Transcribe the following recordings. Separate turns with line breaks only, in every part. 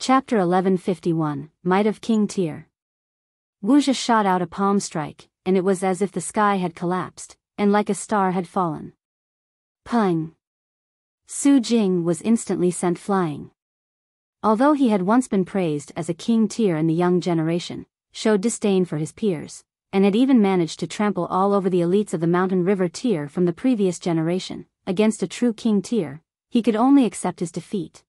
Chapter 1151, Might of King Tyr. Wuxia shot out a palm strike, and it was as if the sky had collapsed, and like a star had fallen. Pung! Su Jing was instantly sent flying. Although he had once been praised as a King Tyr in the young generation, showed disdain for his peers, and had even managed to trample all over the elites of the mountain river Tyr from the previous generation, against a true King Tyr, he could only accept his defeat.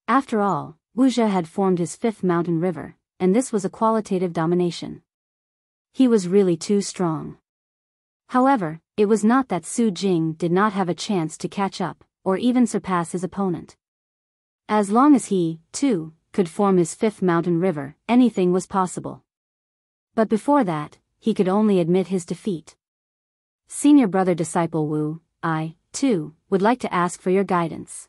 After all, Wuxia had formed his fifth mountain river, and this was a qualitative domination. He was really too strong. However, it was not that Su Jing did not have a chance to catch up, or even surpass his opponent. As long as he, too, could form his fifth mountain river, anything was possible. But before that, he could only admit his defeat. Senior brother disciple Wu, I, too, would like to ask for your guidance.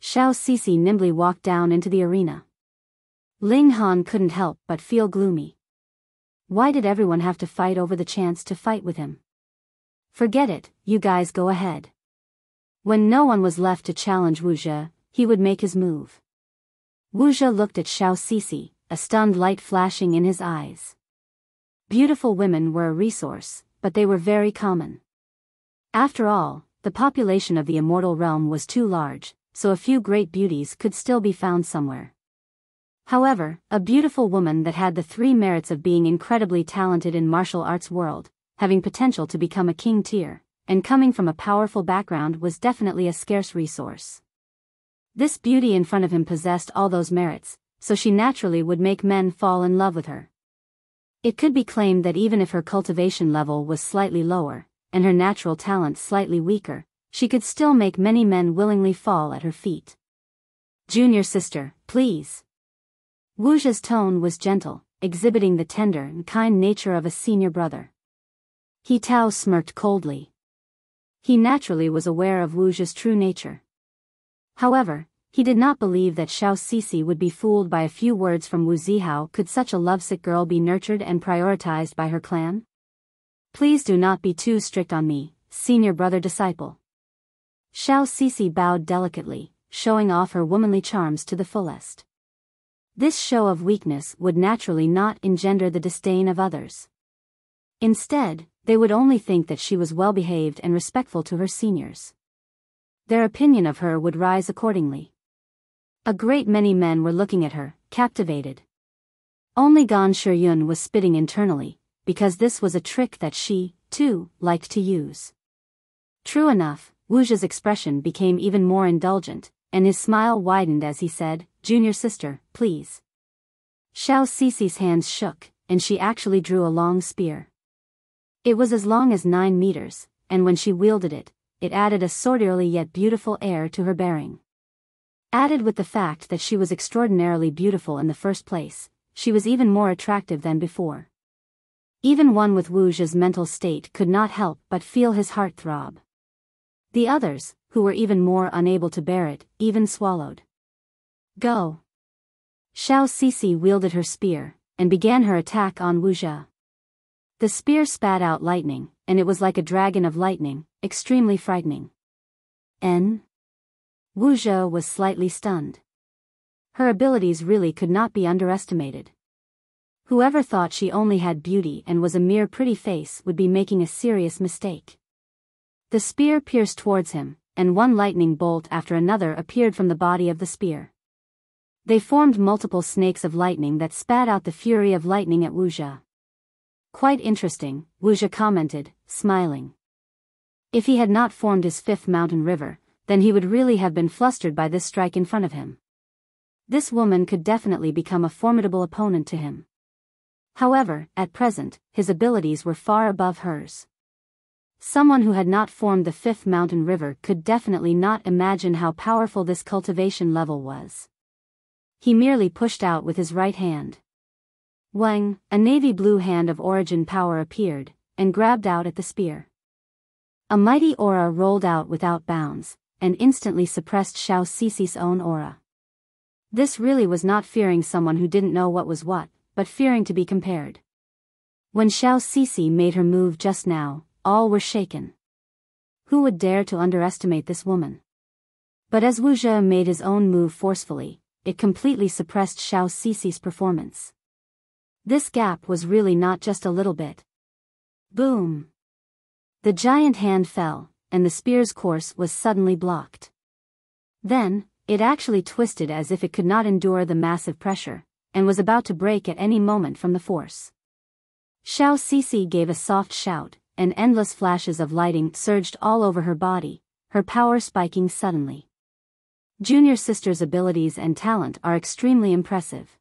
Xiao Sisi nimbly walked down into the arena. Ling Han couldn't help but feel gloomy. Why did everyone have to fight over the chance to fight with him? Forget it, you guys go ahead. When no one was left to challenge Wuxia, he would make his move. Wuxia looked at Xiao Sisi, a stunned light flashing in his eyes. Beautiful women were a resource, but they were very common. After all, the population of the immortal realm was too large, so a few great beauties could still be found somewhere. However, a beautiful woman that had the three merits of being incredibly talented in martial arts world, having potential to become a King Tyr, and coming from a powerful background was definitely a scarce resource. This beauty in front of him possessed all those merits, so she naturally would make men fall in love with her. It could be claimed that even if her cultivation level was slightly lower, and her natural talent slightly weaker, she could still make many men willingly fall at her feet. Junior sister, please. Wuxia's tone was gentle, exhibiting the tender and kind nature of a senior brother. He Tao smirked coldly. He naturally was aware of Wuxia's true nature. However, he did not believe that Xiao Sisi would be fooled by a few words from Wu Zihao. Could such a lovesick girl be nurtured and prioritized by her clan? Please do not be too strict on me, senior brother disciple. Xiao Sisi bowed delicately, showing off her womanly charms to the fullest. This show of weakness would naturally not engender the disdain of others. Instead, they would only think that she was well-behaved and respectful to her seniors. Their opinion of her would rise accordingly. A great many men were looking at her, captivated. Only Gan Shiyun was spitting internally, because this was a trick that she, too, liked to use. True enough, Wuxia's expression became even more indulgent, and his smile widened as he said, Junior sister, please. Xiao Sisi's hands shook, and she actually drew a long spear. It was as long as 9 meters, and when she wielded it, it added a soldierly yet beautiful air to her bearing. Added with the fact that she was extraordinarily beautiful in the first place, she was even more attractive than before. Even one with Wuxia's mental state could not help but feel his heart throb. The others, who were even more unable to bear it, even swallowed. Go! Xiao Sisi wielded her spear, and began her attack on Wuxia. The spear spat out lightning, and it was like a dragon of lightning, extremely frightening. Wuxia was slightly stunned. Her abilities really could not be underestimated. Whoever thought she only had beauty and was a mere pretty face would be making a serious mistake. The spear pierced towards him, and one lightning bolt after another appeared from the body of the spear. They formed multiple snakes of lightning that spat out the fury of lightning at Wuxia. Quite interesting, Wuxia commented, smiling. If he had not formed his fifth mountain river, then he would really have been flustered by this strike in front of him. This woman could definitely become a formidable opponent to him. However, at present, his abilities were far above hers. Someone who had not formed the fifth mountain river could definitely not imagine how powerful this cultivation level was. He merely pushed out with his right hand. Wang, a navy blue hand of origin power appeared, and grabbed out at the spear. A mighty aura rolled out without bounds, and instantly suppressed Xiao Sisi's own aura. This really was not fearing someone who didn't know what was what, but fearing to be compared. When Xiao Sisi made her move just now, all were shaken. Who would dare to underestimate this woman? But as Wuxia made his own move forcefully, it completely suppressed Xiao Cici's performance. This gap was really not just a little bit. Boom! The giant hand fell, and the spear's course was suddenly blocked. Then, it actually twisted as if it could not endure the massive pressure, and was about to break at any moment from the force. Xiao Cici gave a soft shout, and endless flashes of lighting surged all over her body, her power spiking suddenly. Junior sister's abilities and talent are extremely impressive.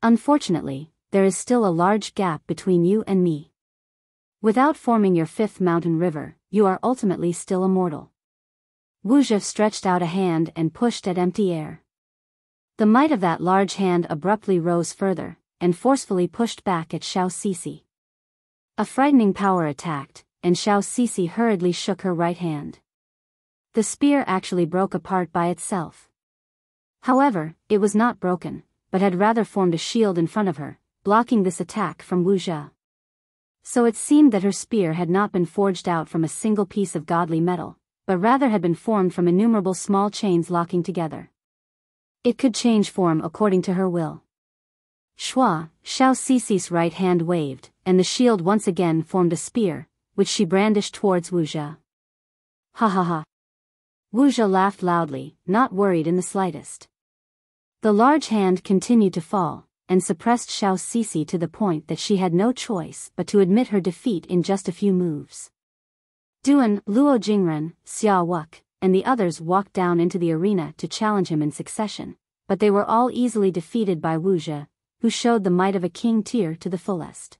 Unfortunately, there is still a large gap between you and me. Without forming your fifth mountain river, you are ultimately still immortal. Wuxia stretched out a hand and pushed at empty air. The might of that large hand abruptly rose further, and forcefully pushed back at Xiao Cici. A frightening power attacked, and Xiao Cici hurriedly shook her right hand. The spear actually broke apart by itself. However, it was not broken, but had rather formed a shield in front of her, blocking this attack from Wuxia. So it seemed that her spear had not been forged out from a single piece of godly metal, but rather had been formed from innumerable small chains locking together. It could change form according to her will. Xiao Cici's right hand waved, and the shield once again formed a spear, which she brandished towards Wuxia. Ha ha ha. Wuxia laughed loudly, not worried in the slightest. The large hand continued to fall, and suppressed Xiao Cici to the point that she had no choice but to admit her defeat in just a few moves. Duan, Luo Jingren, Xia Wuk, and the others walked down into the arena to challenge him in succession, but they were all easily defeated by Wuxia, who showed the might of a king tier to the fullest.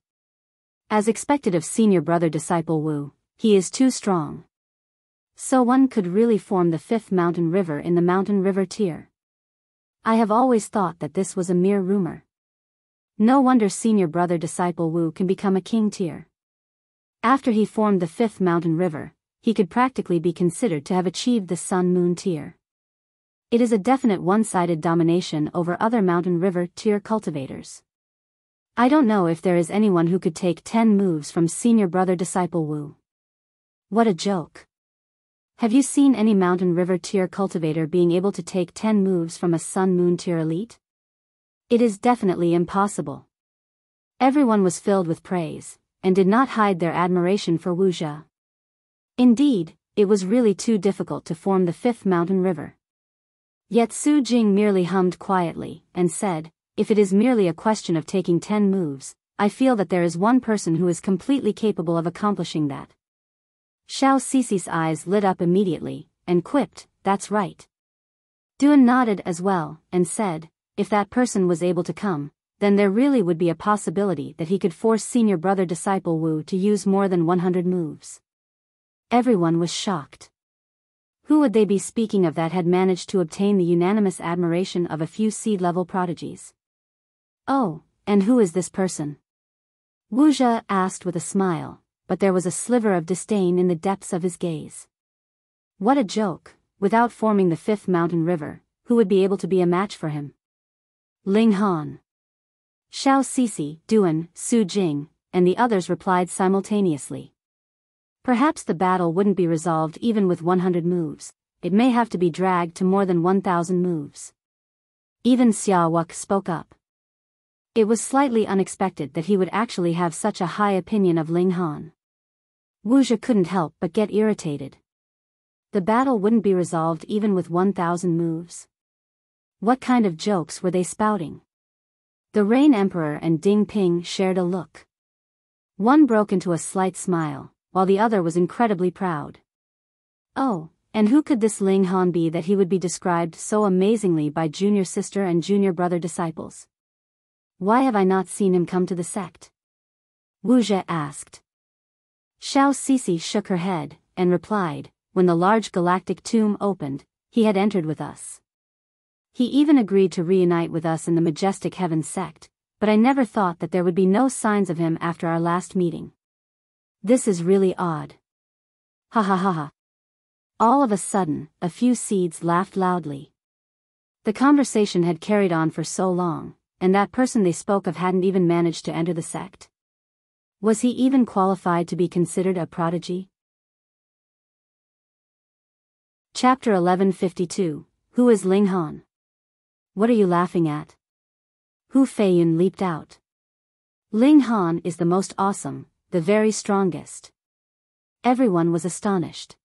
As expected of senior brother disciple Wu, he is too strong. So one could really form the fifth mountain river in the mountain river tier. I have always thought that this was a mere rumor. No wonder senior brother disciple Wu can become a king tier. After he formed the fifth mountain river, he could practically be considered to have achieved the sun-moon tier. It is a definite one-sided domination over other mountain river tier cultivators. I don't know if there is anyone who could take 10 moves from senior brother disciple Wu. What a joke. Have you seen any mountain river tier cultivator being able to take 10 moves from a sun-moon tier elite? It is definitely impossible. Everyone was filled with praise, and did not hide their admiration for Wuxia. Indeed, it was really too difficult to form the fifth mountain river. Yet Su Jing merely hummed quietly, and said, "If it is merely a question of taking 10 moves, I feel that there is one person who is completely capable of accomplishing that." Xiao Cici's eyes lit up immediately, and quipped, "That's right." Duan nodded as well, and said, "If that person was able to come, then there really would be a possibility that he could force senior brother disciple Wu to use more than 100 moves." Everyone was shocked. Who would they be speaking of that had managed to obtain the unanimous admiration of a few seed-level prodigies? "Oh, and who is this person?" Wuxia asked with a smile, but there was a sliver of disdain in the depths of his gaze. What a joke! Without forming the fifth mountain river, who would be able to be a match for him? Ling Han. Xiao Cici, Duan, Su Jing, and the others replied simultaneously. Perhaps the battle wouldn't be resolved even with 100 moves, it may have to be dragged to more than 1,000 moves. Even Xia Wuk spoke up. It was slightly unexpected that he would actually have such a high opinion of Ling Han. Wuxia couldn't help but get irritated. The battle wouldn't be resolved even with 1,000 moves. What kind of jokes were they spouting? The Rain Emperor and Ding Ping shared a look. One broke into a slight smile, while the other was incredibly proud. Oh, and who could this Ling Han be that he would be described so amazingly by junior sister and junior brother disciples? Why have I not seen him come to the sect? Wuxia asked. Xiao Cici shook her head, and replied, "When the large galactic tomb opened, he had entered with us. He even agreed to reunite with us in the majestic heaven sect, but I never thought that there would be no signs of him after our last meeting. This is really odd." Ha ha ha ha. All of a sudden, a few seeds laughed loudly. The conversation had carried on for so long, and that person they spoke of hadn't even managed to enter the sect. Was he even qualified to be considered a prodigy? Chapter 1152, Who is Ling Han? What are you laughing at? Hu Feiyun leaped out. Ling Han is the most awesome, the very strongest. Everyone was astonished.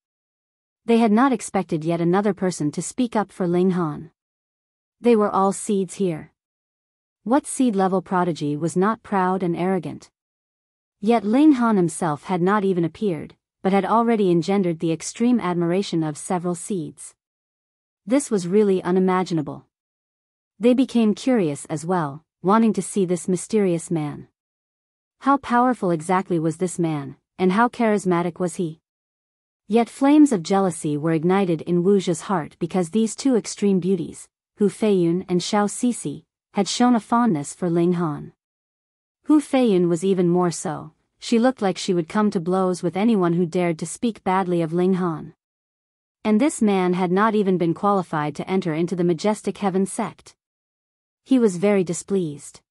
They had not expected yet another person to speak up for Ling Han. They were all seeds here. What seed-level prodigy was not proud and arrogant? Yet Ling Han himself had not even appeared, but had already engendered the extreme admiration of several seeds. This was really unimaginable. They became curious as well, wanting to see this mysterious man. How powerful exactly was this man, and how charismatic was he? Yet flames of jealousy were ignited in Wuxia's heart because these two extreme beauties, Hu Feiyun and Xiao Sisi, had shown a fondness for Ling Han. Hu Feiyun was even more so. She looked like she would come to blows with anyone who dared to speak badly of Ling Han. And this man had not even been qualified to enter into the majestic heaven sect. He was very displeased.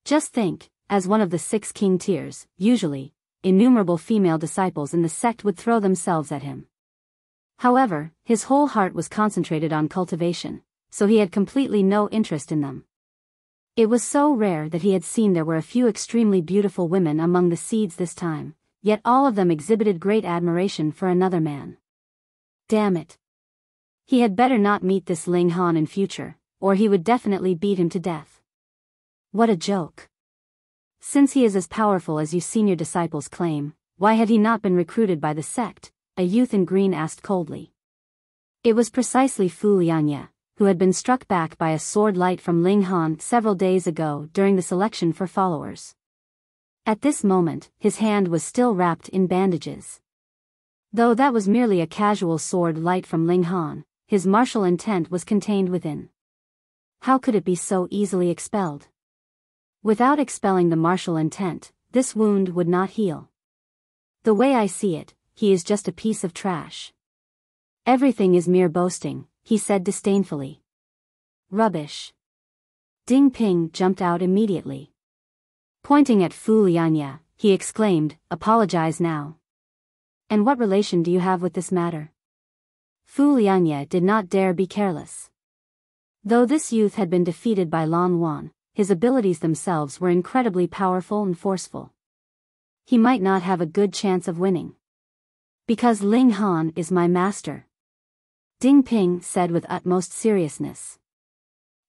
Just think, as one of the 6 king tiers, usually, innumerable female disciples in the sect would throw themselves at him. However, his whole heart was concentrated on cultivation, so he had completely no interest in them. It was so rare that he had seen there were a few extremely beautiful women among the seeds this time, yet all of them exhibited great admiration for another man. Damn it. He had better not meet this Ling Han in future, or he would definitely beat him to death. What a joke. Since he is as powerful as you senior disciples claim, why had he not been recruited by the sect? A youth in green asked coldly. It was precisely Fu Lianya, who had been struck back by a sword light from Ling Han several days ago during the selection for followers. At this moment, his hand was still wrapped in bandages. Though that was merely a casual sword light from Ling Han, his martial intent was contained within. How could it be so easily expelled? Without expelling the martial intent, this wound would not heal. The way I see it, he is just a piece of trash. Everything is mere boasting, he said disdainfully. Rubbish. Ding Ping jumped out immediately. Pointing at Fu Lianya, he exclaimed, apologize now. And what relation do you have with this matter? Fu Lianya did not dare be careless. Though this youth had been defeated by Lan Wan, his abilities themselves were incredibly powerful and forceful. He might not have a good chance of winning. Because Ling Han is my master. Ding Ping said with utmost seriousness.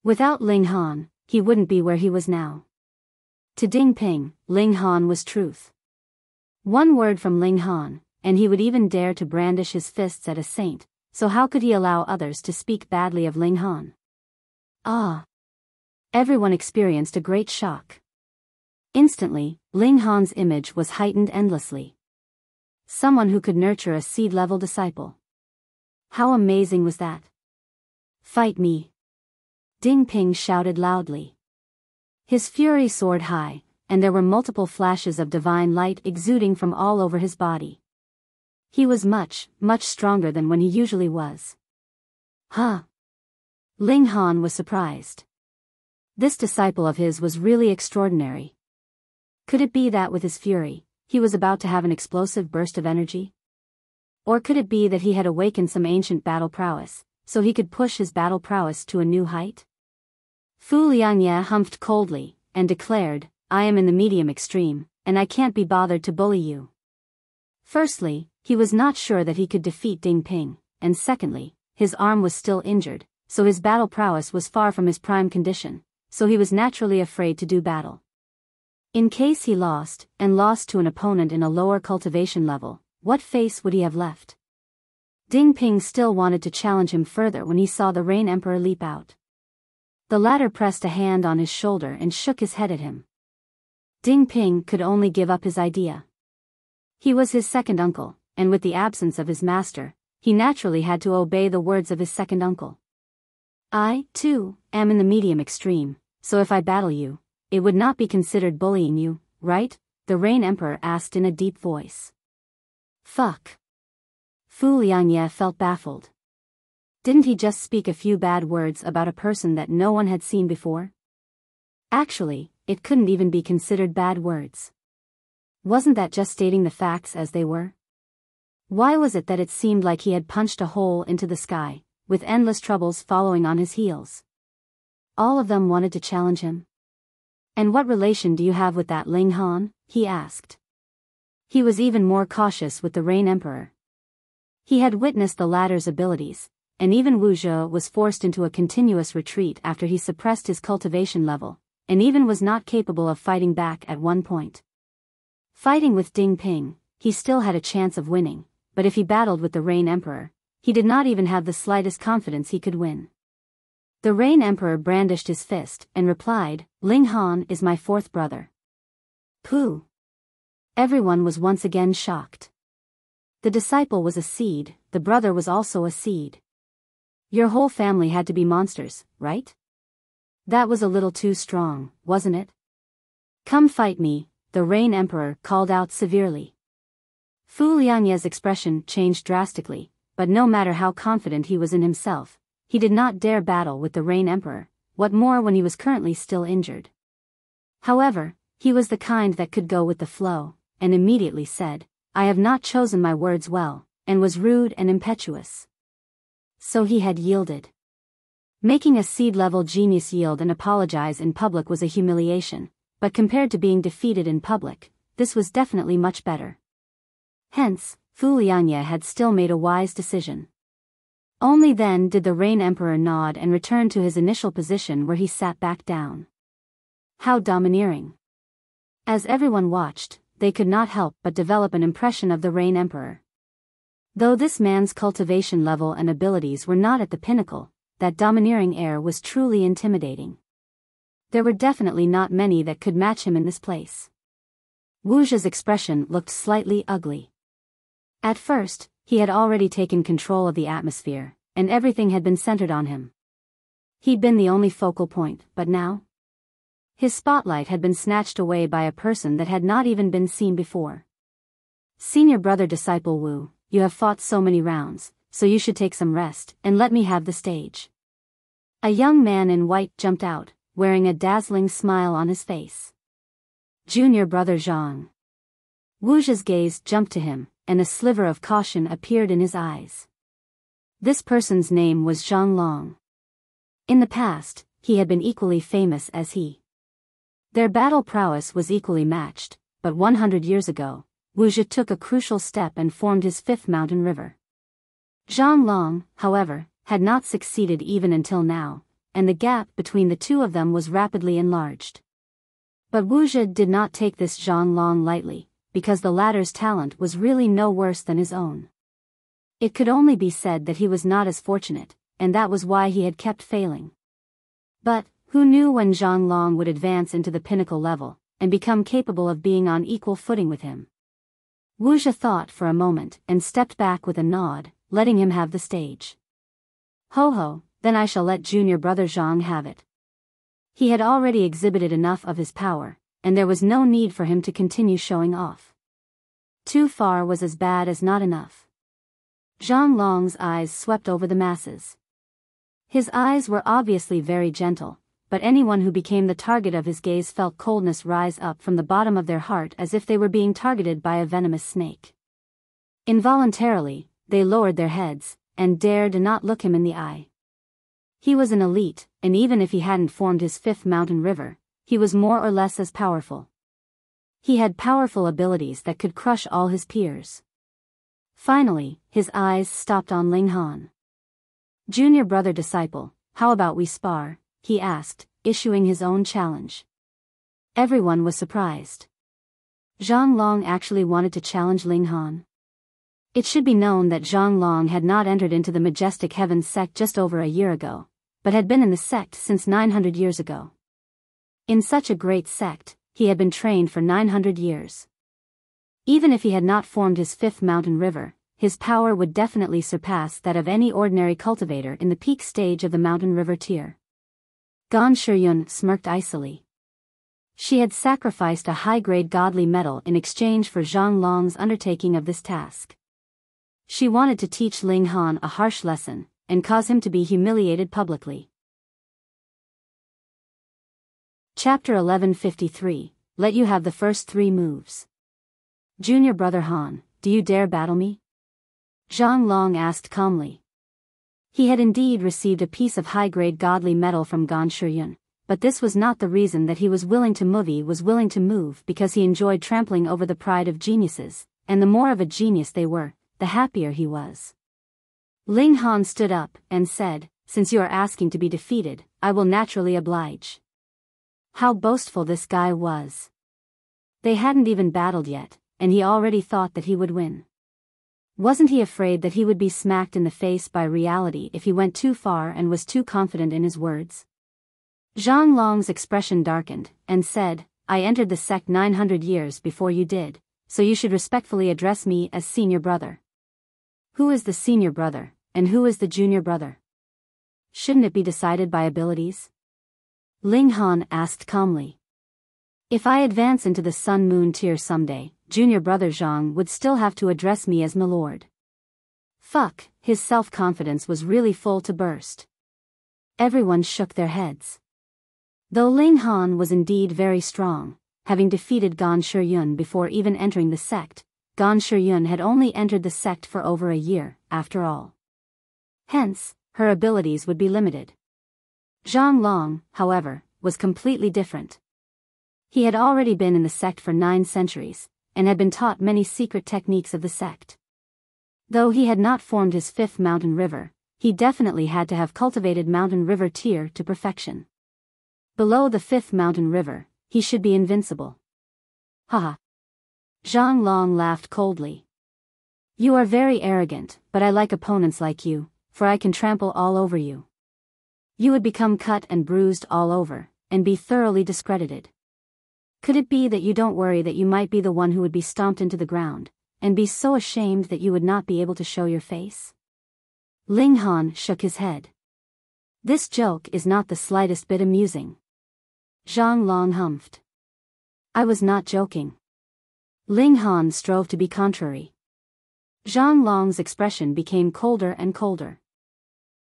Without Ling Han, he wouldn't be where he was now. To Ding Ping, Ling Han was truth. One word from Ling Han, and he would even dare to brandish his fists at a saint, so how could he allow others to speak badly of Ling Han? Ah! Everyone experienced a great shock. Instantly, Ling Han's image was heightened endlessly. Someone who could nurture a seed-level disciple. How amazing was that? Fight me! Ding Ping shouted loudly. His fury soared high, and there were multiple flashes of divine light exuding from all over his body. He was much, much stronger than when he usually was. Huh! Ling Han was surprised. This disciple of his was really extraordinary. Could it be that with his fury, he was about to have an explosive burst of energy? Or could it be that he had awakened some ancient battle prowess, so he could push his battle prowess to a new height? Fu Lianya humphed coldly, and declared, I am in the medium extreme, and I can't be bothered to bully you. Firstly, he was not sure that he could defeat Ding Ping, and secondly, his arm was still injured, so his battle prowess was far from his prime condition, so he was naturally afraid to do battle. In case he lost, and lost to an opponent in a lower cultivation level, what face would he have left? Ding Ping still wanted to challenge him further when he saw the Rain Emperor leap out. The latter pressed a hand on his shoulder and shook his head at him. Ding Ping could only give up his idea. He was his second uncle, and with the absence of his master, he naturally had to obey the words of his second uncle. I, too, am in the medium extreme, so if I battle you, it would not be considered bullying you, right? The Rain Emperor asked in a deep voice. Fuck. Fu Lianya felt baffled. Didn't he just speak a few bad words about a person that no one had seen before? Actually, it couldn't even be considered bad words. Wasn't that just stating the facts as they were? Why was it that it seemed like he had punched a hole into the sky, with endless troubles following on his heels? all of them wanted to challenge him. "And what relation do you have with that Ling Han?" he asked. He was even more cautious with the Rain Emperor. He had witnessed the latter's abilities, and even Wuxia was forced into a continuous retreat after he suppressed his cultivation level, and even was not capable of fighting back at one point. Fighting with Ding Ping, he still had a chance of winning, but if he battled with the Rain Emperor, he did not even have the slightest confidence he could win. The Rain Emperor brandished his fist and replied, "Ling Han is my fourth brother." Pooh! Everyone was once again shocked. The disciple was a seed, the brother was also a seed. Your whole family had to be monsters, right? That was a little too strong, wasn't it? "Come fight me," the Rain Emperor called out severely. Fu Lianye's expression changed drastically, but no matter how confident he was in himself, he did not dare battle with the Rain Emperor, what more when he was currently still injured. However, he was the kind that could go with the flow, and immediately said, "I have not chosen my words well," and was rude and impetuous. So he had yielded. Making a seed-level genius yield and apologize in public was a humiliation, but compared to being defeated in public, this was definitely much better. Hence, Fu Lianye had still made a wise decision. Only then did the Rain Emperor nod and return to his initial position where he sat back down. How domineering! As everyone watched, they could not help but develop an impression of the Rain Emperor. Though this man's cultivation level and abilities were not at the pinnacle, that domineering air was truly intimidating. There were definitely not many that could match him in this place. Wuxia's expression looked slightly ugly. At first, he had already taken control of the atmosphere, and everything had been centered on him. He'd been the only focal point, but now? His spotlight had been snatched away by a person that had not even been seen before. "Senior brother disciple Wu, you have fought so many rounds, so you should take some rest, and let me have the stage." A young man in white jumped out, wearing a dazzling smile on his face. "Junior brother Zhang." Wuxia's gaze jumped to him, and a sliver of caution appeared in his eyes. This person's name was Zhang Long. In the past, he had been equally famous as he. Their battle prowess was equally matched, but 100 years ago, Wuxia took a crucial step and formed his fifth mountain river. Zhang Long, however, had not succeeded even until now, and the gap between the two of them was rapidly enlarged. But Wuxia did not take this Zhang Long lightly, because the latter's talent was really no worse than his own. It could only be said that he was not as fortunate, and that was why he had kept failing. But, who knew when Zhang Long would advance into the pinnacle level, and become capable of being on equal footing with him? Wuxia thought for a moment and stepped back with a nod, letting him have the stage. "Ho ho, then I shall let junior brother Zhang have it." He had already exhibited enough of his power, and there was no need for him to continue showing off. Too far was as bad as not enough. Zhang Long's eyes swept over the masses. His eyes were obviously very gentle, but anyone who became the target of his gaze felt coldness rise up from the bottom of their heart as if they were being targeted by a venomous snake. Involuntarily, they lowered their heads, and dared not look him in the eye. He was an elite, and even if he hadn't formed his fifth mountain river, he was more or less as powerful. He had powerful abilities that could crush all his peers. Finally, his eyes stopped on Ling Han. "Junior brother disciple, how about we spar?" he asked, issuing his own challenge. Everyone was surprised. Zhang Long actually wanted to challenge Ling Han. It should be known that Zhang Long had not entered into the Majestic Heavens sect just over a year ago, but had been in the sect since 900 years ago. In such a great sect, he had been trained for 900 years. Even if he had not formed his fifth mountain river, his power would definitely surpass that of any ordinary cultivator in the peak stage of the mountain river tier. Gan Shiyun smirked icily. She had sacrificed a high-grade godly metal in exchange for Zhang Long's undertaking of this task. She wanted to teach Ling Han a harsh lesson, and cause him to be humiliated publicly. Chapter 1153, Let you have the first 3 moves. "Junior brother Han, do you dare battle me?" Zhang Long asked calmly. He had indeed received a piece of high-grade godly metal from Gan Shiyun, but this was not the reason that he was willing to move. He was willing to move because he enjoyed trampling over the pride of geniuses, and the more of a genius they were, the happier he was. Ling Han stood up and said, "Since you are asking to be defeated, I will naturally oblige." How boastful this guy was. They hadn't even battled yet, and he already thought that he would win. Wasn't he afraid that he would be smacked in the face by reality if he went too far and was too confident in his words? Zhang Long's expression darkened, and said, "I entered the sect 900 years before you did, so you should respectfully address me as senior brother." Who is the senior brother, and who is the junior brother? Shouldn't it be decided by abilities? Ling Han asked calmly. If I advance into the Sun-Moon tier someday, junior brother Zhang would still have to address me as milord. Fuck, his self-confidence was really full to burst. Everyone shook their heads. Though Ling Han was indeed very strong, having defeated Gan Shiyun before even entering the sect, Gan Shiyun had only entered the sect for over a year, after all. Hence, her abilities would be limited. Zhang Long, however, was completely different. He had already been in the sect for 9 centuries, and had been taught many secret techniques of the sect. Though he had not formed his 5th mountain river, he definitely had to have cultivated mountain river tier to perfection. Below the 5th mountain river, he should be invincible. Haha. Zhang Long laughed coldly. You are very arrogant, but I like opponents like you, for I can trample all over you. You would become cut and bruised all over, and be thoroughly discredited. Could it be that you don't worry that you might be the one who would be stomped into the ground, and be so ashamed that you would not be able to show your face? Ling Han shook his head. This joke is not the slightest bit amusing. Zhang Long humphed. I was not joking. Ling Han strove to be contrary. Zhang Long's expression became colder and colder.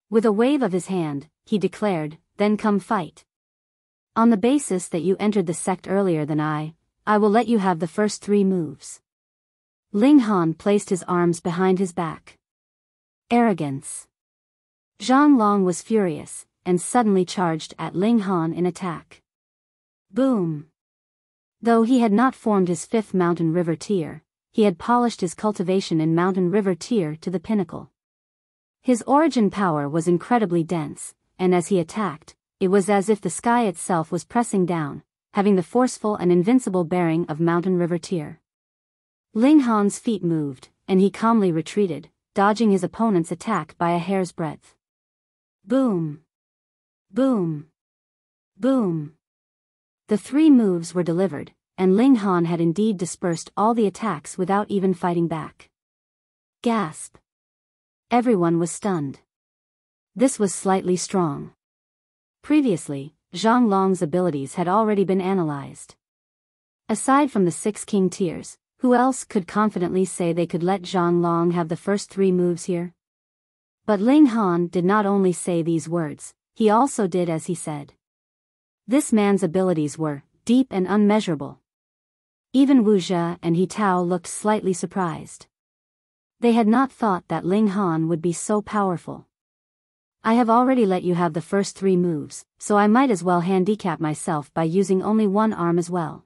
With a wave of his hand, he declared, "Then come fight. On the basis that you entered the sect earlier than I will let you have the first 3 moves." Ling Han placed his arms behind his back. Arrogance. Zhang Long was furious, and suddenly charged at Ling Han in attack. Boom! Though he had not formed his 5th mountain river tier, he had polished his cultivation in mountain river tier to the pinnacle. His origin power was incredibly dense, and as he attacked, it was as if the sky itself was pressing down, having the forceful and invincible bearing of mountain river tier. Ling Han's feet moved, and he calmly retreated, dodging his opponent's attack by a hair's breadth. Boom! Boom! Boom! The 3 moves were delivered, and Ling Han had indeed dispersed all the attacks without even fighting back. Gasp! Everyone was stunned. This was slightly strong. Previously, Zhang Long's abilities had already been analyzed. Aside from the 6 king tiers, who else could confidently say they could let Zhang Long have the first 3 moves here? But Ling Han did not only say these words, he also did as he said. This man's abilities were deep and unmeasurable. Even Wuxia and He Tao looked slightly surprised. They had not thought that Ling Han would be so powerful. I have already let you have the first 3 moves, so I might as well handicap myself by using only one arm as well.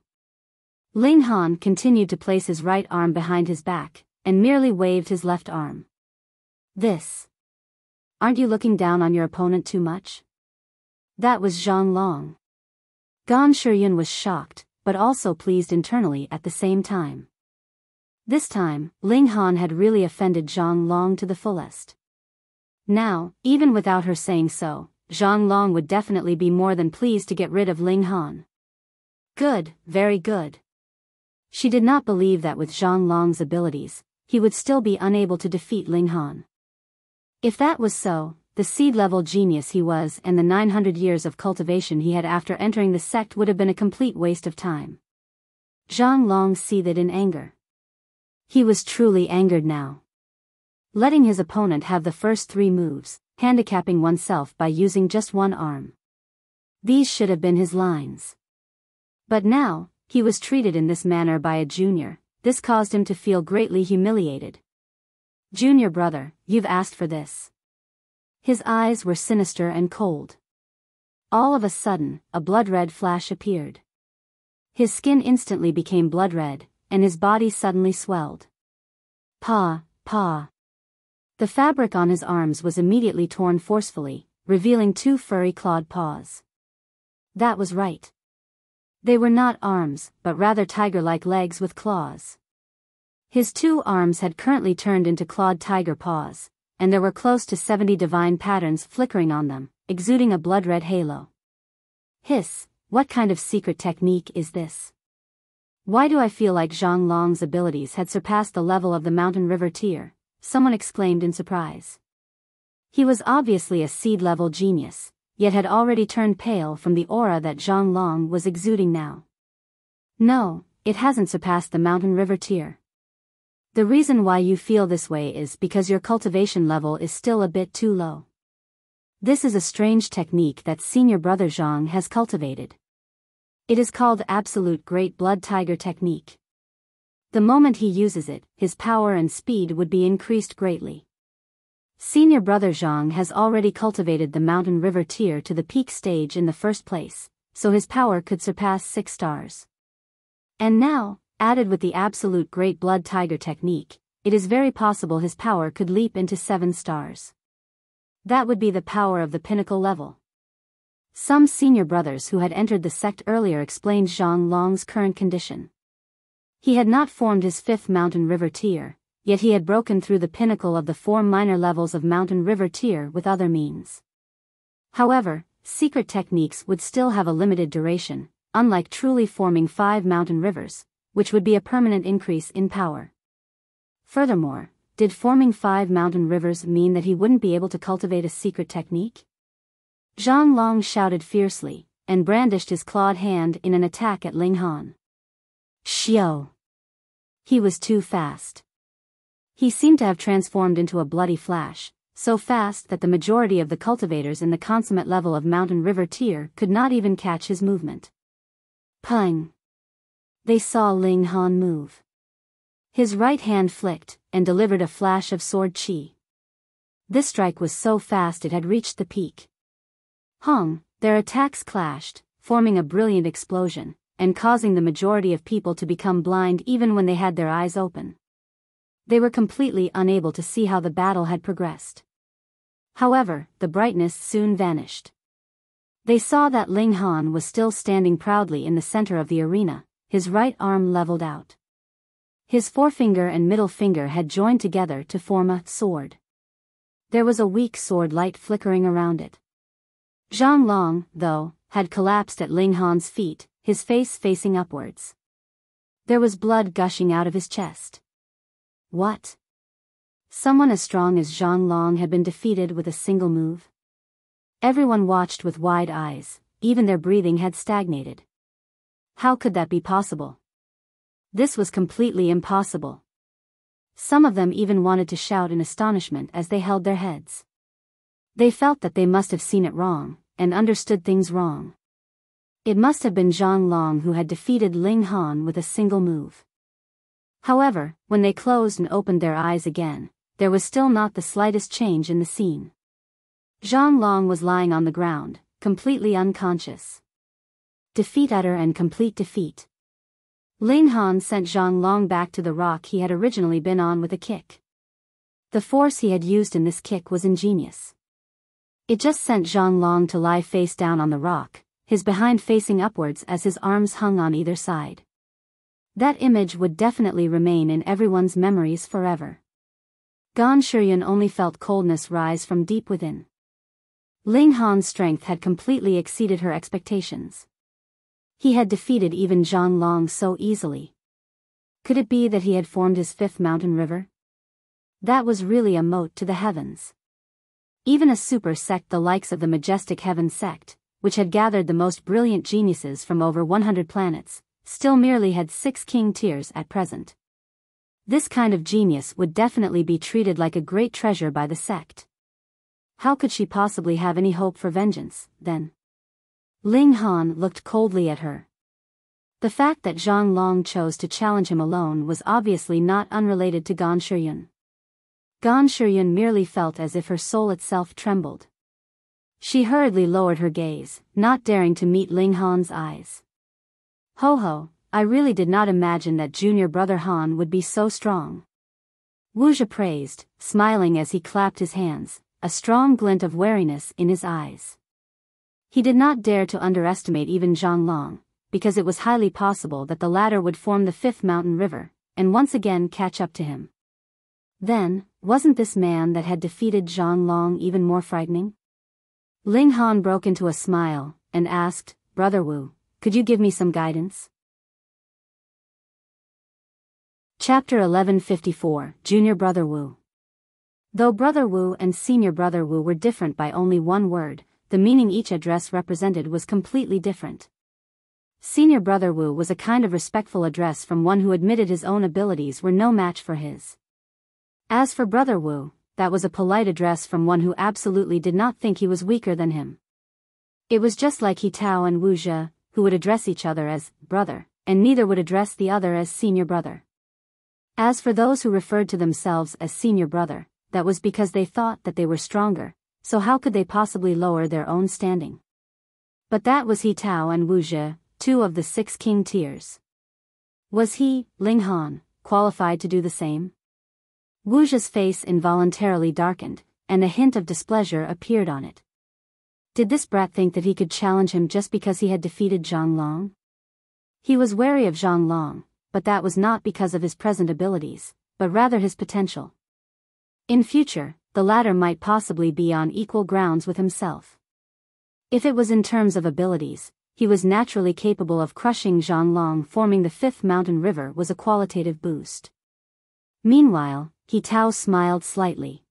Ling Han continued to place his right arm behind his back, and merely waved his left arm. This. Aren't you looking down on your opponent too much? That was Zhang Long. Gan Shiyun was shocked, but also pleased internally at the same time. This time, Ling Han had really offended Zhang Long to the fullest. Now, even without her saying so, Zhang Long would definitely be more than pleased to get rid of Ling Han. Good, very good. She did not believe that with Zhang Long's abilities, he would still be unable to defeat Ling Han. If that was so, the seed-level genius he was and the 900 years of cultivation he had after entering the sect would have been a complete waste of time. Zhang Long seethed in anger. He was truly angered now. Letting his opponent have the first 3 moves, handicapping oneself by using just one arm. These should have been his lines. But now, he was treated in this manner by a junior. This caused him to feel greatly humiliated. Junior brother, you've asked for this. His eyes were sinister and cold. All of a sudden, a blood-red flash appeared. His skin instantly became blood-red, and his body suddenly swelled. Pa. The fabric on his arms was immediately torn forcefully, revealing 2 furry clawed paws. That was right. They were not arms, but rather tiger-like legs with claws. His 2 arms had currently turned into clawed tiger paws, and there were close to 70 divine patterns flickering on them, exuding a blood-red halo. Hiss, what kind of secret technique is this? Why do I feel like Zhang Long's abilities had surpassed the level of the mountain river tier? Someone exclaimed in surprise. He was obviously a seed-level genius, yet had already turned pale from the aura that Zhang Long was exuding now. No, it hasn't surpassed the mountain river tier. The reason why you feel this way is because your cultivation level is still a bit too low. This is a strange technique that senior brother Zhang has cultivated. It is called Absolute Great Blood Tiger Technique. The moment he uses it, his power and speed would be increased greatly. Senior brother Zhang has already cultivated the mountain river tier to the peak stage in the first place, so his power could surpass 6 stars. And now, added with the Absolute Great Blood Tiger Technique, it is very possible his power could leap into 7 stars. That would be the power of the pinnacle level. Some senior brothers who had entered the sect earlier explained Zhang Long's current condition. He had not formed his 5th mountain river tier, yet he had broken through the pinnacle of the 4 minor levels of mountain river tier with other means. However, secret techniques would still have a limited duration, unlike truly forming 5 mountain rivers, which would be a permanent increase in power. Furthermore, did forming 5 mountain rivers mean that he wouldn't be able to cultivate a secret technique? Zhang Long shouted fiercely, and brandished his clawed hand in an attack at Ling Han. Xiao! He was too fast. He seemed to have transformed into a bloody flash, so fast that the majority of the cultivators in the consummate level of mountain river tier could not even catch his movement. Pung! They saw Ling Han move. His right hand flicked, and delivered a flash of sword chi. This strike was so fast it had reached the peak. Their attacks clashed, forming a brilliant explosion, and causing the majority of people to become blind even when they had their eyes open. They were completely unable to see how the battle had progressed. However, the brightness soon vanished. They saw that Ling Han was still standing proudly in the center of the arena, his right arm leveled out. His forefinger and middle finger had joined together to form a sword. There was a weak sword light flickering around it. Zhang Long, though, had collapsed at Ling Han's feet, his face facing upwards. There was blood gushing out of his chest. What? Someone as strong as Zhang Long had been defeated with a single move? Everyone watched with wide eyes, even their breathing had stagnated. How could that be possible? This was completely impossible. Some of them even wanted to shout in astonishment as they held their heads. They felt that they must have seen it wrong, and understood things wrong. It must have been Zhang Long who had defeated Ling Han with a single move. However, when they closed and opened their eyes again, there was still not the slightest change in the scene. Zhang Long was lying on the ground, completely unconscious. Defeat, utter and complete defeat. Ling Han sent Zhang Long back to the rock he had originally been on with a kick. The force he had used in this kick was ingenious. It just sent Zhang Long to lie face down on the rock, his behind facing upwards as his arms hung on either side. That image would definitely remain in everyone's memories forever. Gan Shiyun only felt coldness rise from deep within. Ling Han's strength had completely exceeded her expectations. He had defeated even Zhang Long so easily. Could it be that he had formed his 5th mountain river? That was really a moat to the heavens. Even a super sect the likes of the majestic Heaven sect, which had gathered the most brilliant geniuses from over 100 planets, still merely had 6 king tiers at present. This kind of genius would definitely be treated like a great treasure by the sect. How could she possibly have any hope for vengeance, then? Ling Han looked coldly at her. The fact that Zhang Long chose to challenge him alone was obviously not unrelated to Gan Shiyun. Gan Shiyun merely felt as if her soul itself trembled. She hurriedly lowered her gaze, not daring to meet Ling Han's eyes. Ho ho, I really did not imagine that junior brother Han would be so strong. Wuxia praised, smiling as he clapped his hands, a strong glint of wariness in his eyes. He did not dare to underestimate even Zhang Long, because it was highly possible that the latter would form the fifth mountain river, and once again catch up to him. Then, wasn't this man that had defeated Zhang Long even more frightening? Ling Han broke into a smile, and asked, Brother Wu, could you give me some guidance? Chapter 1154, Junior Brother Wu. Though Brother Wu and Senior Brother Wu were different by only one word, the meaning each address represented was completely different. Senior Brother Wu was a kind of respectful address from one who admitted his own abilities were no match for his. As for Brother Wu, that was a polite address from one who absolutely did not think he was weaker than him. It was just like He Tao and Wuxia, who would address each other as brother, and neither would address the other as senior brother. As for those who referred to themselves as senior brother, that was because they thought that they were stronger, so how could they possibly lower their own standing? But that was He Tao and Wuxia, two of the 6 king tiers. Was he, Ling Han, qualified to do the same? Wuxia's face involuntarily darkened, and a hint of displeasure appeared on it. Did this brat think that he could challenge him just because he had defeated Zhang Long? He was wary of Zhang Long, but that was not because of his present abilities, but rather his potential. In future, the latter might possibly be on equal grounds with himself. If it was in terms of abilities, he was naturally capable of crushing Zhang Long. Forming the fifth mountain river was a qualitative boost. Meanwhile, He Tao smiled slightly.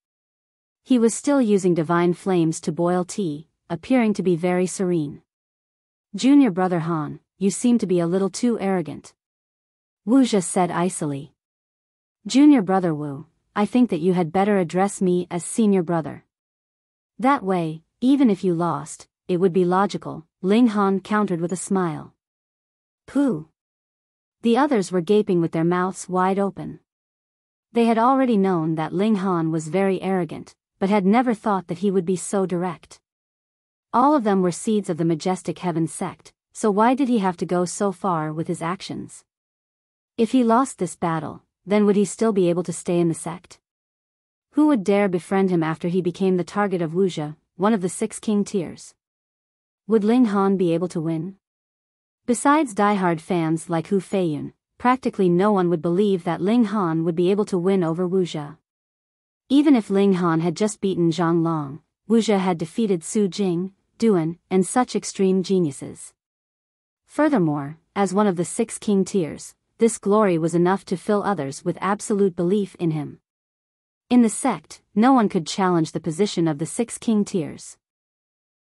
He was still using divine flames to boil tea, appearing to be very serene. Junior Brother Han, you seem to be a little too arrogant. Wuxia said icily. Junior Brother Wu, I think that you had better address me as senior brother. That way, even if you lost, it would be logical, Ling Han countered with a smile. Pooh. The others were gaping with their mouths wide open. They had already known that Ling Han was very arrogant, but had never thought that he would be so direct. All of them were seeds of the Majestic Heaven sect, so why did he have to go so far with his actions? If he lost this battle, then would he still be able to stay in the sect? Who would dare befriend him after he became the target of Wuxia, one of the 6 king tiers? Would Ling Han be able to win? Besides diehard fans like Hu Feiyun, practically no one would believe that Ling Han would be able to win over Wuxia. Even if Ling Han had just beaten Zhang Long, Wuxia had defeated Su Jing, Duan, and such extreme geniuses. Furthermore, as one of the 6 king tiers, this glory was enough to fill others with absolute belief in him. In the sect, no one could challenge the position of the 6 king tiers.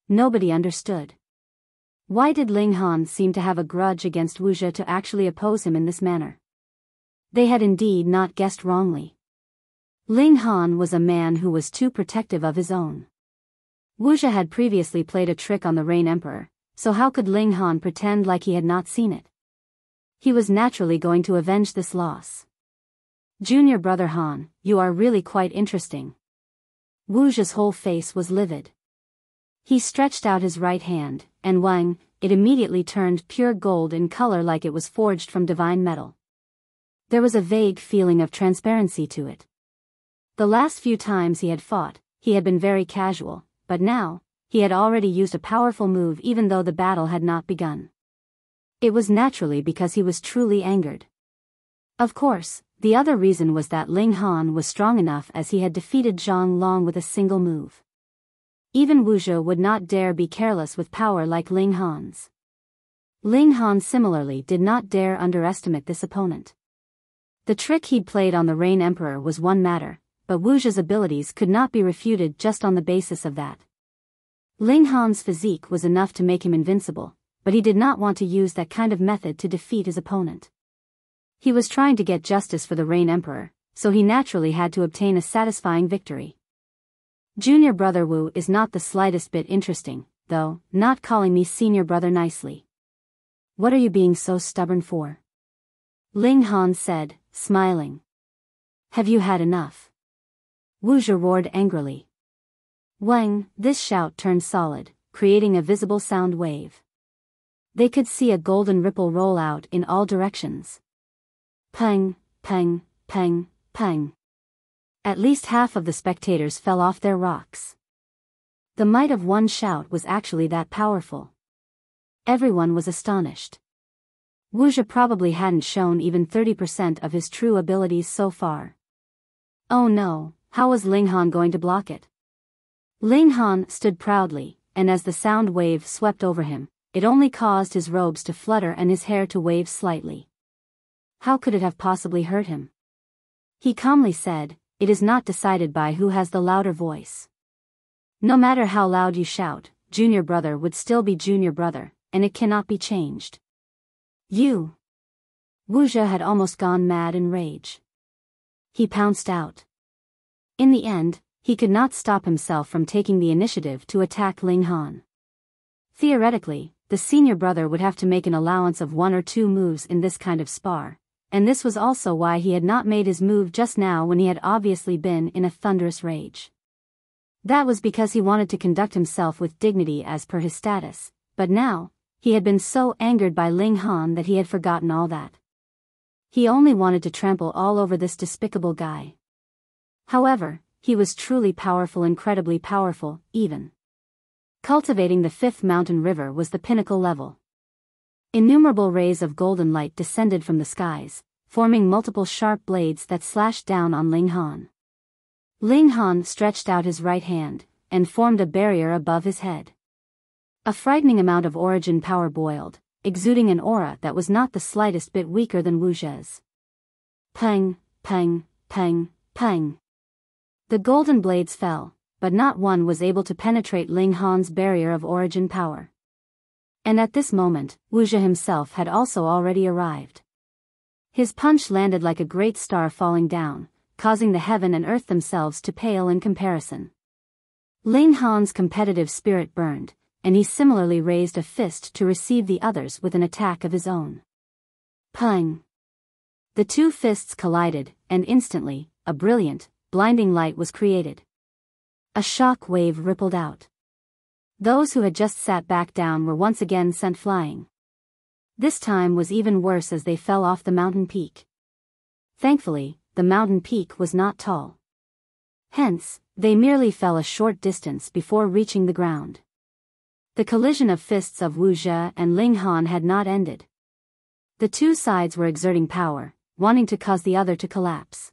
Nobody understood. Why did Ling Han seem to have a grudge against Wuxia to actually oppose him in this manner? They had indeed not guessed wrongly. Ling Han was a man who was too protective of his own. Wuxia had previously played a trick on the Rain Emperor, so how could Ling Han pretend like he had not seen it? He was naturally going to avenge this loss. Junior Brother Han, you are really quite interesting. Wuxia's whole face was livid. He stretched out his right hand, and wang, it immediately turned pure gold in color like it was forged from divine metal. There was a vague feeling of transparency to it. The last few times he had fought, he had been very casual, but now, he had already used a powerful move even though the battle had not begun. It was naturally because he was truly angered. Of course, the other reason was that Ling Han was strong enough as he had defeated Zhang Long with a single move. Even Wuxia would not dare be careless with power like Ling Han's. Ling Han similarly did not dare underestimate this opponent. The trick he'd played on the Rain Emperor was one matter, but Wuxia's abilities could not be refuted just on the basis of that. Ling Han's physique was enough to make him invincible, but he did not want to use that kind of method to defeat his opponent. He was trying to get justice for the Rain Emperor, so he naturally had to obtain a satisfying victory. Junior Brother Wu is not the slightest bit interesting, though, not calling me senior brother nicely. What are you being so stubborn for? Ling Han said, smiling. Have you had enough? Wuxia roared angrily. Wang, this shout turned solid, creating a visible sound wave. They could see a golden ripple roll out in all directions. Pang, pang, pang, pang. At least half of the spectators fell off their rocks. The might of one shout was actually that powerful. Everyone was astonished. Wuxia probably hadn't shown even 30% of his true abilities so far. Oh no, how was Ling Han going to block it? Ling Han stood proudly, and as the sound wave swept over him, it only caused his robes to flutter and his hair to wave slightly. How could it have possibly hurt him? He calmly said, "It is not decided by who has the louder voice. No matter how loud you shout, junior brother would still be junior brother, and it cannot be changed." You! Wuxia had almost gone mad in rage. He pounced out. In the end, he could not stop himself from taking the initiative to attack Ling Han. Theoretically, the senior brother would have to make an allowance of 1 or 2 moves in this kind of spar, and this was also why he had not made his move just now when he had obviously been in a thunderous rage. That was because he wanted to conduct himself with dignity as per his status, but now, he had been so angered by Ling Han that he had forgotten all that. He only wanted to trample all over this despicable guy. However, he was truly powerful, incredibly powerful, even. Cultivating the 5th mountain river was the pinnacle level. Innumerable rays of golden light descended from the skies, forming multiple sharp blades that slashed down on Ling Han. Ling Han stretched out his right hand, and formed a barrier above his head. A frightening amount of origin power boiled, exuding an aura that was not the slightest bit weaker than Wuxia's. Pang, pang, pang, pang. The golden blades fell, but not one was able to penetrate Ling Han's barrier of origin power. And at this moment, Wuxia himself had also already arrived. His punch landed like a great star falling down, causing the heaven and earth themselves to pale in comparison. Ling Han's competitive spirit burned, and he similarly raised a fist to receive the others with an attack of his own. Pang! The 2 fists collided, and instantly, a brilliant, blinding light was created. A shock wave rippled out. Those who had just sat back down were once again sent flying. This time was even worse as they fell off the mountain peak. Thankfully, the mountain peak was not tall. Hence, they merely fell a short distance before reaching the ground. The collision of fists of Wuxia and Ling Han had not ended. The 2 sides were exerting power, wanting to cause the other to collapse.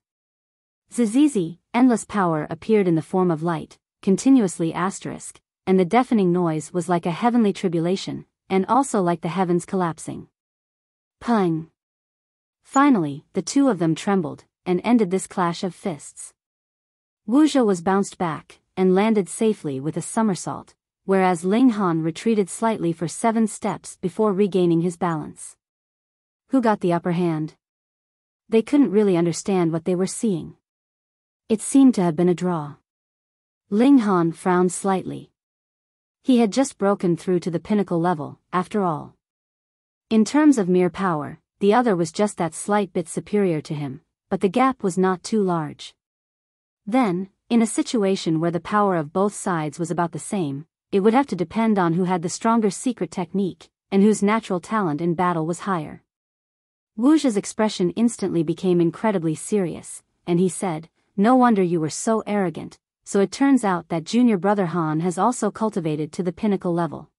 Zizizi, endless power appeared in the form of light, continuously asterisk, and the deafening noise was like a heavenly tribulation, and also like the heavens collapsing. Pang! Finally, the 2 of them trembled, and ended this clash of fists. Wuxia was bounced back, and landed safely with a somersault, whereas Ling Han retreated slightly for 7 steps before regaining his balance. Who got the upper hand? They couldn't really understand what they were seeing. It seemed to have been a draw. Ling Han frowned slightly. He had just broken through to the pinnacle level, after all. In terms of mere power, the other was just that slight bit superior to him, but the gap was not too large. Then, in a situation where the power of both sides was about the same, it would have to depend on who had the stronger secret technique, and whose natural talent in battle was higher. Wuxia's expression instantly became incredibly serious, and he said, "No wonder you were so arrogant, so it turns out that junior brother Han has also cultivated to the pinnacle level."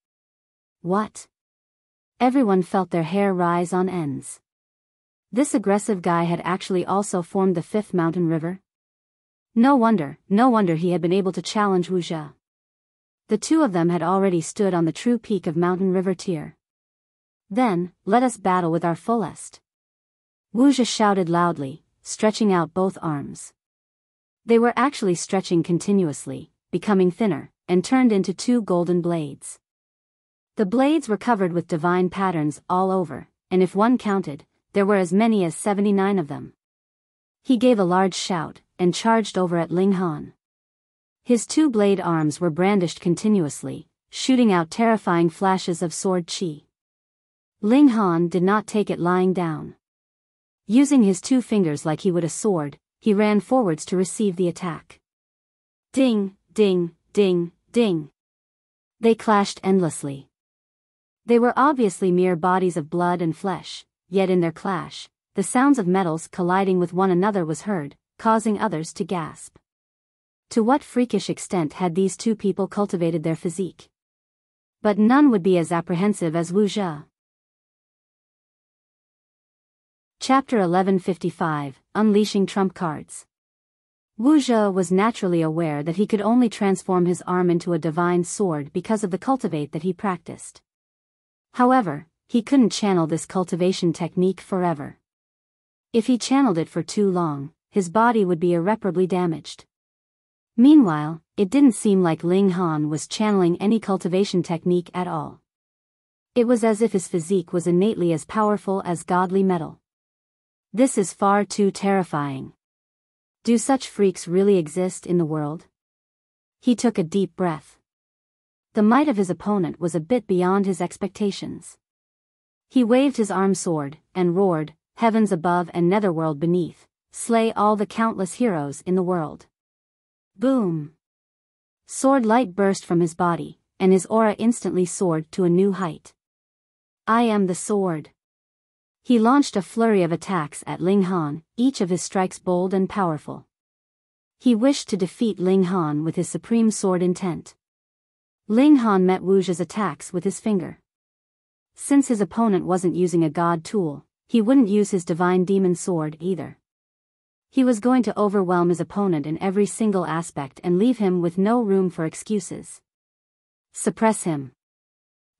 What? Everyone felt their hair rise on ends. This aggressive guy had actually also formed the 5th mountain river? No wonder he had been able to challenge Wuxia. The 2 of them had already stood on the true peak of mountain river tier. Then, let us battle with our fullest. Wuxia shouted loudly, stretching out both arms. They were actually stretching continuously, becoming thinner, and turned into 2 golden blades. The blades were covered with divine patterns all over, and if one counted, there were as many as 79 of them. He gave a large shout, and charged over at Ling Han. His 2 blade arms were brandished continuously, shooting out terrifying flashes of sword chi. Ling Han did not take it lying down. Using his 2 fingers like he would a sword, he ran forwards to receive the attack. Ding, ding, ding, ding. They clashed endlessly. They were obviously mere bodies of blood and flesh, yet in their clash, the sounds of metals colliding with one another was heard, causing others to gasp. To what freakish extent had these two people cultivated their physique? But none would be as apprehensive as Wuxia. Chapter 1155, Unleashing Trump Cards. Wuxia was naturally aware that he could only transform his arm into a divine sword because of the cultivate that he practiced. However, he couldn't channel this cultivation technique forever. If he channeled it for too long, his body would be irreparably damaged. Meanwhile, it didn't seem like Ling Han was channeling any cultivation technique at all. It was as if his physique was innately as powerful as godly metal. This is far too terrifying. Do such freaks really exist in the world? He took a deep breath. The might of his opponent was a bit beyond his expectations. He waved his arm sword, and roared, "Heavens above and netherworld beneath, slay all the countless heroes in the world." Boom! Sword light burst from his body, and his aura instantly soared to a new height. I am the sword. He launched a flurry of attacks at Ling Han, each of his strikes bold and powerful. He wished to defeat Ling Han with his supreme sword intent. Ling Han met Wuxia's attacks with his finger. Since his opponent wasn't using a god tool, he wouldn't use his divine demon sword either. He was going to overwhelm his opponent in every single aspect and leave him with no room for excuses. Suppress him.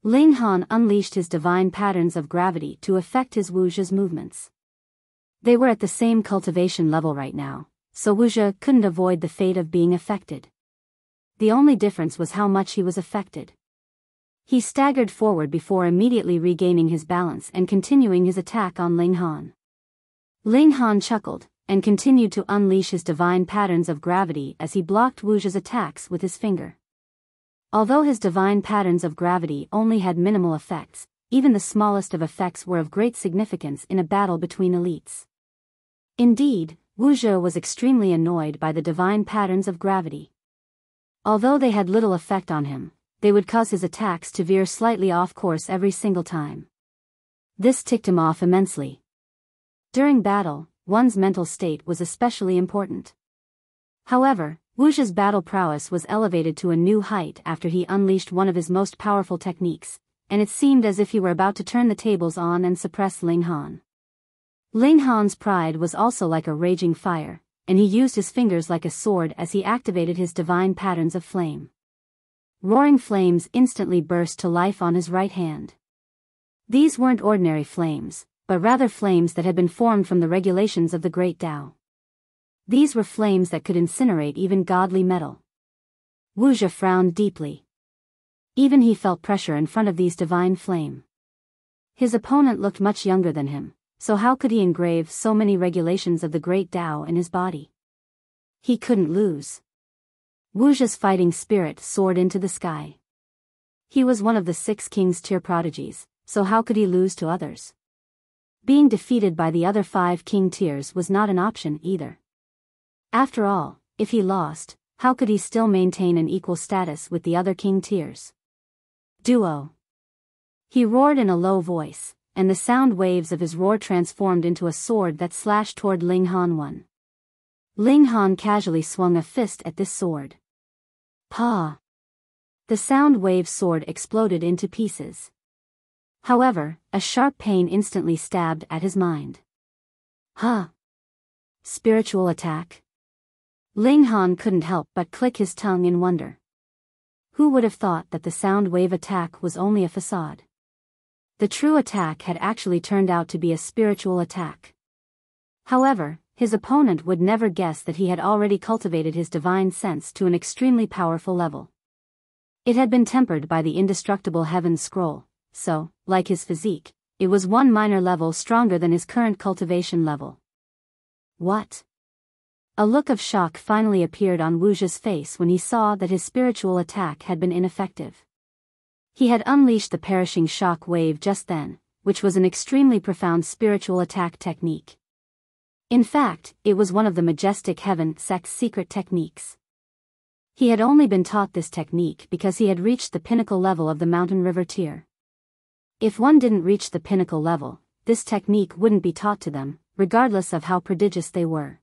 Ling Han unleashed his divine patterns of gravity to affect his Wuxia's movements. They were at the same cultivation level right now, so Wuxia couldn't avoid the fate of being affected. The only difference was how much he was affected. He staggered forward before immediately regaining his balance and continuing his attack on Ling Han. Ling Han chuckled, and continued to unleash his divine patterns of gravity as he blocked Wuxia's attacks with his finger. Although his divine patterns of gravity only had minimal effects, even the smallest of effects were of great significance in a battle between elites. Indeed, Wuxia was extremely annoyed by the divine patterns of gravity. Although they had little effect on him, they would cause his attacks to veer slightly off course every single time. This ticked him off immensely. During battle, one's mental state was especially important. However, Wuxia's battle prowess was elevated to a new height after he unleashed one of his most powerful techniques, and it seemed as if he were about to turn the tables on and suppress Ling Han. Ling Han's pride was also like a raging fire, and he used his fingers like a sword as he activated his divine patterns of flame. Roaring flames instantly burst to life on his right hand. These weren't ordinary flames, but rather flames that had been formed from the regulations of the Great Tao. These were flames that could incinerate even godly metal. Wuxia frowned deeply. Even he felt pressure in front of these divine flame. His opponent looked much younger than him, so how could he engrave so many regulations of the Great Tao in his body? He couldn't lose. Wuxia's fighting spirit soared into the sky. He was one of the 6 King's Tier prodigies, so how could he lose to others? Being defeated by the other 5 King Tiers was not an option either. After all, if he lost, how could he still maintain an equal status with the other King Tiers? Duo. He roared in a low voice, and the sound waves of his roar transformed into a sword that slashed toward Ling Han. Ling Han casually swung a fist at this sword. Pa! The sound wave sword exploded into pieces. However, a sharp pain instantly stabbed at his mind. Huh! Spiritual attack? Ling Han couldn't help but click his tongue in wonder. Who would have thought that the sound wave attack was only a facade? The true attack had actually turned out to be a spiritual attack. However, his opponent would never guess that he had already cultivated his divine sense to an extremely powerful level. It had been tempered by the indestructible Heaven's Scroll, so, like his physique, it was one minor level stronger than his current cultivation level. What? A look of shock finally appeared on Wuxia's face when he saw that his spiritual attack had been ineffective. He had unleashed the perishing shock wave just then, which was an extremely profound spiritual attack technique. In fact, it was one of the majestic heaven sect's secret techniques. He had only been taught this technique because he had reached the pinnacle level of the mountain river tier. If one didn't reach the pinnacle level, this technique wouldn't be taught to them, regardless of how prodigious they were.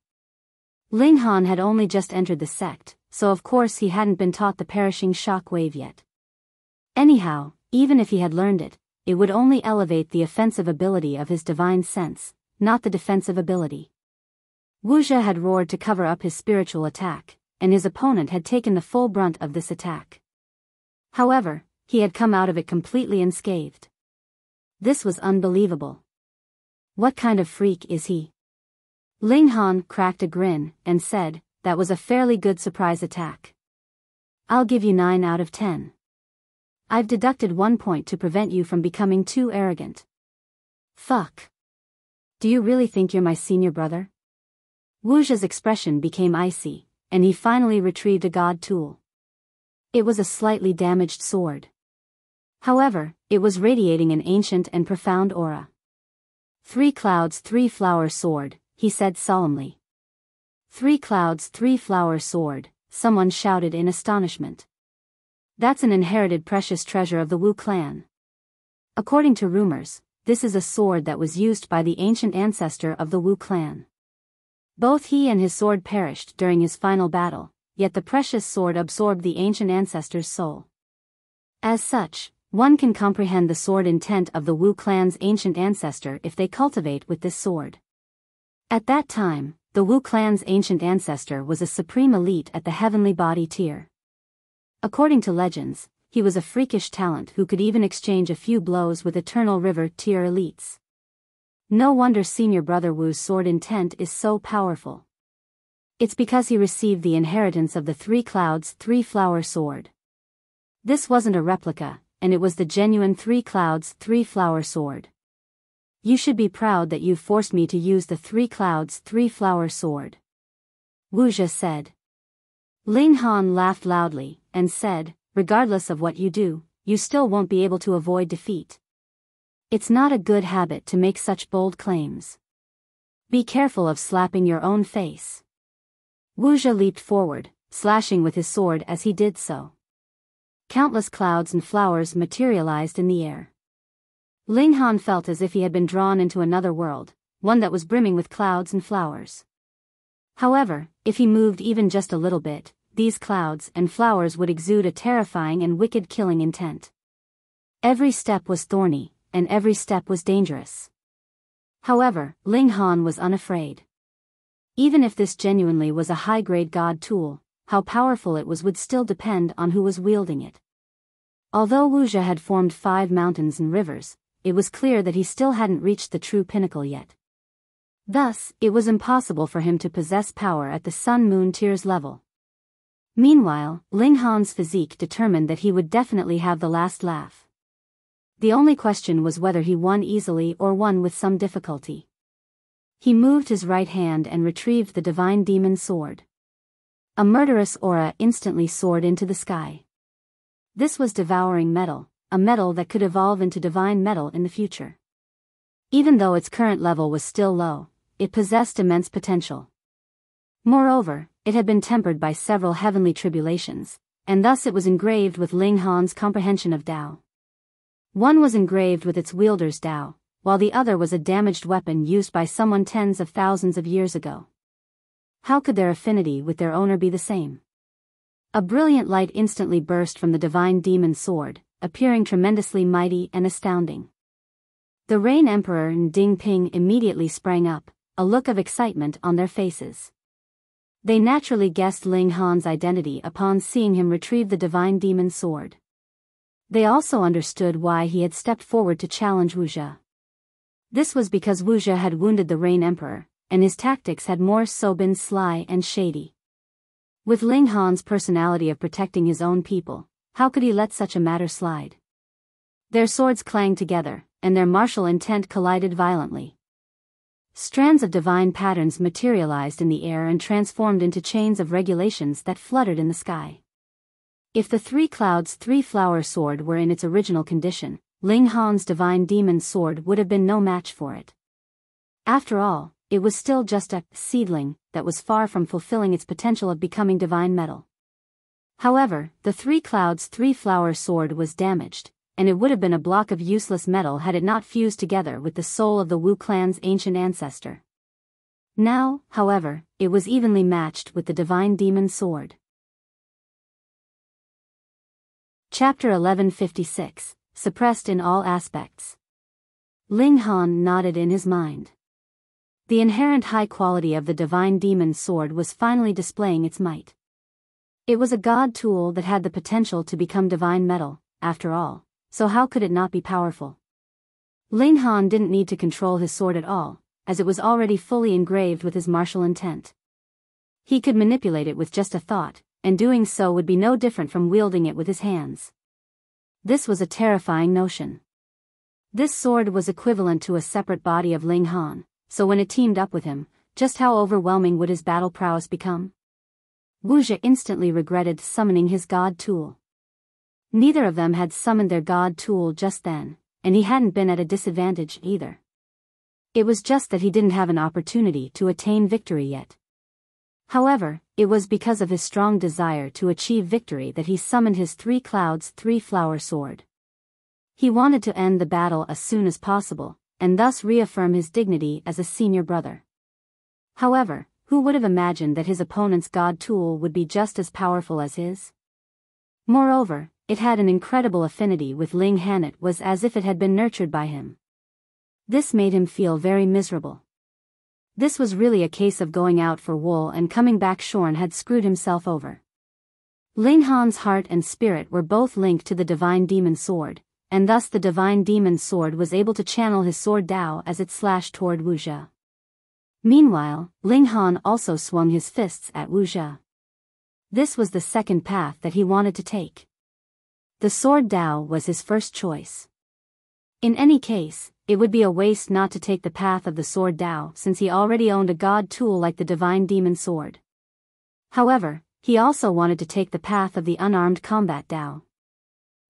Ling Han had only just entered the sect, so of course he hadn't been taught the perishing shock wave yet. Anyhow, even if he had learned it, it would only elevate the offensive ability of his divine sense, not the defensive ability. Wuxia had roared to cover up his spiritual attack, and his opponent had taken the full brunt of this attack. However, he had come out of it completely unscathed. This was unbelievable. What kind of freak is he? Ling Han cracked a grin and said, "That was a fairly good surprise attack. I'll give you 9 out of 10. I've deducted 1 point to prevent you from becoming too arrogant." Fuck. Do you really think you're my senior brother? Wuxia's expression became icy, and he finally retrieved a god tool. It was a slightly damaged sword. However, it was radiating an ancient and profound aura. 3 clouds, 3 flower sword, he said solemnly. 3 clouds, 3 flower sword, someone shouted in astonishment. That's an inherited precious treasure of the Wu clan. According to rumors, this is a sword that was used by the ancient ancestor of the Wu clan. Both he and his sword perished during his final battle, yet the precious sword absorbed the ancient ancestor's soul. As such, one can comprehend the sword intent of the Wu clan's ancient ancestor if they cultivate with this sword. At that time, the Wu clan's ancient ancestor was a supreme elite at the heavenly body tier. According to legends, he was a freakish talent who could even exchange a few blows with eternal river tier elites. No wonder senior brother Wu's sword intent is so powerful. It's because he received the inheritance of the 3 clouds, 3 flower sword. This wasn't a replica, and it was the genuine 3 clouds, 3 flower sword. You should be proud that you forced me to use the 3 clouds, 3 flower sword. Wuxia said. Ling Han laughed loudly, and said, regardless of what you do, you still won't be able to avoid defeat. It's not a good habit to make such bold claims. Be careful of slapping your own face. Wuxia leaped forward, slashing with his sword as he did so. Countless clouds and flowers materialized in the air. Ling Han felt as if he had been drawn into another world, one that was brimming with clouds and flowers. However, if he moved even just a little bit, these clouds and flowers would exude a terrifying and wicked killing intent. Every step was thorny, and every step was dangerous. However, Ling Han was unafraid. Even if this genuinely was a high-grade god tool, how powerful it was would still depend on who was wielding it. Although Wuxia had formed 5 mountains and rivers, it was clear that he still hadn't reached the true pinnacle yet. Thus, it was impossible for him to possess power at the Sun-Moon tier's level. Meanwhile, Ling Han's physique determined that he would definitely have the last laugh. The only question was whether he won easily or won with some difficulty. He moved his right hand and retrieved the divine demon sword. A murderous aura instantly soared into the sky. This was devouring metal, a metal that could evolve into divine metal in the future. Even though its current level was still low, it possessed immense potential. Moreover, it had been tempered by several heavenly tribulations, and thus it was engraved with Ling Han's comprehension of Tao. One was engraved with its wielder's Tao, while the other was a damaged weapon used by someone tens of thousands of years ago. How could their affinity with their owner be the same? A brilliant light instantly burst from the divine demon sword, appearing tremendously mighty and astounding. The Rain Emperor and Ding Ping immediately sprang up, a look of excitement on their faces. They naturally guessed Ling Han's identity upon seeing him retrieve the divine demon sword. They also understood why he had stepped forward to challenge Wuxia. This was because Wuxia had wounded the Rain Emperor, and his tactics had more so been sly and shady. With Ling Han's personality of protecting his own people, how could he let such a matter slide? Their swords clanged together, and their martial intent collided violently. Strands of divine patterns materialized in the air and transformed into chains of regulations that fluttered in the sky. If the 3 clouds 3 flower sword were in its original condition, Ling Han's divine demon sword would have been no match for it. After all, it was still just a seedling that was far from fulfilling its potential of becoming divine metal. However, the Three Clouds Three-Flower sword was damaged, and it would have been a block of useless metal had it not fused together with the soul of the Wu clan's ancient ancestor. Now, however, it was evenly matched with the divine demon sword. Chapter 1156, Suppressed in All Aspects. Ling Han nodded in his mind. The inherent high quality of the divine demon sword was finally displaying its might. It was a god tool that had the potential to become divine metal, after all, so how could it not be powerful? Ling Han didn't need to control his sword at all, as it was already fully engraved with his martial intent. He could manipulate it with just a thought, and doing so would be no different from wielding it with his hands. This was a terrifying notion. This sword was equivalent to a separate body of Ling Han, so when it teamed up with him, just how overwhelming would his battle prowess become? Wuxia instantly regretted summoning his god tool. Neither of them had summoned their god tool just then, and he hadn't been at a disadvantage either. It was just that he didn't have an opportunity to attain victory yet. However, it was because of his strong desire to achieve victory that he summoned his Three Clouds Three-Flower sword. He wanted to end the battle as soon as possible, and thus reaffirm his dignity as a senior brother. However, who would have imagined that his opponent's god tool would be just as powerful as his? Moreover, it had an incredible affinity with Ling Han. It was as if it had been nurtured by him. This made him feel very miserable. This was really a case of going out for wool and coming back shorn had screwed himself over. Ling Han's heart and spirit were both linked to the divine demon sword, and thus the divine demon sword was able to channel his sword Dao as it slashed toward Wuxia. Meanwhile, Ling Han also swung his fists at Wuxia. This was the second path that he wanted to take. The sword Dao was his first choice. In any case, it would be a waste not to take the path of the sword Dao since he already owned a god tool like the divine demon sword. However, he also wanted to take the path of the unarmed combat Dao.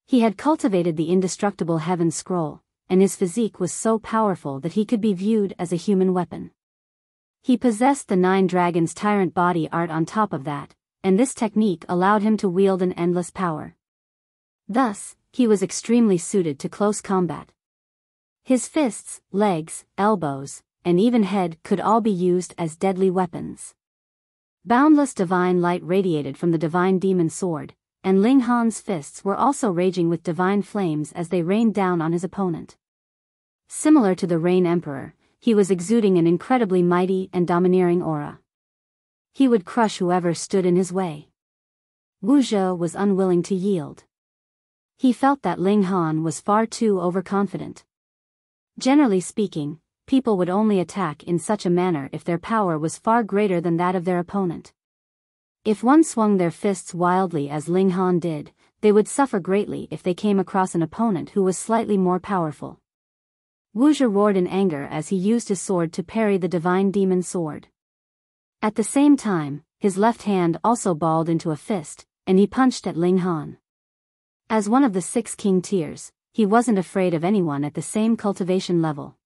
He had cultivated the indestructible heaven scroll, and his physique was so powerful that he could be viewed as a human weapon. He possessed the Nine Dragons tyrant body art on top of that, and this technique allowed him to wield an endless power. Thus, he was extremely suited to close combat. His fists, legs, elbows, and even head could all be used as deadly weapons. Boundless divine light radiated from the divine demon sword, and Ling Han's fists were also raging with divine flames as they rained down on his opponent. Similar to the Rain Emperor, he was exuding an incredibly mighty and domineering aura. He would crush whoever stood in his way. Wuxia was unwilling to yield. He felt that Ling Han was far too overconfident. Generally speaking, people would only attack in such a manner if their power was far greater than that of their opponent. If one swung their fists wildly as Ling Han did, they would suffer greatly if they came across an opponent who was slightly more powerful. Wuxia roared in anger as he used his sword to parry the divine demon sword. At the same time, his left hand also balled into a fist, and he punched at Ling Han. As one of the 6 king tiers, he wasn't afraid of anyone at the same cultivation level.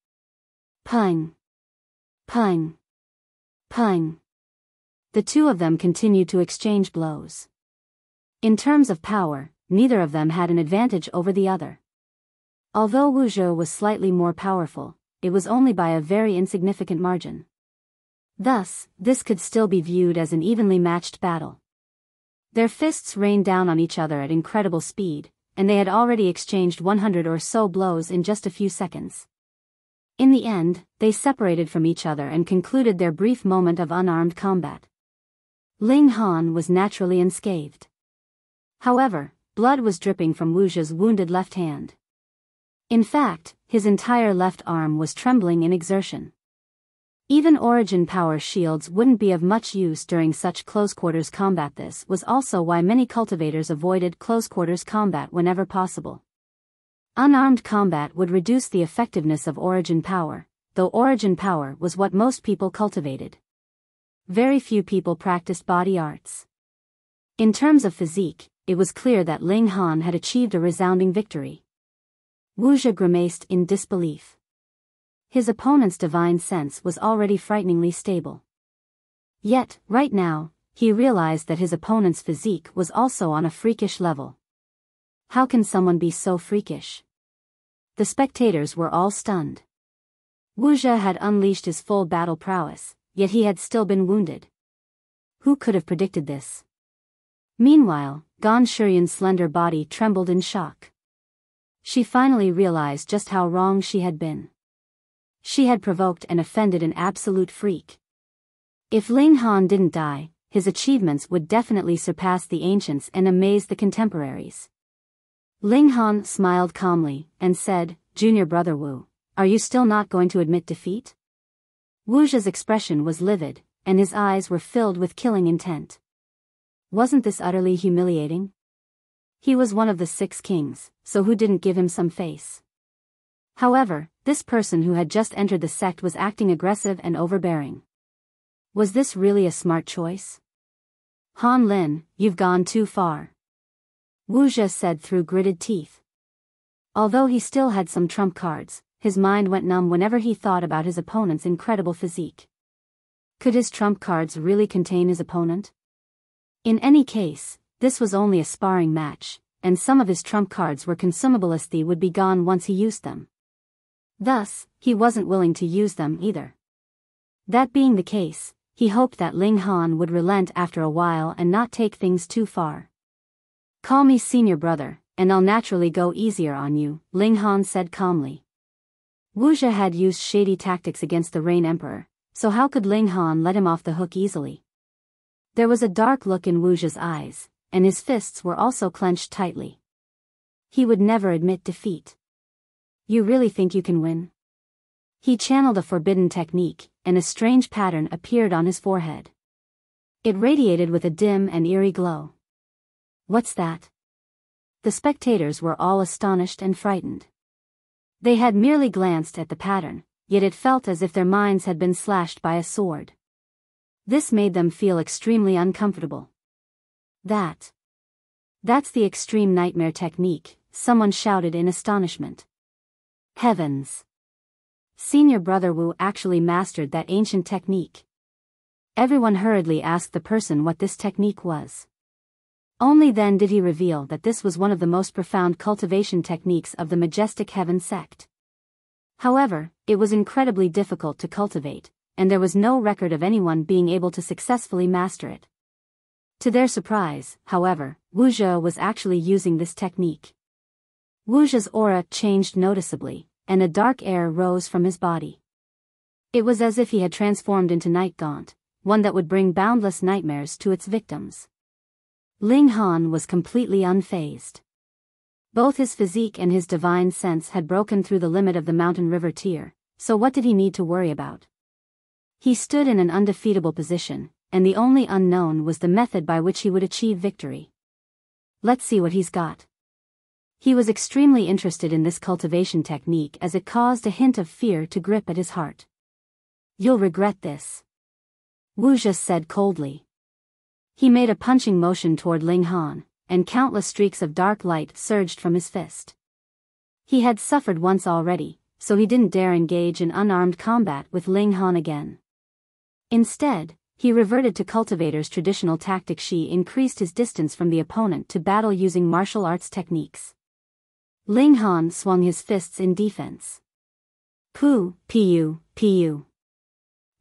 Pung! Pung! Pung! The two of them continued to exchange blows. In terms of power, neither of them had an advantage over the other. Although Wuxia was slightly more powerful, it was only by a very insignificant margin. Thus, this could still be viewed as an evenly matched battle. Their fists rained down on each other at incredible speed, and they had already exchanged 100 or so blows in just a few seconds. In the end, they separated from each other and concluded their brief moment of unarmed combat. Ling Han was naturally unscathed. However, blood was dripping from Wuxia's wounded left hand. In fact, his entire left arm was trembling in exertion. Even origin power shields wouldn't be of much use during such close-quarters combat. This was also why many cultivators avoided close-quarters combat whenever possible. Unarmed combat would reduce the effectiveness of origin power, though origin power was what most people cultivated. Very few people practiced body arts. In terms of physique, it was clear that Ling Han had achieved a resounding victory. Wuxia grimaced in disbelief. His opponent's divine sense was already frighteningly stable. Yet, right now, he realized that his opponent's physique was also on a freakish level. How can someone be so freakish? The spectators were all stunned. Wuxia had unleashed his full battle prowess, yet he had still been wounded. Who could have predicted this? Meanwhile, Gan Shuyuan's slender body trembled in shock. She finally realized just how wrong she had been. She had provoked and offended an absolute freak. If Ling Han didn't die, his achievements would definitely surpass the ancients and amaze the contemporaries. Ling Han smiled calmly and said, "Junior brother Wu, are you still not going to admit defeat?" Wuxia's expression was livid, and his eyes were filled with killing intent. Wasn't this utterly humiliating? He was one of the 6 kings, so who didn't give him some face? However, this person who had just entered the sect was acting aggressive and overbearing. Was this really a smart choice? Han Lin, you've gone too far, Wuxia said through gritted teeth. Although he still had some trump cards, his mind went numb whenever he thought about his opponent's incredible physique. Could his trump cards really contain his opponent? In any case, this was only a sparring match, and some of his trump cards were consumable as they would be gone once he used them. Thus, he wasn't willing to use them either. That being the case, he hoped that Ling Han would relent after a while and not take things too far. "Call me senior brother, and I'll naturally go easier on you," Ling Han said calmly. Wuxia had used shady tactics against the Rain Emperor, so how could Ling Han let him off the hook easily? There was a dark look in Wuxia's eyes, and his fists were also clenched tightly. He would never admit defeat. "You really think you can win?" He channeled a forbidden technique, and a strange pattern appeared on his forehead. It radiated with a dim and eerie glow. "What's that?" The spectators were all astonished and frightened. They had merely glanced at the pattern, yet it felt as if their minds had been slashed by a sword. This made them feel extremely uncomfortable. That's the extreme nightmare technique," someone shouted in astonishment. Heavens! Senior brother Wu actually mastered that ancient technique. Everyone hurriedly asked the person what this technique was. Only then did he reveal that this was one of the most profound cultivation techniques of the Majestic Heaven sect. However, it was incredibly difficult to cultivate, and there was no record of anyone being able to successfully master it. To their surprise, however, Wuxia was actually using this technique. Wuxia's aura changed noticeably, and a dark air rose from his body. It was as if he had transformed into Night Gaunt, one that would bring boundless nightmares to its victims. Ling Han was completely unfazed. Both his physique and his divine sense had broken through the limit of the mountain river tier, so what did he need to worry about? He stood in an undefeatable position, and the only unknown was the method by which he would achieve victory. Let's see what he's got. He was extremely interested in this cultivation technique as it caused a hint of fear to grip at his heart. "You'll regret this," Wuxia said coldly. He made a punching motion toward Ling Han, and countless streaks of dark light surged from his fist. He had suffered once already, so he didn't dare engage in unarmed combat with Ling Han again. Instead, he reverted to cultivator's traditional tactic. She increased his distance from the opponent to battle using martial arts techniques. Ling Han swung his fists in defense. Pu.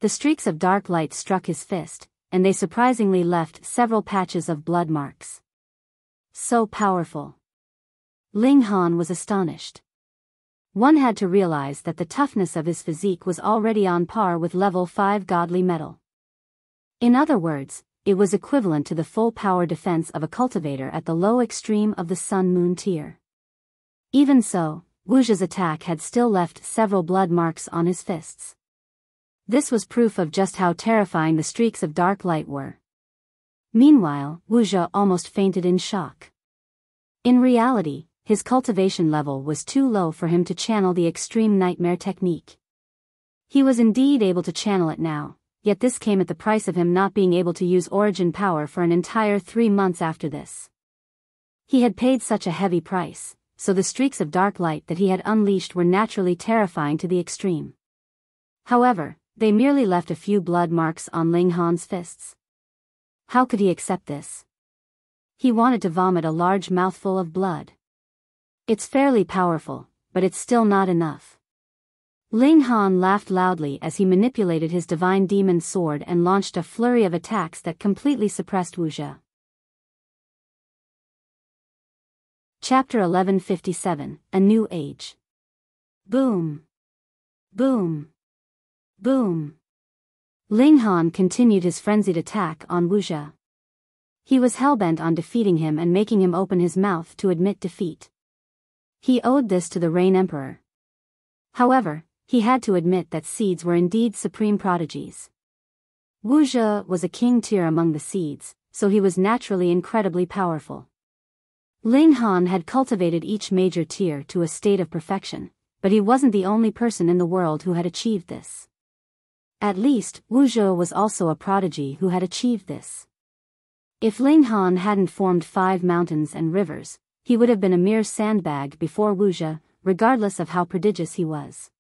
The streaks of dark light struck his fist, and they surprisingly left several patches of blood marks. So powerful. Ling Han was astonished. One had to realize that the toughness of his physique was already on par with level 5 godly metal. In other words, it was equivalent to the full power defense of a cultivator at the low extreme of the Sun-Moon tier. Even so, Wuxia's attack had still left several blood marks on his fists. This was proof of just how terrifying the streaks of dark light were. Meanwhile, Wuxia almost fainted in shock. In reality, his cultivation level was too low for him to channel the extreme nightmare technique. He was indeed able to channel it now, yet this came at the price of him not being able to use origin power for an entire 3 months after this. He had paid such a heavy price, so the streaks of dark light that he had unleashed were naturally terrifying to the extreme. However, they merely left a few blood marks on Ling Han's fists. How could he accept this? He wanted to vomit a large mouthful of blood. It's fairly powerful, but it's still not enough. Ling Han laughed loudly as he manipulated his divine demon sword and launched a flurry of attacks that completely suppressed Wuxia. Chapter 1157, A New Age. Boom. Boom. Boom. Ling Han continued his frenzied attack on Wuxia. He was hellbent on defeating him and making him open his mouth to admit defeat. He owed this to the Rain Emperor. However, he had to admit that seeds were indeed supreme prodigies. Wuxia was a king tier among the seeds, so he was naturally incredibly powerful. Ling Han had cultivated each major tier to a state of perfection, but he wasn't the only person in the world who had achieved this. At least, Wuxia was also a prodigy who had achieved this. If Ling Han hadn't formed 5 mountains and rivers, he would have been a mere sandbag before Wuxia, regardless of how prodigious he was.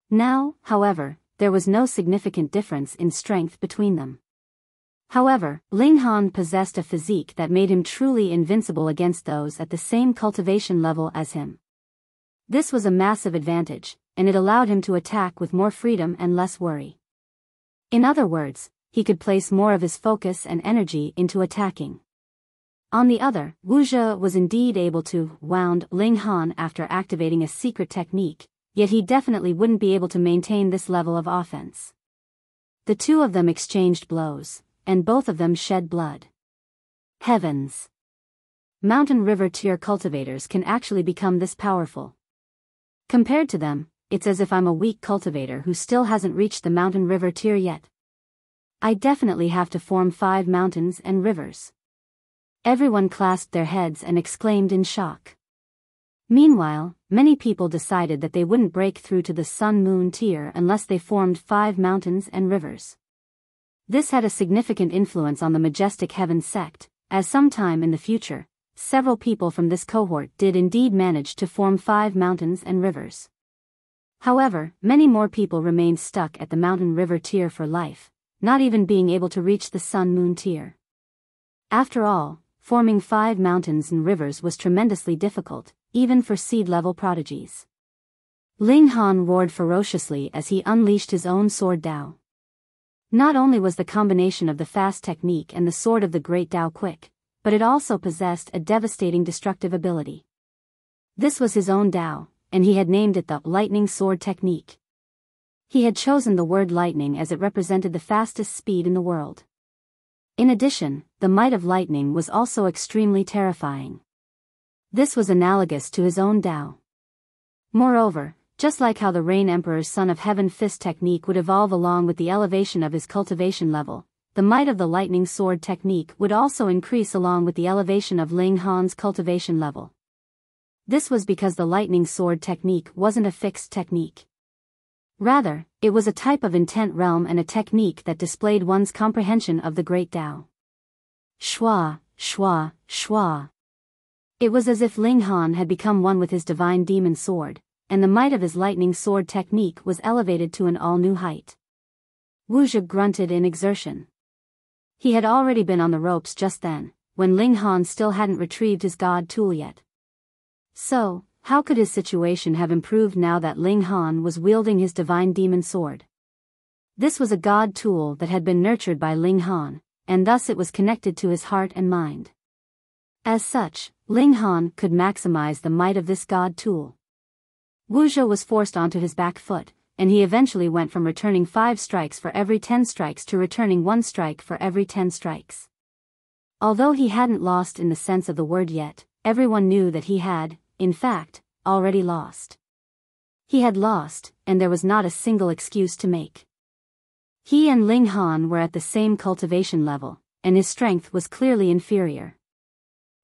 Now, however, there was no significant difference in strength between them. However, Ling Han possessed a physique that made him truly invincible against those at the same cultivation level as him. This was a massive advantage, and it allowed him to attack with more freedom and less worry. In other words, he could place more of his focus and energy into attacking. On the other, Wuxia was indeed able to wound Ling Han after activating a secret technique, yet he definitely wouldn't be able to maintain this level of offense. The two of them exchanged blows, and both of them shed blood. Heavens! Mountain river tier cultivators can actually become this powerful. Compared to them, it's as if I'm a weak cultivator who still hasn't reached the mountain river tier yet. I definitely have to form 5 mountains and rivers. Everyone clasped their heads and exclaimed in shock. Meanwhile, many people decided that they wouldn't break through to the Sun-Moon tier unless they formed 5 mountains and rivers. This had a significant influence on the Majestic Heaven sect, as sometime in the future, several people from this cohort did indeed manage to form 5 mountains and rivers. However, many more people remained stuck at the mountain river tier for life, not even being able to reach the Sun-Moon tier. After all, forming 5 mountains and rivers was tremendously difficult, even for seed-level prodigies. Ling Han roared ferociously as he unleashed his own sword Dao. Not only was the combination of the fast technique and the sword of the great Dao quick, but it also possessed a devastating destructive ability. This was his own Dao, and he had named it the lightning sword technique. He had chosen the word lightning as it represented the fastest speed in the world. In addition, the might of lightning was also extremely terrifying. This was analogous to his own Dao. Moreover, just like how the Rain Emperor's Son of Heaven fist technique would evolve along with the elevation of his cultivation level, the might of the lightning sword technique would also increase along with the elevation of Ling Han's cultivation level. This was because the lightning sword technique wasn't a fixed technique. Rather, it was a type of intent realm and a technique that displayed one's comprehension of the great Dao. Shua, shua, shua. It was as if Ling Han had become one with his divine demon sword, and the might of his lightning sword technique was elevated to an all-new height. Wuxia grunted in exertion. He had already been on the ropes just then, when Ling Han still hadn't retrieved his god tool yet. So, how could his situation have improved now that Ling Han was wielding his divine demon sword? This was a god tool that had been nurtured by Ling Han, and thus it was connected to his heart and mind. As such, Ling Han could maximize the might of this god tool. Wuxia was forced onto his back foot, and he eventually went from returning 5 strikes for every 10 strikes to returning 1 strike for every 10 strikes. Although he hadn't lost in the sense of the word yet, everyone knew that he had, in fact, already lost. He had lost, and there was not a single excuse to make. He and Ling Han were at the same cultivation level, and his strength was clearly inferior.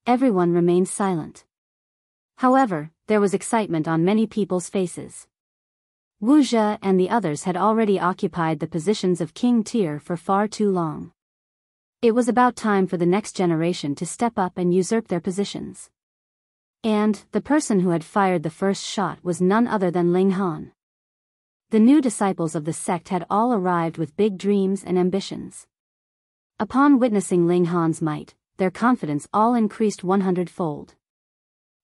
Everyone remained silent. However, there was excitement on many people's faces. Wuxia and the others had already occupied the positions of king tier for far too long. It was about time for the next generation to step up and usurp their positions. And the person who had fired the first shot was none other than Ling Han. The new disciples of the sect had all arrived with big dreams and ambitions. Upon witnessing Ling Han's might, their confidence all increased 100-fold.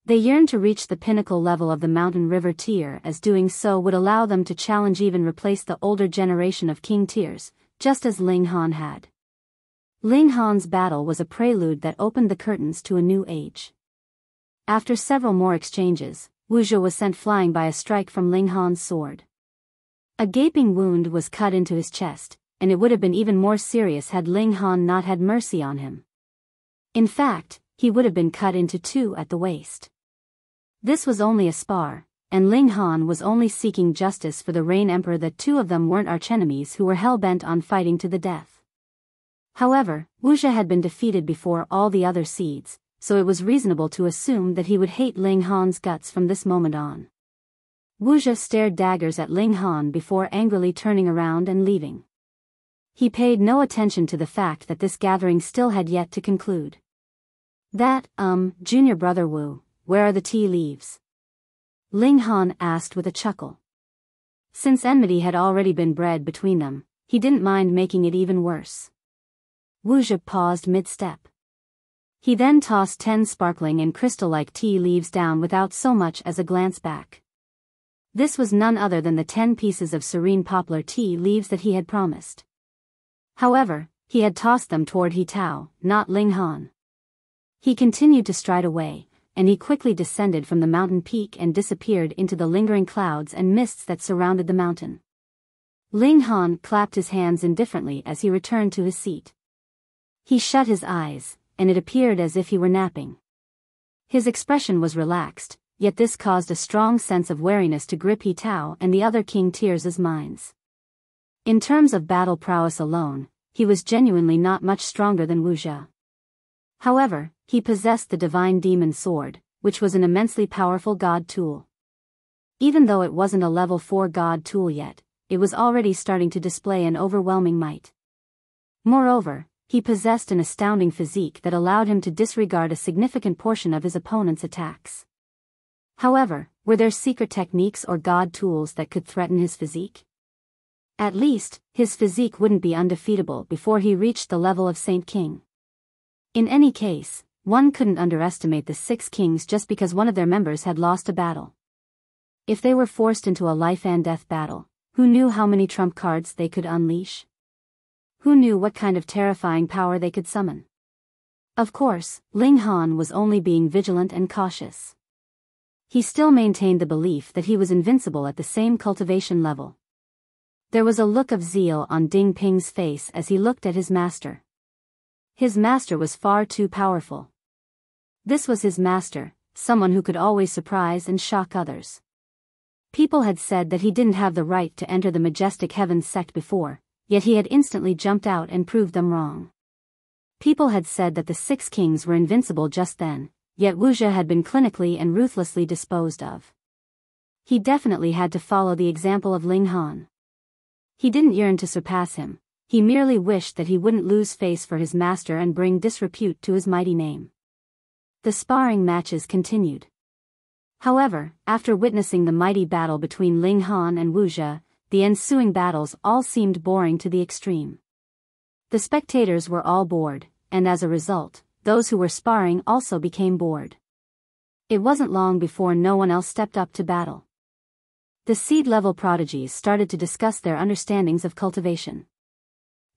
They yearned to reach the pinnacle level of the mountain river tier, as doing so would allow them to challenge, even replace the older generation of king tiers, just as Ling Han had. Ling Han's battle was a prelude that opened the curtains to a new age. After several more exchanges, Wuxia was sent flying by a strike from Ling Han's sword. A gaping wound was cut into his chest, and it would have been even more serious had Ling Han not had mercy on him. In fact, he would have been cut into two at the waist. This was only a spar, and Ling Han was only seeking justice for the Rain Emperor. The two of them weren't archenemies who were hell-bent on fighting to the death. However, Wuxia had been defeated before all the other seeds, so it was reasonable to assume that he would hate Ling Han's guts from this moment on. Wuxia stared daggers at Ling Han before angrily turning around and leaving. He paid no attention to the fact that this gathering still had yet to conclude. Junior brother Wu, where are the tea leaves? Ling Han asked with a chuckle. Since enmity had already been bred between them, he didn't mind making it even worse. Wuxia paused mid-step. He then tossed 10 sparkling and crystal-like tea leaves down without so much as a glance back. This was none other than the 10 pieces of serene poplar tea leaves that he had promised. However, he had tossed them toward He Tao, not Ling Han. He continued to stride away, and he quickly descended from the mountain peak and disappeared into the lingering clouds and mists that surrounded the mountain. Ling Han clapped his hands indifferently as he returned to his seat. He shut his eyes, and it appeared as if he were napping. His expression was relaxed, yet this caused a strong sense of wariness to grip He Tao and the other king tiers' minds. In terms of battle prowess alone, he was genuinely not much stronger than Wuxia. However, he possessed the divine demon sword, which was an immensely powerful god tool. Even though it wasn't a level 4 god tool yet, it was already starting to display an overwhelming might. Moreover, he possessed an astounding physique that allowed him to disregard a significant portion of his opponent's attacks. However, were there secret techniques or god tools that could threaten his physique? At least, his physique wouldn't be undefeatable before he reached the level of Saint King. In any case, one couldn't underestimate the 6 kings just because one of their members had lost a battle. If they were forced into a life and death battle, who knew how many trump cards they could unleash? Who knew what kind of terrifying power they could summon? Of course, Ling Han was only being vigilant and cautious. He still maintained the belief that he was invincible at the same cultivation level. There was a look of zeal on Ding Ping's face as he looked at his master. His master was far too powerful. This was his master, someone who could always surprise and shock others. People had said that he didn't have the right to enter the majestic heavens sect before, yet he had instantly jumped out and proved them wrong. People had said that the 6 kings were invincible just then, yet Wuxia had been clinically and ruthlessly disposed of. He definitely had to follow the example of Ling Han. He didn't yearn to surpass him. He merely wished that he wouldn't lose face for his master and bring disrepute to his mighty name. The sparring matches continued. However, after witnessing the mighty battle between Ling Han and Wuxia, the ensuing battles all seemed boring to the extreme. The spectators were all bored, and as a result, those who were sparring also became bored. It wasn't long before no one else stepped up to battle. The seed-level prodigies started to discuss their understandings of cultivation.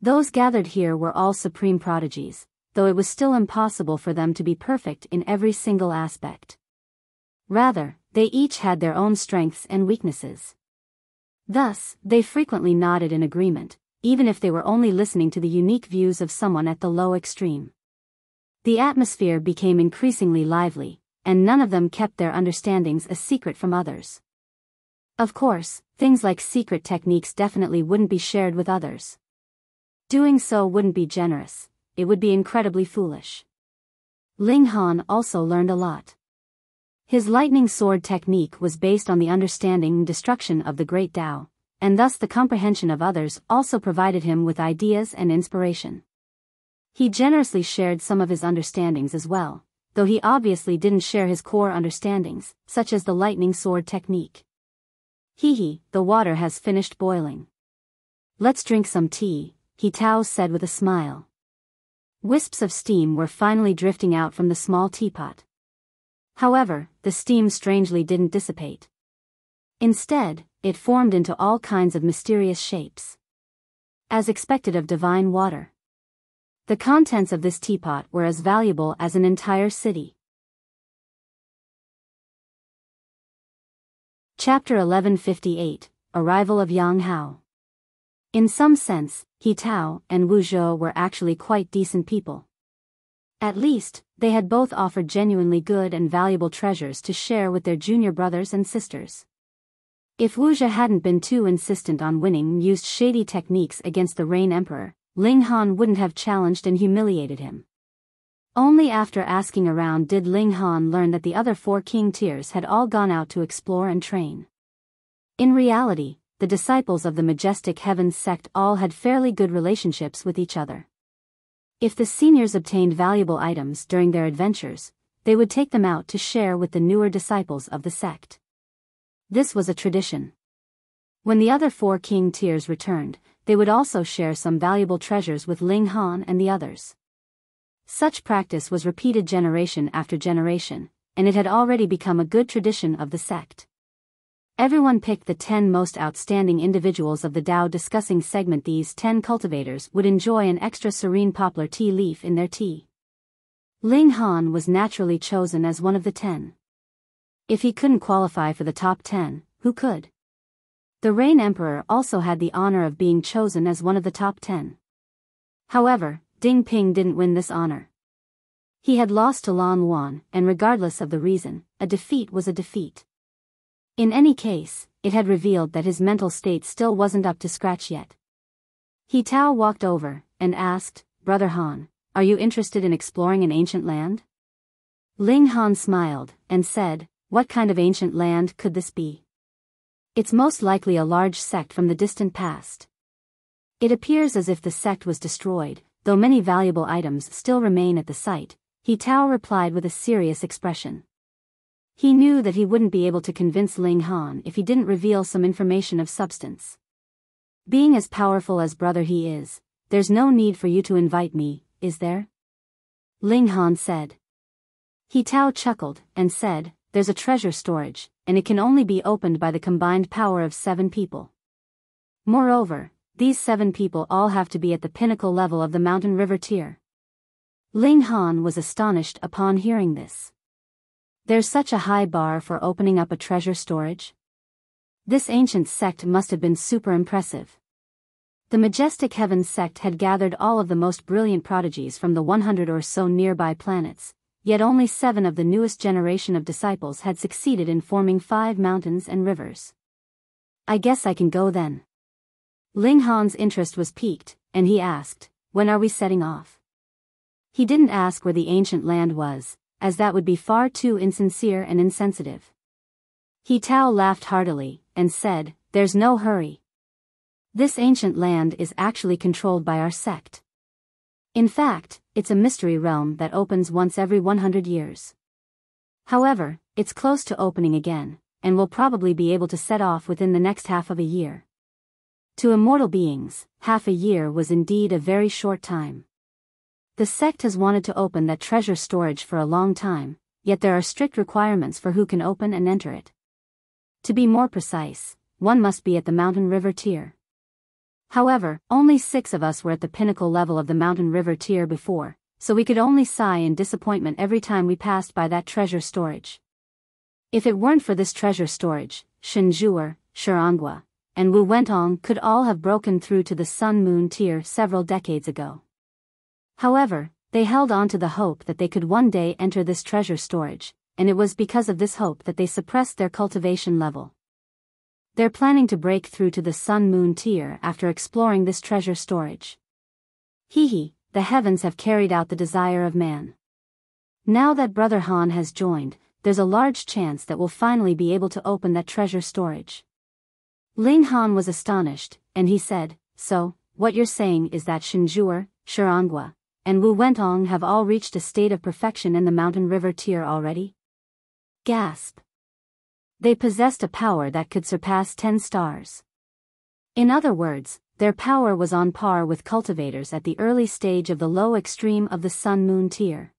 Those gathered here were all supreme prodigies, though it was still impossible for them to be perfect in every single aspect. Rather, they each had their own strengths and weaknesses. Thus, they frequently nodded in agreement, even if they were only listening to the unique views of someone at the low extreme. The atmosphere became increasingly lively, and none of them kept their understandings a secret from others. Of course, things like secret techniques definitely wouldn't be shared with others. Doing so wouldn't be generous, it would be incredibly foolish. Ling Han also learned a lot. His lightning sword technique was based on the understanding and destruction of the great Tao, and thus the comprehension of others also provided him with ideas and inspiration. He generously shared some of his understandings as well, though he obviously didn't share his core understandings, such as the lightning sword technique. The water has finished boiling. Let's drink some tea, He Tao said with a smile. Wisps of steam were finally drifting out from the small teapot. However, the steam strangely didn't dissipate. Instead, it formed into all kinds of mysterious shapes. As expected of divine water. The contents of this teapot were as valuable as an entire city. Chapter 1158, Arrival of Yang Hao. In some sense, He Tao and Wu Zhou were actually quite decent people. At least, they had both offered genuinely good and valuable treasures to share with their junior brothers and sisters. If Wu Zhou hadn't been too insistent on winning and used shady techniques against the Rain Emperor, Ling Han wouldn't have challenged and humiliated him. Only after asking around did Ling Han learn that the other 4 king tiers had all gone out to explore and train. In reality, the disciples of the Majestic Heavens sect all had fairly good relationships with each other. If the seniors obtained valuable items during their adventures, they would take them out to share with the newer disciples of the sect. This was a tradition. When the other 4 king tiers returned, they would also share some valuable treasures with Ling Han and the others. Such practice was repeated generation after generation, and it had already become a good tradition of the sect. Everyone picked the 10 most outstanding individuals of the Tao discussing segment. These 10 cultivators would enjoy an extra serene poplar tea leaf in their tea. Ling Han was naturally chosen as one of the 10. If he couldn't qualify for the top 10, who could? The Rain Emperor also had the honor of being chosen as one of the top 10. However, Ding Ping didn't win this honor. He had lost to Lan Wan, and regardless of the reason, a defeat was a defeat. In any case, it had revealed that his mental state still wasn't up to scratch yet. He Tao walked over, and asked, "Brother Han, are you interested in exploring an ancient land?" Ling Han smiled, and said, "What kind of ancient land could this be?" "It's most likely a large sect from the distant past. It appears as if the sect was destroyed, though many valuable items still remain at the site," He Tao replied with a serious expression. He knew that he wouldn't be able to convince Ling Han if he didn't reveal some information of substance. "Being as powerful as brother he is, there's no need for you to invite me, is there?" Ling Han said. He Tao chuckled, and said, "There's a treasure storage, and it can only be opened by the combined power of 7 people. Moreover, these 7 people all have to be at the pinnacle level of the mountain river tier." Ling Han was astonished upon hearing this. There's such a high bar for opening up a treasure storage? This ancient sect must have been super impressive. The Majestic Heavens sect had gathered all of the most brilliant prodigies from the 100 or so nearby planets, yet only 7 of the newest generation of disciples had succeeded in forming 5 mountains and rivers. "I guess I can go then." Ling Han's interest was piqued, and he asked, "When are we setting off?" He didn't ask where the ancient land was, as that would be far too insincere and insensitive. He Tao laughed heartily, and said, "There's no hurry. This ancient land is actually controlled by our sect. In fact, it's a mystery realm that opens once every 100 years. However, it's close to opening again, and we'll probably be able to set off within the next half of a year." To immortal beings, half a year was indeed a very short time. The sect has wanted to open that treasure storage for a long time, yet there are strict requirements for who can open and enter it. To be more precise, one must be at the mountain river tier. However, only 6 of us were at the pinnacle level of the mountain river tier before, so we could only sigh in disappointment every time we passed by that treasure storage. If it weren't for this treasure storage, Shenjuer, Shirangua, and Wu Wentong could all have broken through to the sun-moon tier several decades ago. However, they held on to the hope that they could one day enter this treasure storage, and it was because of this hope that they suppressed their cultivation level. They're planning to break through to the sun-moon tier after exploring this treasure storage. The heavens have carried out the desire of man. Now that Brother Han has joined, there's a large chance that we'll finally be able to open that treasure storage. Ling Han was astonished, and he said, "So, what you're saying is that Shenjuer, Shirangua, and Wu Wentong have all reached a state of perfection in the mountain river tier already?" Gasp. They possessed a power that could surpass 10 stars. In other words, their power was on par with cultivators at the early stage of the low extreme of the Sun-Moon tier.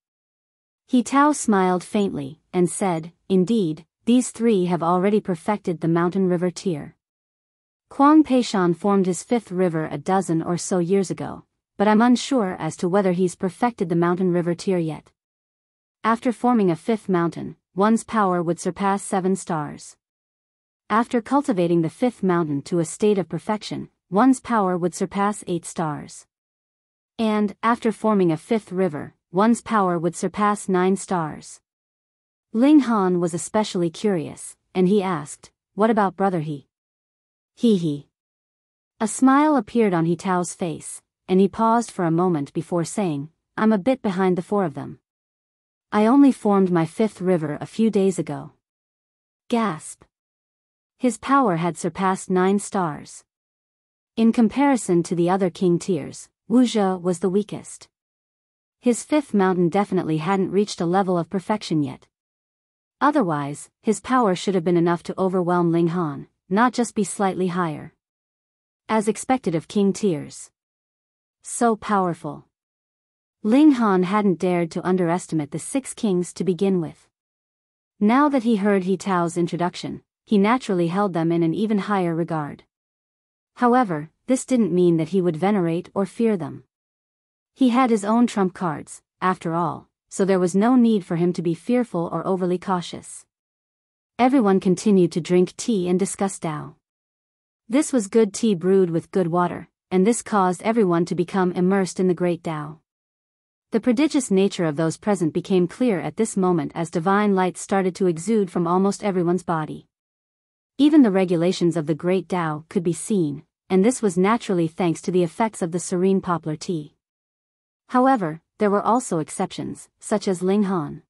He Tao smiled faintly, and said, "Indeed, these three have already perfected the mountain river tier. Kuang Peishan formed his fifth river a dozen or so years ago, but I'm unsure as to whether he's perfected the mountain river tier yet. After forming a fifth mountain, one's power would surpass 7 stars. After cultivating the fifth mountain to a state of perfection, one's power would surpass 8 stars. And, after forming a fifth river, one's power would surpass 9 stars. Ling Han was especially curious, and he asked, "What about Brother He?" He. A smile appeared on He Tao's face, and he paused for a moment before saying, "I'm a bit behind the 4 of them. I only formed my fifth river a few days ago." Gasp. His power had surpassed 9 stars. In comparison to the other king tiers, Wuxia was the weakest. His fifth mountain definitely hadn't reached a level of perfection yet. Otherwise, his power should have been enough to overwhelm Ling Han, not just be slightly higher. As expected of king tiers. So powerful. Ling Han hadn't dared to underestimate the 6 kings to begin with. Now that he heard He Tao's introduction, he naturally held them in an even higher regard. However, this didn't mean that he would venerate or fear them. He had his own trump cards, after all, so there was no need for him to be fearful or overly cautious. Everyone continued to drink tea and discuss Tao. This was good tea brewed with good water, and this caused everyone to become immersed in the great Tao. The prodigious nature of those present became clear at this moment as divine light started to exude from almost everyone's body. Even the regulations of the great Tao could be seen, and this was naturally thanks to the effects of the serene poplar tea. However, there were also exceptions, such as Ling Han.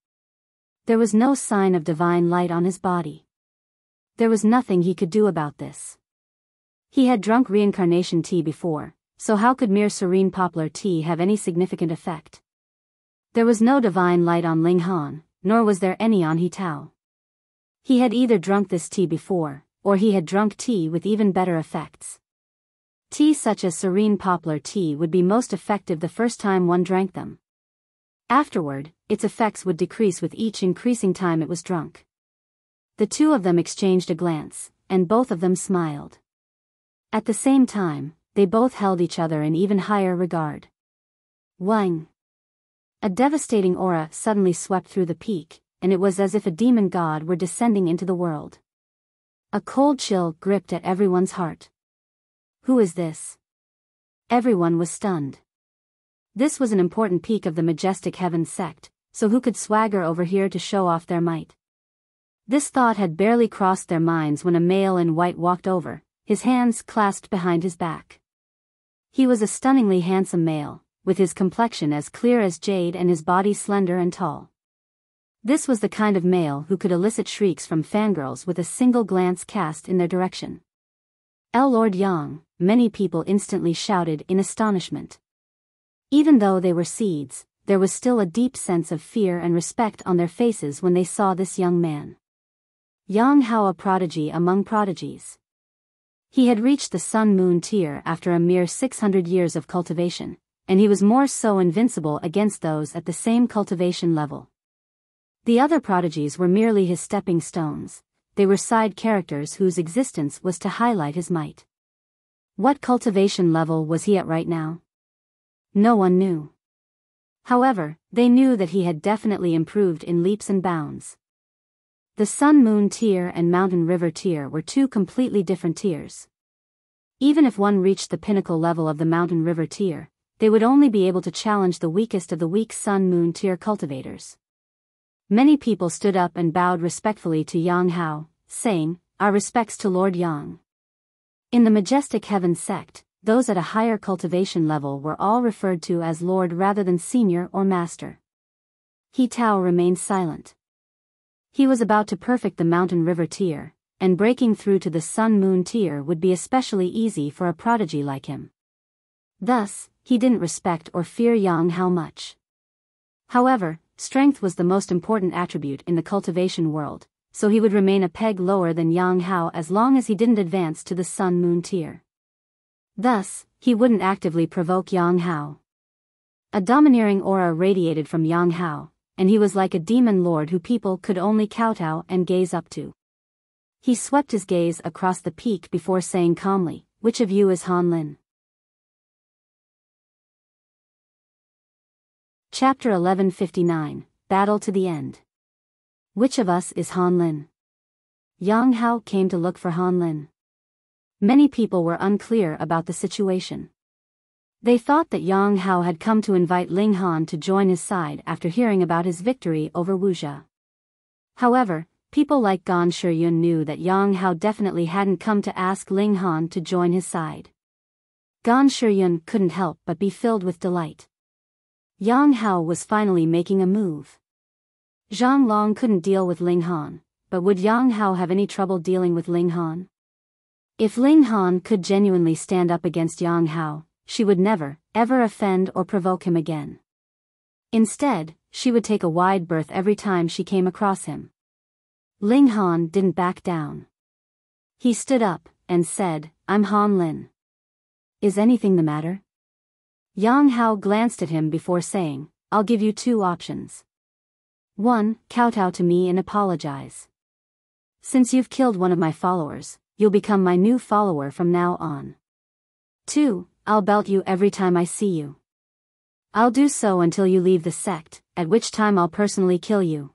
There was no sign of divine light on his body. There was nothing he could do about this. He had drunk reincarnation tea before, so how could mere serene poplar tea have any significant effect? There was no divine light on Ling Han, nor was there any on He Tao. He had either drunk this tea before, or he had drunk tea with even better effects. Tea such as serene poplar tea would be most effective the first time one drank them. Afterward, its effects would decrease with each increasing time it was drunk. The 2 of them exchanged a glance, and both of them smiled. At the same time, they both held each other in even higher regard. Wang. A devastating aura suddenly swept through the peak, and it was as if a demon god were descending into the world. A cold chill gripped at everyone's heart. Who is this? Everyone was stunned. This was an important peak of the majestic heaven sect, so who could swagger over here to show off their might? This thought had barely crossed their minds when a male in white walked over, his hands clasped behind his back. He was a stunningly handsome male, with his complexion as clear as jade and his body slender and tall. This was the kind of male who could elicit shrieks from fangirls with a single glance cast in their direction. Lord Yang, many people instantly shouted in astonishment. Even though they were seeds, there was still a deep sense of fear and respect on their faces when they saw this young man. Yang Huo, a prodigy among prodigies. He had reached the Sun-Moon tier after a mere 600 years of cultivation, and he was more so invincible against those at the same cultivation level. The other prodigies were merely his stepping stones, they were side characters whose existence was to highlight his might. What cultivation level was he at right now? No one knew. However, they knew that he had definitely improved in leaps and bounds. The Sun-Moon tier and Mountain River tier were 2 completely different tiers. Even if one reached the pinnacle level of the Mountain River tier, they would only be able to challenge the weakest of the weak Sun-Moon tier cultivators. Many people stood up and bowed respectfully to Yang Huo, saying, "Our respects to Lord Yang." In the majestic heaven sect, those at a higher cultivation level were all referred to as Lord rather than Senior or Master. He Tao remained silent. He was about to perfect the Mountain River tier, and breaking through to the Sun-Moon tier would be especially easy for a prodigy like him. Thus, he didn't respect or fear Yang Huo much. However, strength was the most important attribute in the cultivation world, so he would remain a peg lower than Yang Huo as long as he didn't advance to the Sun-Moon tier. Thus, he wouldn't actively provoke Yang Hao. A domineering aura radiated from Yang Hao, and he was like a demon lord who people could only kowtow and gaze up to. He swept his gaze across the peak before saying calmly, "Which of you is Han Lin?" Chapter 1159, Battle to the End. Which of us is Han Lin? Yang Hao came to look for Han Lin. Many people were unclear about the situation. They thought that Yang Hao had come to invite Ling Han to join his side after hearing about his victory over Wuxia. However, people like Gan Shiyun knew that Yang Hao definitely hadn't come to ask Ling Han to join his side. Gan Shiyun couldn't help but be filled with delight. Yang Hao was finally making a move. Zhang Long couldn't deal with Ling Han, but would Yang Hao have any trouble dealing with Ling Han? If Ling Han could genuinely stand up against Yang Hao, she would never, ever offend or provoke him again. Instead, she would take a wide berth every time she came across him. Ling Han didn't back down. He stood up and said, "I'm Han Lin. Is anything the matter?" Yang Hao glanced at him before saying, "I'll give you two options. 1. Kowtow to me and apologize. Since you've killed one of my followers, you'll become my new follower from now on. 2. I'll belt you every time I see you. I'll do so until you leave the sect, at which time I'll personally kill you."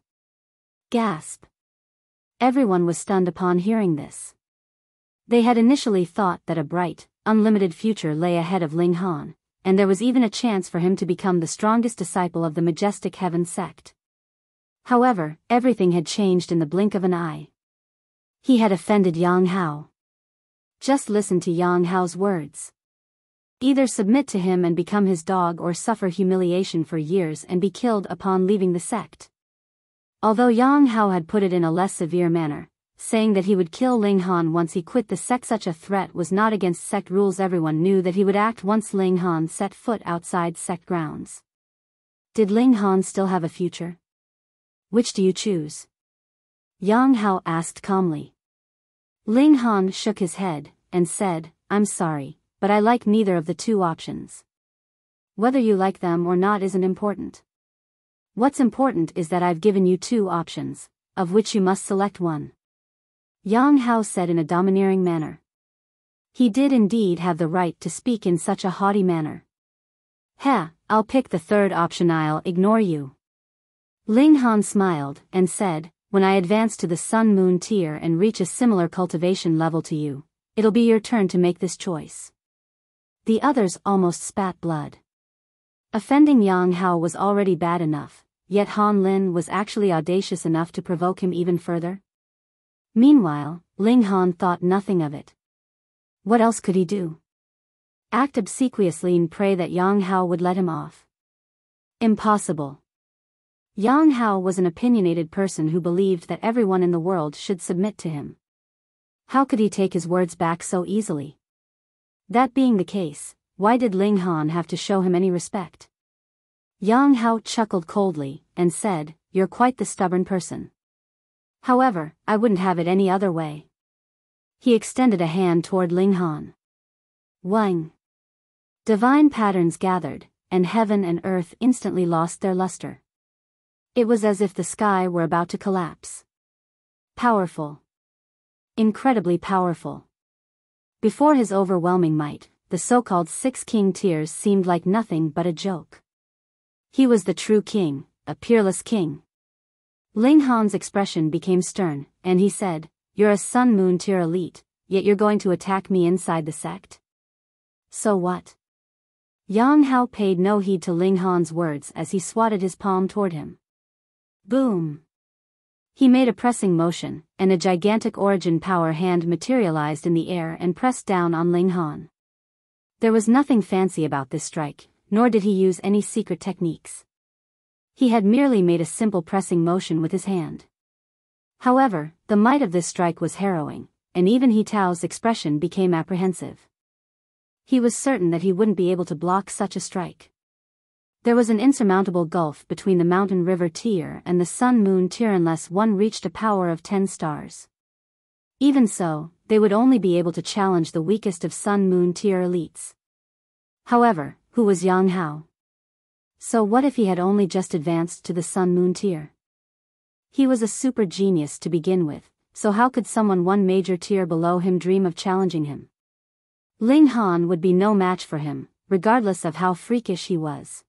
Gasp. Everyone was stunned upon hearing this. They had initially thought that a bright, unlimited future lay ahead of Ling Han, and there was even a chance for him to become the strongest disciple of the Majestic Heaven sect. However, everything had changed in the blink of an eye. He had offended Yang Hao. Just listen to Yang Hao's words. Either submit to him and become his dog or suffer humiliation for years and be killed upon leaving the sect. Although Yang Hao had put it in a less severe manner, saying that he would kill Ling Han once he quit the sect, such a threat was not against sect rules. Everyone knew that he would act once Ling Han set foot outside sect grounds. Did Ling Han still have a future? Which do you choose? Yang Hao asked calmly. Ling Han shook his head and said, "I'm sorry, but I like neither of the two options. Whether you like them or not isn't important. What's important is that I've given you two options, of which you must select one." Yang Hao said in a domineering manner. He did indeed have the right to speak in such a haughty manner. "Heh, I'll pick the third option, I'll ignore you." Ling Han smiled and said, "When I advance to the Sun-Moon tier and reach a similar cultivation level to you, it'll be your turn to make this choice." The others almost spat blood. Offending Yang Hao was already bad enough, yet Han Lin was actually audacious enough to provoke him even further. Meanwhile, Ling Han thought nothing of it. What else could he do? Act obsequiously and pray that Yang Hao would let him off? Impossible. Yang Hao was an opinionated person who believed that everyone in the world should submit to him. How could he take his words back so easily? That being the case, why did Ling Han have to show him any respect? Yang Hao chuckled coldly and said, "You're quite the stubborn person. However, I wouldn't have it any other way." He extended a hand toward Ling Han. Wang. Divine patterns gathered, and heaven and earth instantly lost their luster. It was as if the sky were about to collapse. Powerful. Incredibly powerful. Before his overwhelming might, the so-called 6 king tiers seemed like nothing but a joke. He was the true king, a peerless king. Ling Han's expression became stern, and he said, "You're a Sun-Moon tier elite, yet you're going to attack me inside the sect? So what?" Yang Hao paid no heed to Ling Han's words as he swatted his palm toward him. Boom! He made a pressing motion, and a gigantic origin power hand materialized in the air and pressed down on Ling Han. There was nothing fancy about this strike, nor did he use any secret techniques. He had merely made a simple pressing motion with his hand. However, the might of this strike was harrowing, and even He Tao's expression became apprehensive. He was certain that he wouldn't be able to block such a strike. There was an insurmountable gulf between the Mountain River tier and the Sun-Moon tier unless one reached a power of 10 stars. Even so, they would only be able to challenge the weakest of Sun-Moon tier elites. However, who was Yang Hao? So what if he had only just advanced to the Sun-Moon tier? He was a super genius to begin with, so how could someone one major tier below him dream of challenging him? Ling Han would be no match for him, regardless of how freakish he was.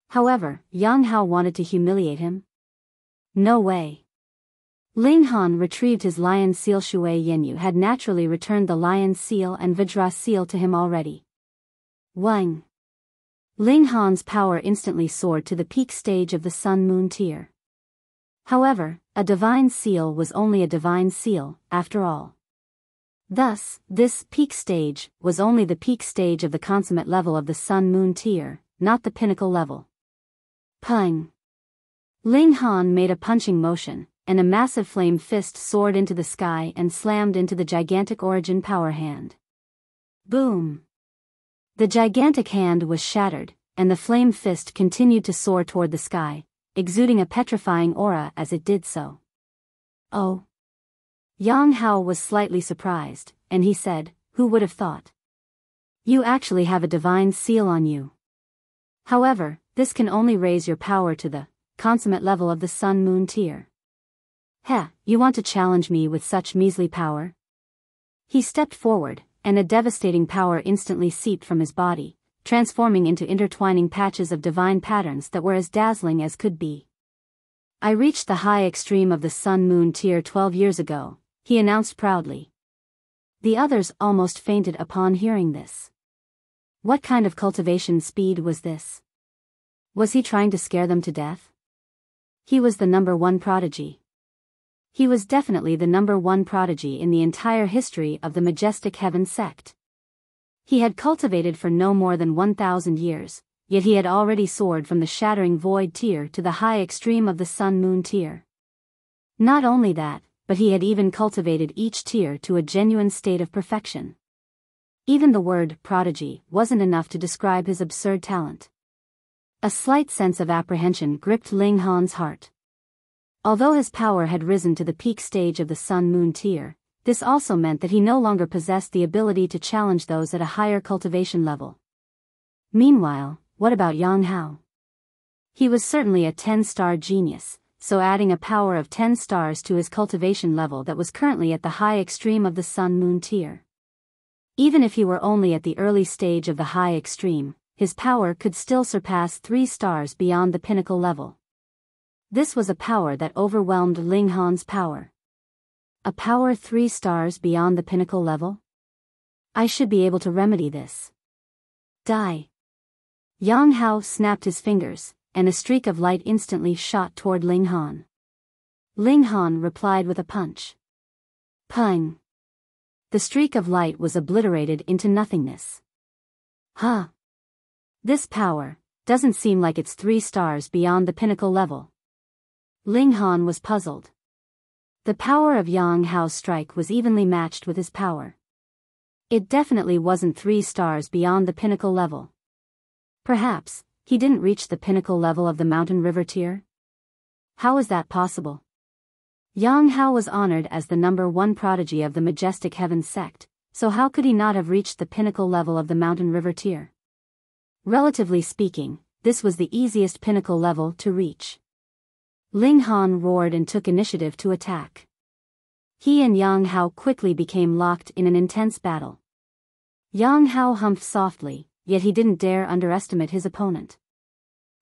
However, Yang Hao wanted to humiliate him? No way. Ling Han retrieved his lion seal. Shui Yenyu had naturally returned the lion seal and Vajra seal to him already. Wang. Ling Han's power instantly soared to the peak stage of the Sun-Moon tier. However, a divine seal was only a divine seal, after all. Thus, this peak stage was only the peak stage of the consummate level of the Sun-Moon tier, not the pinnacle level. Pung! Ling Han made a punching motion, and a massive flame fist soared into the sky and slammed into the gigantic origin power hand. Boom! The gigantic hand was shattered, and the flame fist continued to soar toward the sky, exuding a petrifying aura as it did so. Oh! Yang Hao was slightly surprised, and he said, "Who would have thought? You actually have a divine seal on you. However, this can only raise your power to the consummate level of the Sun-Moon tier. Heh, you want to challenge me with such measly power?" He stepped forward, and a devastating power instantly seeped from his body, transforming into intertwining patches of divine patterns that were as dazzling as could be. "I reached the high extreme of the Sun-Moon tier 12 years ago," he announced proudly. The others almost fainted upon hearing this. What kind of cultivation speed was this? Was he trying to scare them to death? He was the #1 prodigy. He was definitely the #1 prodigy in the entire history of the Majestic Heaven sect. He had cultivated for no more than 1,000 years, yet he had already soared from the shattering void tier to the high extreme of the Sun-Moon tier. Not only that, but he had even cultivated each tier to a genuine state of perfection. Even the word prodigy wasn't enough to describe his absurd talent. A slight sense of apprehension gripped Ling Han's heart. Although his power had risen to the peak stage of the Sun-Moon tier, this also meant that he no longer possessed the ability to challenge those at a higher cultivation level. Meanwhile, what about Yang Hao? He was certainly a 10-star genius, so adding a power of 10 stars to his cultivation level that was currently at the high extreme of the Sun-Moon tier. Even if he were only at the early stage of the high extreme, his power could still surpass 3 stars beyond the pinnacle level. This was a power that overwhelmed Ling Han's power. A power 3 stars beyond the pinnacle level? I should be able to remedy this. Die! Yang Hao snapped his fingers, and a streak of light instantly shot toward Ling Han. Ling Han replied with a punch. Pung! The streak of light was obliterated into nothingness. Huh! This power doesn't seem like it's 3 stars beyond the pinnacle level. Ling Han was puzzled. The power of Yang Hao's strike was evenly matched with his power. It definitely wasn't 3 stars beyond the pinnacle level. Perhaps he didn't reach the pinnacle level of the Mountain River tier? How is that possible? Yang Hao was honored as the #1 prodigy of the Majestic Heaven sect, so how could he not have reached the pinnacle level of the Mountain River tier? Relatively speaking, this was the easiest pinnacle level to reach. Ling Han roared and took initiative to attack. He and Yang Hao quickly became locked in an intense battle. Yang Hao humphed softly, yet he didn't dare underestimate his opponent.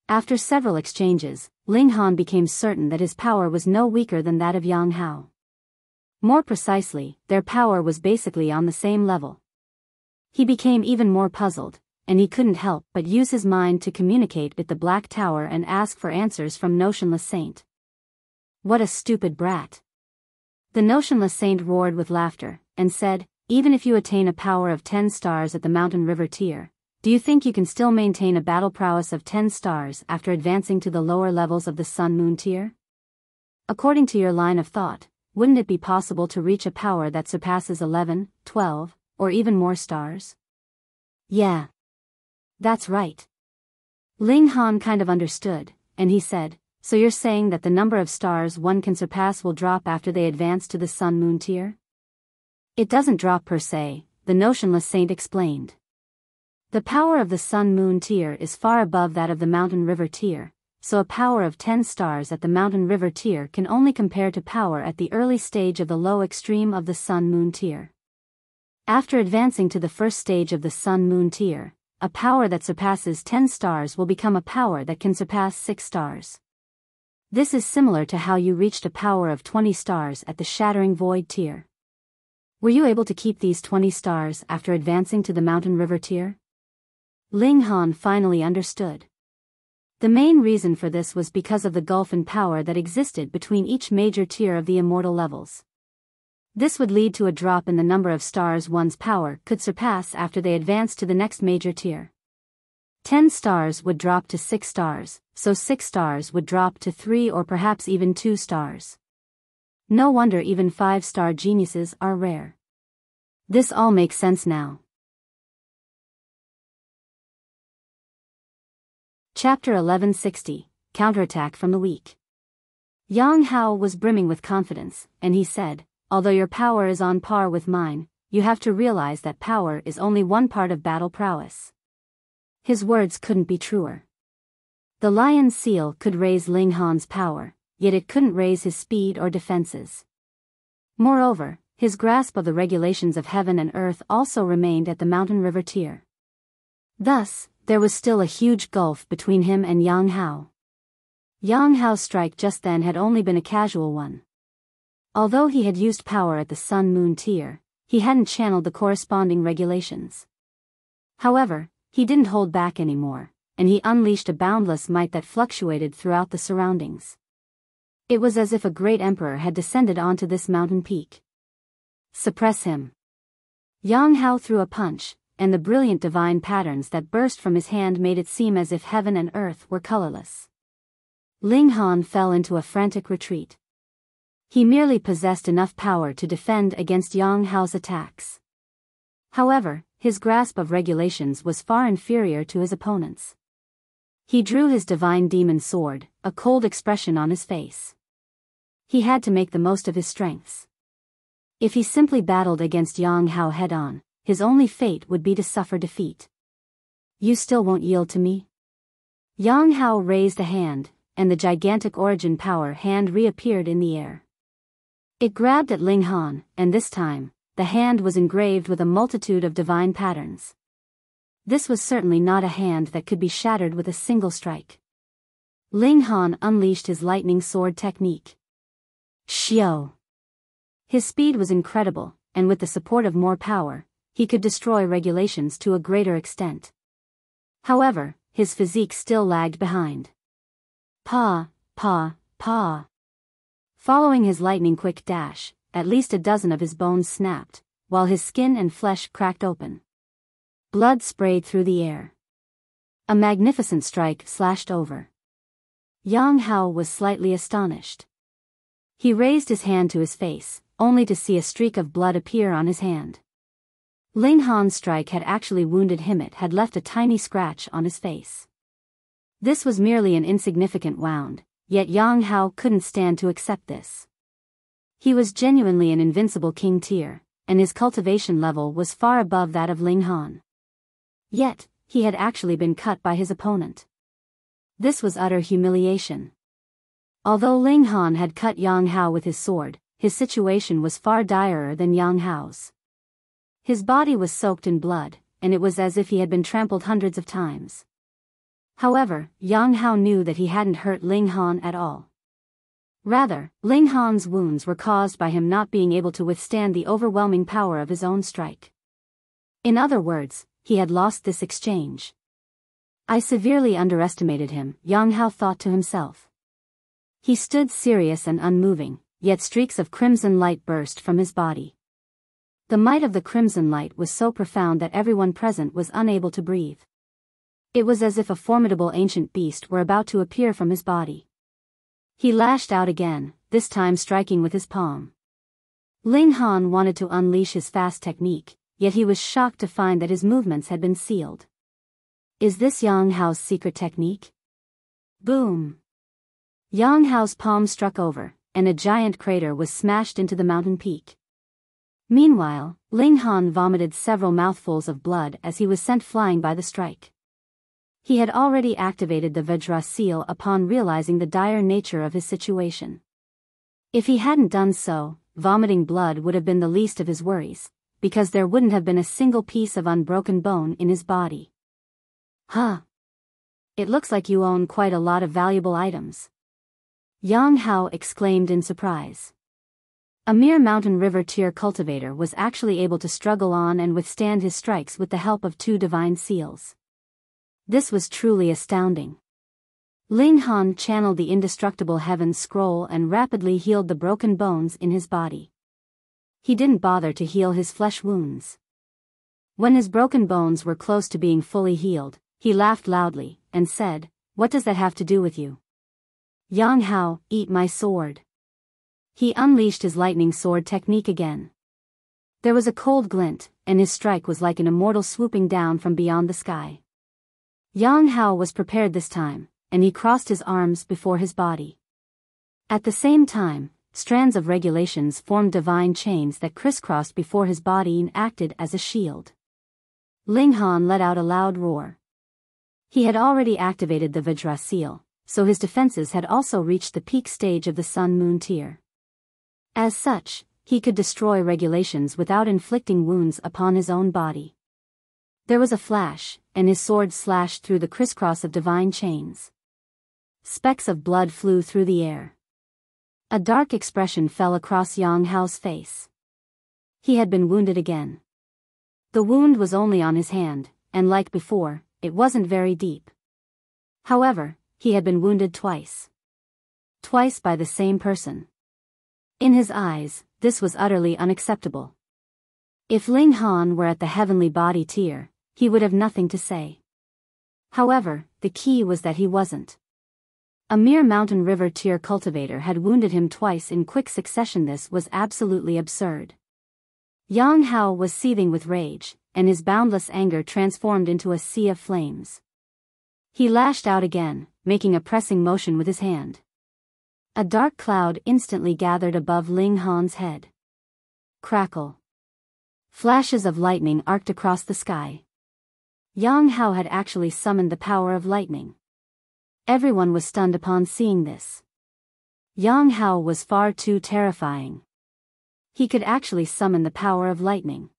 After several exchanges, Ling Han became certain that his power was no weaker than that of Yang Hao. More precisely, their power was basically on the same level. He became even more puzzled, and he couldn't help but use his mind to communicate with the Black Tower and ask for answers from Notionless Saint. What a stupid brat! The Notionless Saint roared with laughter, and said, "Even if you attain a power of 10 stars at the Mountain River tier, do you think you can still maintain a battle prowess of 10 stars after advancing to the lower levels of the Sun-Moon tier? According to your line of thought, wouldn't it be possible to reach a power that surpasses 11, 12, or even more stars?" Yeah. That's right. Ling Han kind of understood, and he said, "So you're saying that the number of stars one can surpass will drop after they advance to the Sun-Moon tier?" It doesn't drop per se, the notionless saint explained. The power of the sun-moon tier is far above that of the mountain-river tier, so a power of 10 stars at the mountain-river tier can only compare to power at the early stage of the low extreme of the sun-moon tier. After advancing to the first stage of the sun-moon tier, a power that surpasses 10 stars will become a power that can surpass 6 stars. This is similar to how you reached a power of 20 stars at the Shattering Void tier. Were you able to keep these 20 stars after advancing to the mountain-river tier? Ling Han finally understood. The main reason for this was because of the gulf in power that existed between each major tier of the immortal levels. This would lead to a drop in the number of stars one's power could surpass after they advanced to the next major tier. 10 stars would drop to 6 stars, so 6 stars would drop to 3 or perhaps even 2 stars. No wonder even 5-star geniuses are rare. This all makes sense now. Chapter 1160, Counterattack from the Weak. Yang Hao was brimming with confidence, and he said, although your power is on par with mine, you have to realize that power is only one part of battle prowess. His words couldn't be truer. The lion's seal could raise Ling Han's power, yet it couldn't raise his speed or defenses. Moreover, his grasp of the regulations of heaven and earth also remained at the mountain-river tier. Thus, there was still a huge gulf between him and Yang Hao. Yang Hao's strike just then had only been a casual one. Although he had used power at the sun-moon tier, he hadn't channeled the corresponding regulations. However, he didn't hold back anymore, and he unleashed a boundless might that fluctuated throughout the surroundings. It was as if a great emperor had descended onto this mountain peak. Suppress him. Yang Hao threw a punch, and the brilliant divine patterns that burst from his hand made it seem as if heaven and earth were colorless. Ling Han fell into a frantic retreat. He merely possessed enough power to defend against Yang Hao's attacks. However, his grasp of regulations was far inferior to his opponent's. He drew his divine demon sword, a cold expression on his face. He had to make the most of his strengths. If he simply battled against Yang Hao head-on, his only fate would be to suffer defeat. You still won't yield to me? Yang Hao raised a hand, and the gigantic origin power hand reappeared in the air. It grabbed at Ling Han, and this time, the hand was engraved with a multitude of divine patterns. This was certainly not a hand that could be shattered with a single strike. Ling Han unleashed his lightning sword technique. Xiao. His speed was incredible, and with the support of more power, he could destroy regulations to a greater extent. However, his physique still lagged behind. Pa. Following his lightning-quick dash, at least a dozen of his bones snapped, while his skin and flesh cracked open. Blood sprayed through the air. A magnificent strike slashed over. Yang Hao was slightly astonished. He raised his hand to his face, only to see a streak of blood appear on his hand. Ling Han's strike had actually wounded him. It had left a tiny scratch on his face. This was merely an insignificant wound, yet Yang Hao couldn't stand to accept this. He was genuinely an invincible king tier, and his cultivation level was far above that of Ling Han. Yet, he had actually been cut by his opponent. This was utter humiliation. Although Ling Han had cut Yang Hao with his sword, his situation was far direr than Yang Hao's. His body was soaked in blood, and it was as if he had been trampled hundreds of times. However, Yang Hao knew that he hadn't hurt Ling Han at all. Rather, Ling Han's wounds were caused by him not being able to withstand the overwhelming power of his own strike. In other words, he had lost this exchange. I severely underestimated him, Yang Hao thought to himself. He stood serious and unmoving, yet streaks of crimson light burst from his body. The might of the crimson light was so profound that everyone present was unable to breathe. It was as if a formidable ancient beast were about to appear from his body. He lashed out again, this time striking with his palm. Ling Han wanted to unleash his fast technique, yet he was shocked to find that his movements had been sealed. Is this Yang Hao's secret technique? Boom! Yang Hao's palm struck over, and a giant crater was smashed into the mountain peak. Meanwhile, Ling Han vomited several mouthfuls of blood as he was sent flying by the strike. He had already activated the Vajra seal upon realizing the dire nature of his situation. If he hadn't done so, vomiting blood would have been the least of his worries, because there wouldn't have been a single piece of unbroken bone in his body. Huh. It looks like you own quite a lot of valuable items. Yang Hao exclaimed in surprise. A mere mountain river tier cultivator was actually able to struggle on and withstand his strikes with the help of 2 divine seals. This was truly astounding. Ling Han channeled the indestructible heaven scroll and rapidly healed the broken bones in his body. He didn't bother to heal his flesh wounds. When his broken bones were close to being fully healed, he laughed loudly and said, "What does that have to do with you? Yang Hao, eat my sword." He unleashed his lightning sword technique again. There was a cold glint, and his strike was like an immortal swooping down from beyond the sky. Yang Hao was prepared this time, and he crossed his arms before his body. At the same time, strands of regulations formed divine chains that crisscrossed before his body and acted as a shield. Ling Han let out a loud roar. He had already activated the Vajra seal, so his defenses had also reached the peak stage of the Sun-Moon tier. As such, he could destroy regulations without inflicting wounds upon his own body. There was a flash, and his sword slashed through the crisscross of divine chains. Specks of blood flew through the air. A dark expression fell across Yang Hao's face. He had been wounded again. The wound was only on his hand, and like before, it wasn't very deep. However, he had been wounded twice. Twice by the same person. In his eyes, this was utterly unacceptable. If Ling Han were at the heavenly body tier, he would have nothing to say. However, the key was that he wasn't. A mere mountain river tier cultivator had wounded him twice in quick succession. This was absolutely absurd. Yang Hao was seething with rage, and his boundless anger transformed into a sea of flames. He lashed out again, making a pressing motion with his hand. A dark cloud instantly gathered above Ling Han's head. Crackle. Flashes of lightning arced across the sky. Yang Hao had actually summoned the power of lightning. Everyone was stunned upon seeing this. Yang Hao was far too terrifying. He could actually summon the power of lightning.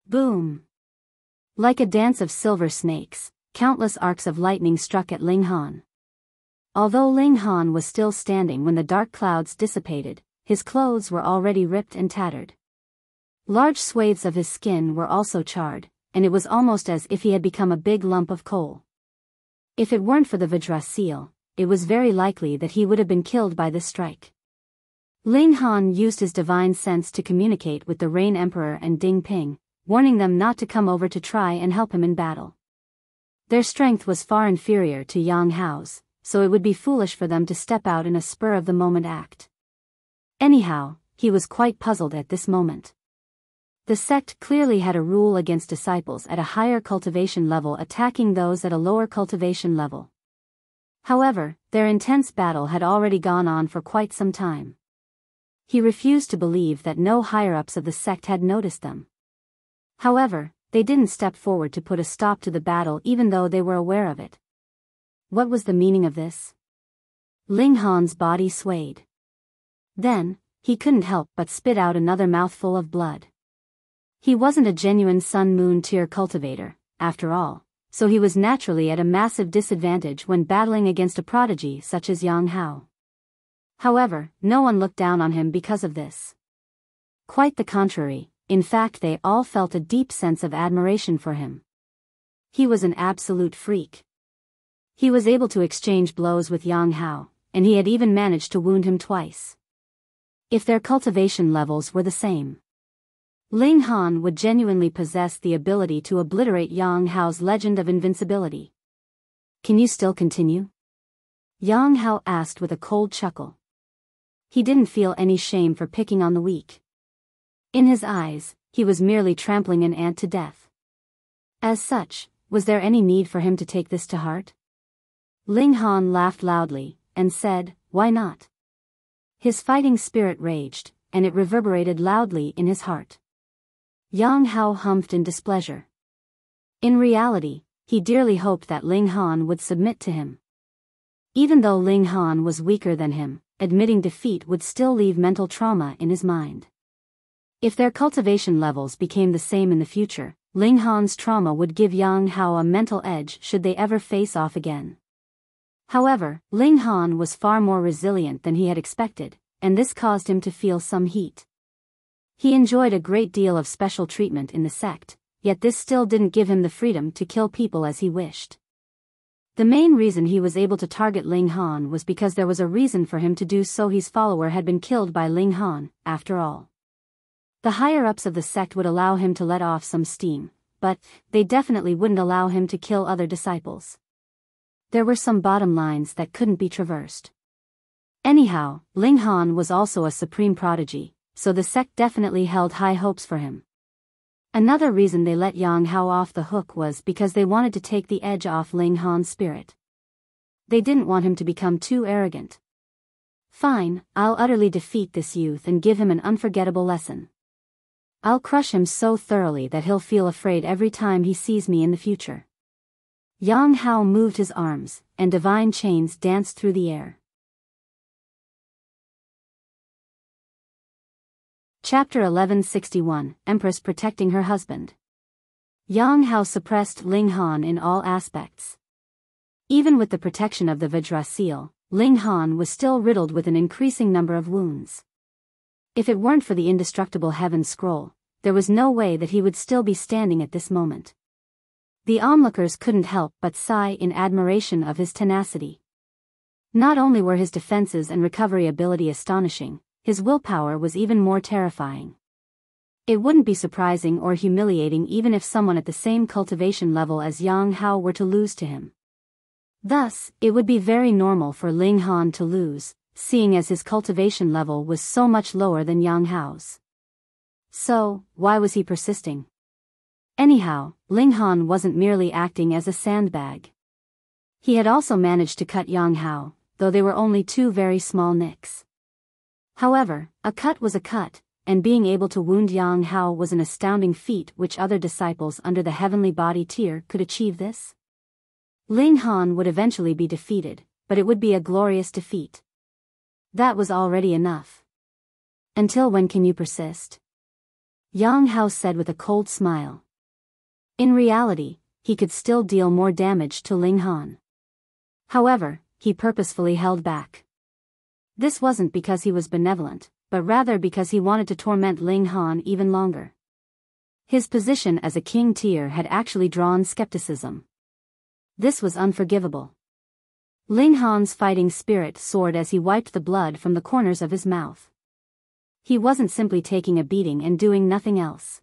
Boom! Like a dance of silver snakes, countless arcs of lightning struck at Ling Han. Although Ling Han was still standing when the dark clouds dissipated, his clothes were already ripped and tattered. Large swathes of his skin were also charred, and it was almost as if he had become a big lump of coal. If it weren't for the Vajra seal, it was very likely that he would have been killed by this strike. Ling Han used his divine sense to communicate with the Rain Emperor and Ding Ping, warning them not to come over to try and help him in battle. Their strength was far inferior to Yang Hao's, so it would be foolish for them to step out in a spur-of-the-moment act. Anyhow, he was quite puzzled at this moment. The sect clearly had a rule against disciples at a higher cultivation level attacking those at a lower cultivation level. However, their intense battle had already gone on for quite some time. He refused to believe that no higher-ups of the sect had noticed them. However, they didn't step forward to put a stop to the battle even though they were aware of it. What was the meaning of this? Ling Han's body swayed. Then, he couldn't help but spit out another mouthful of blood. He wasn't a genuine Sun-Moon tier cultivator, after all, so he was naturally at a massive disadvantage when battling against a prodigy such as Yang Hao. However, no one looked down on him because of this. Quite the contrary, in fact they all felt a deep sense of admiration for him. He was an absolute freak. He was able to exchange blows with Yang Hao, and he had even managed to wound him twice. If their cultivation levels were the same, Ling Han would genuinely possess the ability to obliterate Yang Hao's legend of invincibility. Can you still continue? Yang Hao asked with a cold chuckle. He didn't feel any shame for picking on the weak. In his eyes, he was merely trampling an ant to death. As such, was there any need for him to take this to heart? Ling Han laughed loudly, and said, "Why not?" His fighting spirit raged, and it reverberated loudly in his heart. Yang Hao humphed in displeasure. In reality, he dearly hoped that Ling Han would submit to him. Even though Ling Han was weaker than him, admitting defeat would still leave mental trauma in his mind. If their cultivation levels became the same in the future, Ling Han's trauma would give Yang Hao a mental edge should they ever face off again. However, Ling Han was far more resilient than he had expected, and this caused him to feel some heat. He enjoyed a great deal of special treatment in the sect, yet this still didn't give him the freedom to kill people as he wished. The main reason he was able to target Ling Han was because there was a reason for him to do so. His follower had been killed by Ling Han, after all. The higher-ups of the sect would allow him to let off some steam, but they definitely wouldn't allow him to kill other disciples. There were some bottom lines that couldn't be traversed. Anyhow, Ling Han was also a supreme prodigy, so the sect definitely held high hopes for him. Another reason they let Yang Hao off the hook was because they wanted to take the edge off Ling Han's spirit. They didn't want him to become too arrogant. Fine, I'll utterly defeat this youth and give him an unforgettable lesson. I'll crush him so thoroughly that he'll feel afraid every time he sees me in the future. Yang Hao moved his arms, and divine chains danced through the air. Chapter 1161, Empress protecting her husband. Yang Hao suppressed Ling Han in all aspects. Even with the protection of the Vajra seal, Ling Han was still riddled with an increasing number of wounds. If it weren't for the indestructible heaven scroll, there was no way that he would still be standing at this moment. The onlookers couldn't help but sigh in admiration of his tenacity. Not only were his defenses and recovery ability astonishing, his willpower was even more terrifying. It wouldn't be surprising or humiliating even if someone at the same cultivation level as Yang Hao were to lose to him. Thus, it would be very normal for Ling Han to lose, seeing as his cultivation level was so much lower than Yang Hao's. So, why was he persisting? Anyhow, Ling Han wasn't merely acting as a sandbag. He had also managed to cut Yang Hao, though they were only two very small nicks. However, a cut was a cut, and being able to wound Yang Hao was an astounding feat. Which other disciples under the heavenly body tier could achieve this? Ling Han would eventually be defeated, but it would be a glorious defeat. That was already enough. Until when can you persist? Yang Hao said with a cold smile. In reality, he could still deal more damage to Ling Han. However, he purposefully held back. This wasn't because he was benevolent, but rather because he wanted to torment Ling Han even longer. His position as a king tier had actually drawn skepticism. This was unforgivable. Ling Han's fighting spirit soared as he wiped the blood from the corners of his mouth. He wasn't simply taking a beating and doing nothing else.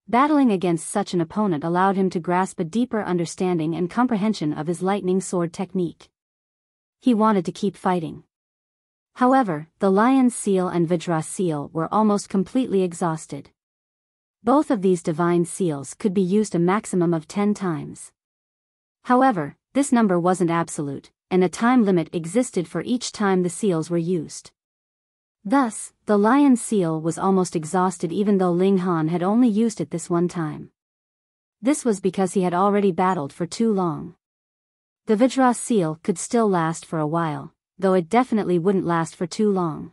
Battling against such an opponent allowed him to grasp a deeper understanding and comprehension of his lightning sword technique. He wanted to keep fighting. However, the Lion's Seal and Vajra Seal were almost completely exhausted. Both of these divine seals could be used a maximum of 10 times. However, this number wasn't absolute, and a time limit existed for each time the seals were used. Thus, the Lion's Seal was almost exhausted even though Ling Han had only used it this one time. This was because he had already battled for too long. The Vajra Seal could still last for a while, though it definitely wouldn't last for too long.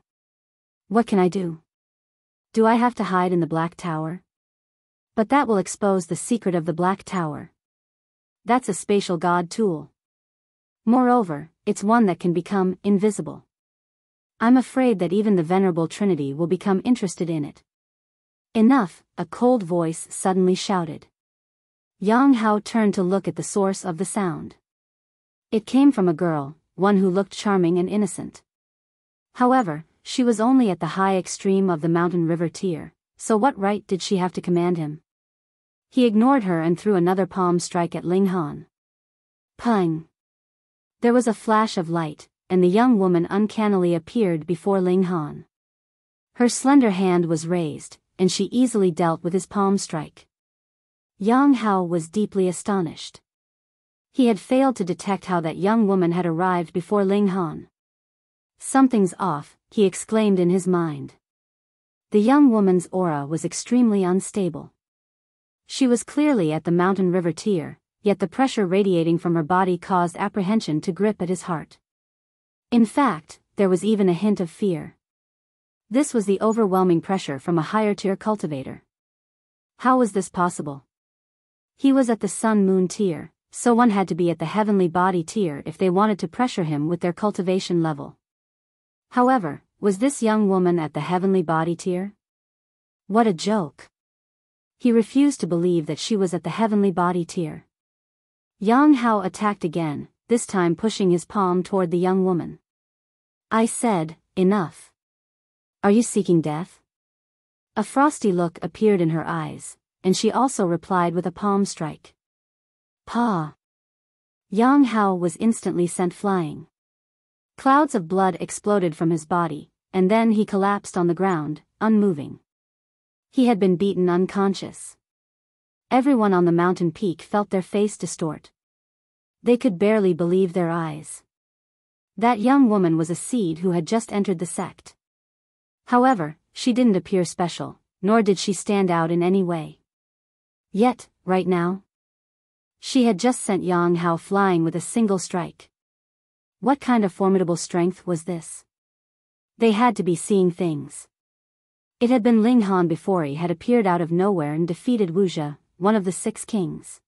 What can I do? Do I have to hide in the Black Tower? But that will expose the secret of the Black Tower. That's a spatial god tool. Moreover, it's one that can become invisible. I'm afraid that even the Venerable Trinity will become interested in it. Enough, a cold voice suddenly shouted. Yang Hao turned to look at the source of the sound. It came from a girl, one who looked charming and innocent. However, she was only at the high extreme of the mountain river tier, so what right did she have to command him? He ignored her and threw another palm strike at Ling Han. Pung! There was a flash of light, and the young woman uncannily appeared before Ling Han. Her slender hand was raised, and she easily dealt with his palm strike. Yang Hao was deeply astonished. He had failed to detect how that young woman had arrived before Ling Han. Something's off, he exclaimed in his mind. The young woman's aura was extremely unstable. She was clearly at the mountain river tier, yet the pressure radiating from her body caused apprehension to grip at his heart. In fact, there was even a hint of fear. This was the overwhelming pressure from a higher-tier cultivator. How was this possible? He was at the sun-moon tier, so one had to be at the heavenly body tier if they wanted to pressure him with their cultivation level. However, was this young woman at the heavenly body tier? What a joke! He refused to believe that she was at the heavenly body tier. Han Huo attacked again, this time pushing his palm toward the young woman. I said, enough. Are you seeking death? A frosty look appeared in her eyes, and she also replied with a palm strike. Pa! Han Huo was instantly sent flying. Clouds of blood exploded from his body, and then he collapsed on the ground, unmoving. He had been beaten unconscious. Everyone on the mountain peak felt their face distort. They could barely believe their eyes. That young woman was a seed who had just entered the sect. However, she didn't appear special, nor did she stand out in any way. Yet, right now, she had just sent Han Huo flying with a single strike. What kind of formidable strength was this? They had to be seeing things. It had been Ling Han before he had appeared out of nowhere and defeated Wuxia, one of the 6 kings.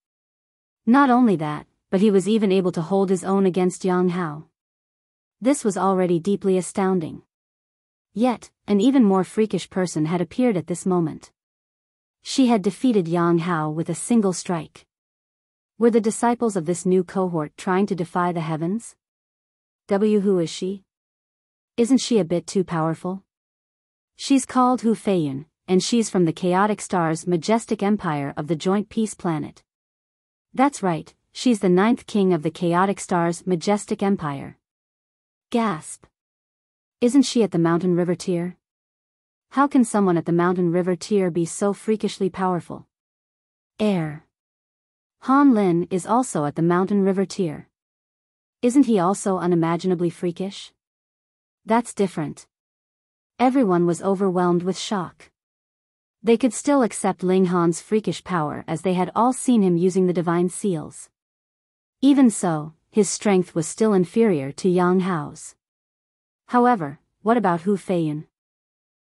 Not only that, but he was even able to hold his own against Han Huo. This was already deeply astounding. Yet, an even more freakish person had appeared at this moment. She had defeated Han Huo with a single strike. Were the disciples of this new cohort trying to defy the heavens? Who is she? Isn't she a bit too powerful? She's called Hu Feiyun, and she's from the Chaotic Star's majestic empire of the Joint Peace Planet. That's right, she's the 9th king of the Chaotic Star's majestic empire. Gasp. Isn't she at the mountain river tier? How can someone at the mountain river tier be so freakishly powerful? Air. Han Lin is also at the mountain river tier. Isn't he also unimaginably freakish? That's different. Everyone was overwhelmed with shock. They could still accept Ling Han's freakish power as they had all seen him using the divine seals. Even so, his strength was still inferior to Han Huo's. However, what about Hu Feiyun?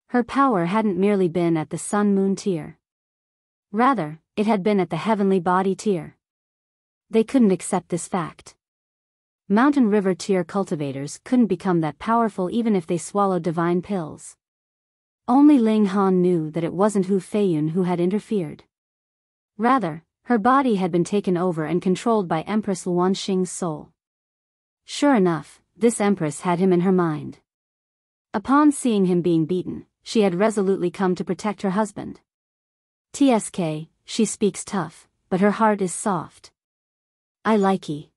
Her power hadn't merely been at the sun-moon tier. Rather, it had been at the heavenly body tier. They couldn't accept this fact. Mountain river tier cultivators couldn't become that powerful even if they swallowed divine pills. Only Ling Han knew that it wasn't Hu Feiyun who had interfered. Rather, her body had been taken over and controlled by Empress Luanxing's soul. Sure enough, this Empress had him in her mind. Upon seeing him being beaten, she had resolutely come to protect her husband. TSK, she speaks tough, but her heart is soft. I like he.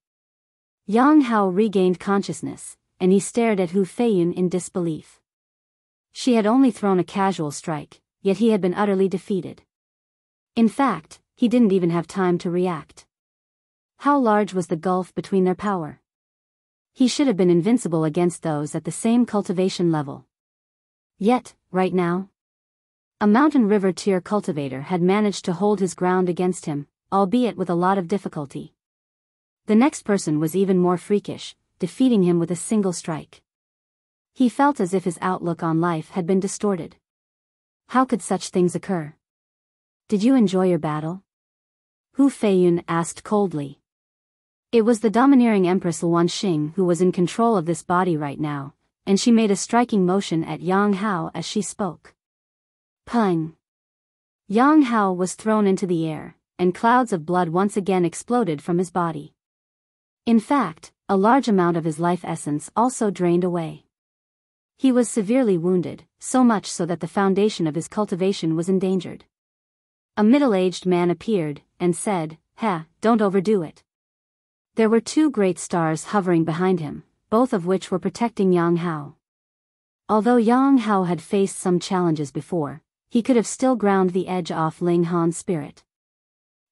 Han Huo regained consciousness, and he stared at Hu Feiyun in disbelief. She had only thrown a casual strike, yet he had been utterly defeated. In fact, he didn't even have time to react. How large was the gulf between their power? He should have been invincible against those at the same cultivation level. Yet, right now, a mountain river tier cultivator had managed to hold his ground against him, albeit with a lot of difficulty. The next person was even more freakish, defeating him with a single strike. He felt as if his outlook on life had been distorted. How could such things occur? Did you enjoy your battle? Hu Feiyun asked coldly. It was the domineering Empress Luanxing who was in control of this body right now, and she made a striking motion at Han Huo as she spoke. Pung! Han Huo was thrown into the air, and clouds of blood once again exploded from his body. In fact, a large amount of his life essence also drained away. He was severely wounded, so much so that the foundation of his cultivation was endangered. A middle-aged man appeared, and said, don't overdo it. There were 2 great stars hovering behind him, both of which were protecting Han Huo. Although Han Huo had faced some challenges before, he could have still ground the edge off Ling Han's spirit.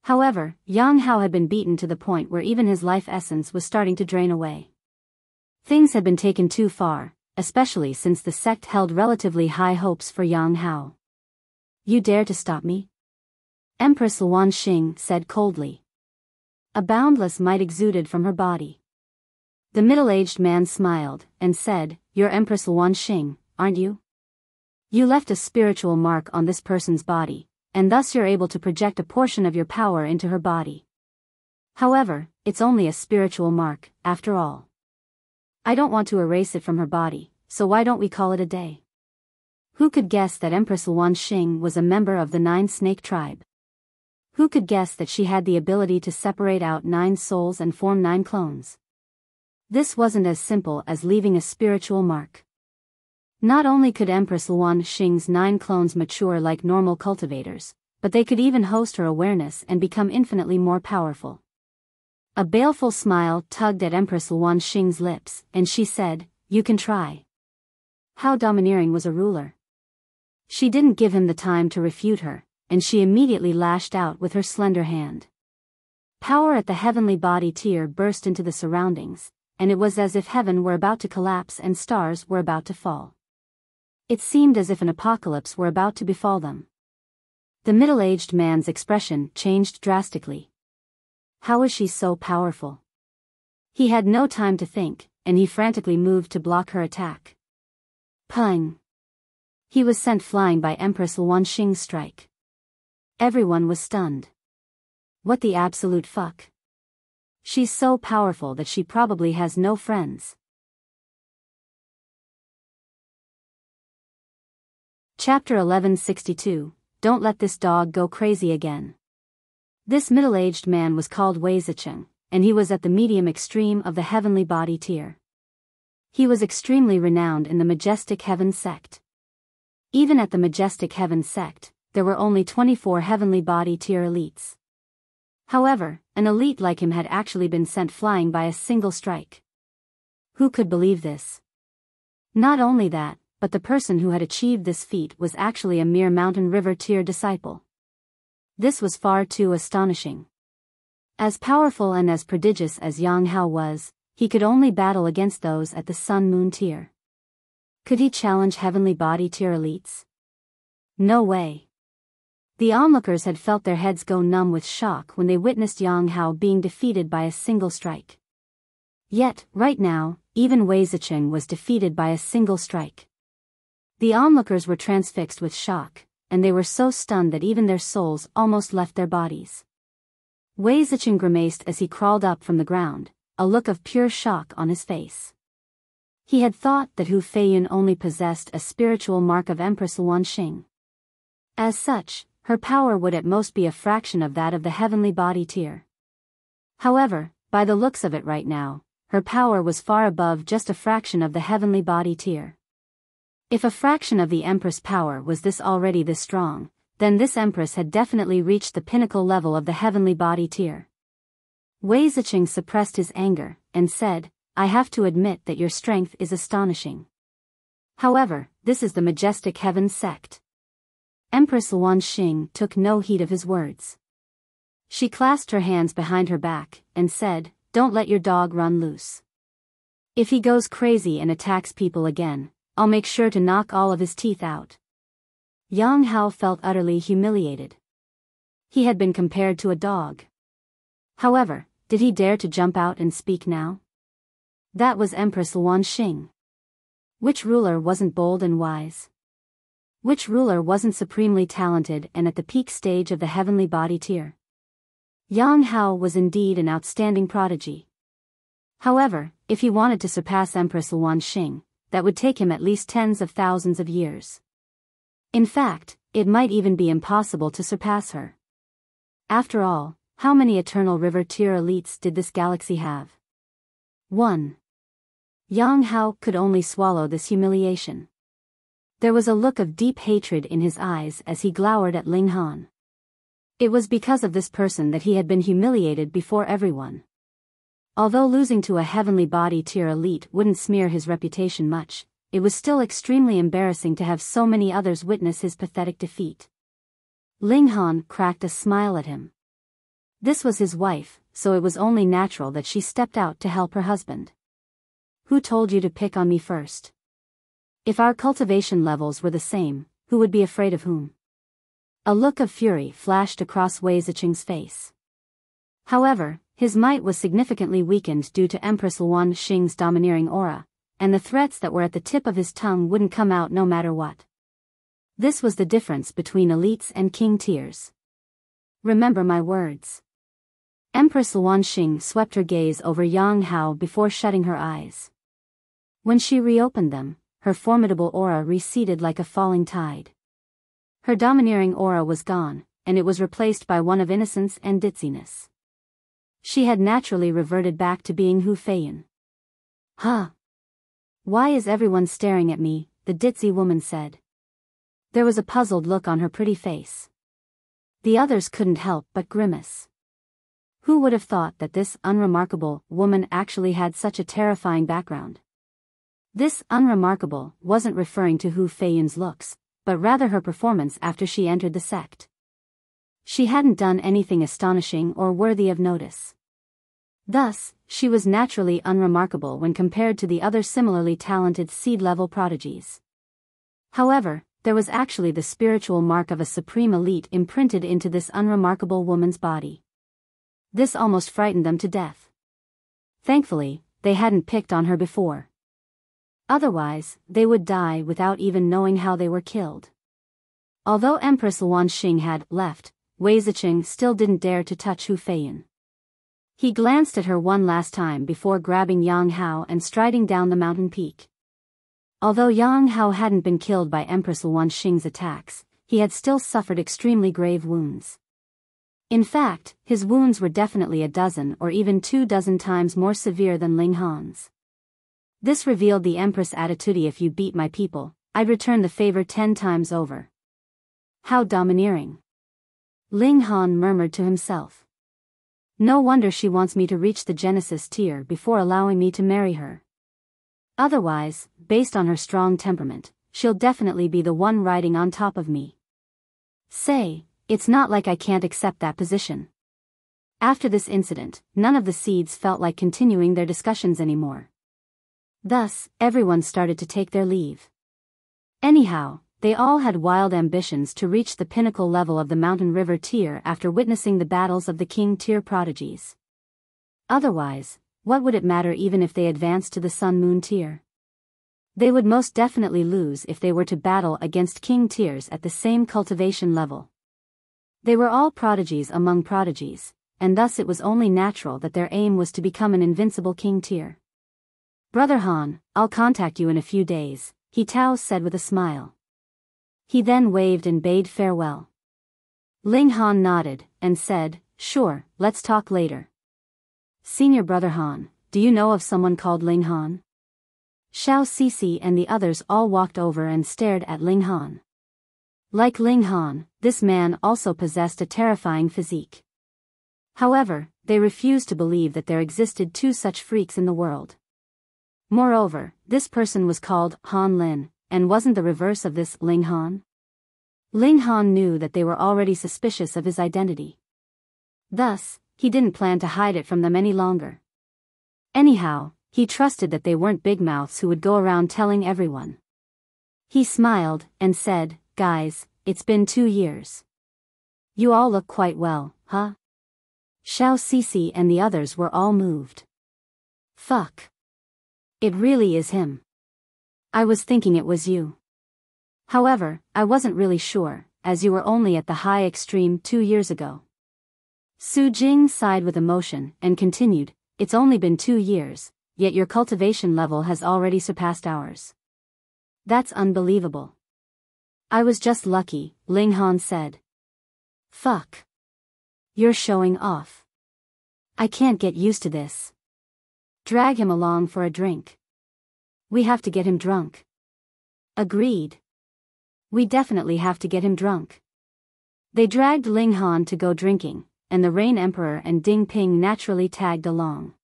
However, Han Huo had been beaten to the point where even his life essence was starting to drain away. Things had been taken too far, especially since the sect held relatively high hopes for Yang Hao. You dare to stop me? Empress Luan Xing said coldly. A boundless might exuded from her body. The middle-aged man smiled, and said, You're Empress Luan Xing, aren't you? You left a spiritual mark on this person's body, and thus you're able to project a portion of your power into her body. However, it's only a spiritual mark, after all. I don't want to erase it from her body, so why don't we call it a day? Who could guess that Empress Luan Xing was a member of the 9-snake tribe? Who could guess that she had the ability to separate out 9 souls and form 9 clones? This wasn't as simple as leaving a spiritual mark. Not only could Empress Luan Xing's 9 clones mature like normal cultivators, but they could even host her awareness and become infinitely more powerful. A baleful smile tugged at Empress Luan Xing's lips, and she said, You can try. How domineering was a ruler. She didn't give him the time to refute her, and she immediately lashed out with her slender hand. Power at the heavenly body tier burst into the surroundings, and it was as if heaven were about to collapse and stars were about to fall. It seemed as if an apocalypse were about to befall them. The middle-aged man's expression changed drastically. How is she so powerful? He had no time to think, and he frantically moved to block her attack. Pung! He was sent flying by Empress Luan Xing's strike. Everyone was stunned. What the absolute fuck? She's so powerful that she probably has no friends. Chapter 1162, Don't Let This Dog Go Crazy Again. This middle-aged man was called Wei Zicheng, and he was at the medium extreme of the heavenly body tier. He was extremely renowned in the Majestic Heaven sect. Even at the Majestic Heaven sect, there were only 24 heavenly body tier elites. However, an elite like him had actually been sent flying by a single strike. Who could believe this? Not only that, but the person who had achieved this feat was actually a mere mountain river tier disciple. This was far too astonishing. As powerful and as prodigious as Yang Hao was, he could only battle against those at the sun-moon tier. Could he challenge heavenly body tier elites? No way. The onlookers had felt their heads go numb with shock when they witnessed Yang Hao being defeated by a single strike. Yet, right now, even Wei Zicheng was defeated by a single strike. The onlookers were transfixed with shock, and they were so stunned that even their souls almost left their bodies. Wei Zicheng grimaced as he crawled up from the ground, a look of pure shock on his face. He had thought that Hu Feiyun only possessed a spiritual mark of Empress Luan Xing. As such, her power would at most be a fraction of that of the heavenly body tier. However, by the looks of it right now, her power was far above just a fraction of the heavenly body tier. If a fraction of the Empress power was already this strong, then this Empress had definitely reached the pinnacle level of the heavenly body tier. Wei Zicheng suppressed his anger, and said, I have to admit that your strength is astonishing. However, this is the Majestic Heaven sect. Empress Luan Xing took no heed of his words. She clasped her hands behind her back, and said, Don't let your dog run loose. If he goes crazy and attacks people again, I'll make sure to knock all of his teeth out. Yang Hao felt utterly humiliated. He had been compared to a dog. However, did he dare to jump out and speak now? That was Empress Luan Xing. Which ruler wasn't bold and wise? Which ruler wasn't supremely talented and at the peak stage of the heavenly body tier? Yang Hao was indeed an outstanding prodigy. However, if he wanted to surpass Empress Luan Xing, that would take him at least tens of thousands of years. In fact, it might even be impossible to surpass her. After all, how many Eternal River tier elites did this galaxy have? 1. Yang Hao could only swallow this humiliation. There was a look of deep hatred in his eyes as he glowered at Ling Han. It was because of this person that he had been humiliated before everyone. Although losing to a heavenly body tier elite wouldn't smear his reputation much, it was still extremely embarrassing to have so many others witness his pathetic defeat. Ling Han cracked a smile at him. This was his wife, so it was only natural that she stepped out to help her husband. Who told you to pick on me first? If our cultivation levels were the same, who would be afraid of whom? A look of fury flashed across Wei Zicheng's face. However, his might was significantly weakened due to Empress Luan Xing's domineering aura, and the threats that were at the tip of his tongue wouldn't come out no matter what. This was the difference between elites and king tiers. Remember my words. Empress Luan Xing swept her gaze over Yang Hao before shutting her eyes. When she reopened them, her formidable aura receded like a falling tide. Her domineering aura was gone, and it was replaced by one of innocence and ditziness. She had naturally reverted back to being Hu Feiyan. Huh? Why is everyone staring at me? The ditzy woman said. There was a puzzled look on her pretty face. The others couldn't help but grimace. Who would have thought that this unremarkable woman actually had such a terrifying background? This unremarkable wasn't referring to Hu Feiyan's looks, but rather her performance after she entered the sect. She hadn't done anything astonishing or worthy of notice. Thus, she was naturally unremarkable when compared to the other similarly talented seed-level prodigies. However, there was actually the spiritual mark of a supreme elite imprinted into this unremarkable woman's body. This almost frightened them to death. Thankfully, they hadn't picked on her before. Otherwise, they would die without even knowing how they were killed. Although Empress Luan Xing had left, Wei Zicheng still didn't dare to touch Hu Feiyan. He glanced at her one last time before grabbing Yang Hao and striding down the mountain peak. Although Yang Hao hadn't been killed by Empress Luan Xing's attacks, he had still suffered extremely grave wounds. In fact, his wounds were definitely a dozen or even 24 times more severe than Ling Han's. This revealed the Empress' attitude: if you beat my people, I'd return the favor 10 times over. How domineering. Ling Han murmured to himself. No wonder she wants me to reach the Genesis tier before allowing me to marry her. Otherwise, based on her strong temperament, she'll definitely be the one riding on top of me. Say, it's not like I can't accept that position. After this incident, none of the seeds felt like continuing their discussions anymore. Thus, everyone started to take their leave. Anyhow, they all had wild ambitions to reach the pinnacle level of the Mountain River tier after witnessing the battles of the King tier prodigies. Otherwise, what would it matter even if they advanced to the Sun Moon tier? They would most definitely lose if they were to battle against King tiers at the same cultivation level. They were all prodigies among prodigies, and thus it was only natural that their aim was to become an invincible King tier. Brother Han, I'll contact you in a few days, He Tao said with a smile. He then waved and bade farewell. Ling Han nodded, and said, sure, let's talk later. Senior Brother Han, do you know of someone called Ling Han? Xiao Sisi and the others all walked over and stared at Ling Han. Like Ling Han, this man also possessed a terrifying physique. However, they refused to believe that there existed two such freaks in the world. Moreover, this person was called Han Lin, and wasn't the reverse of this Ling Han? Ling Han knew that they were already suspicious of his identity. Thus, he didn't plan to hide it from them any longer. Anyhow, he trusted that they weren't big mouths who would go around telling everyone. He smiled, and said, guys, it's been 2 years. You all look quite well, huh? Xiao Sisi and the others were all moved. Fuck. It really is him. I was thinking it was you. However, I wasn't really sure, as you were only at the high extreme 2 years ago. Su Jing sighed with emotion and continued, it's only been 2 years, yet your cultivation level has already surpassed ours. That's unbelievable. I was just lucky, Ling Han said. Fuck. You're showing off. I can't get used to this. Drag him along for a drink. We have to get him drunk. Agreed. We definitely have to get him drunk. They dragged Ling Han to go drinking, and the Rain Emperor and Ding Ping naturally tagged along.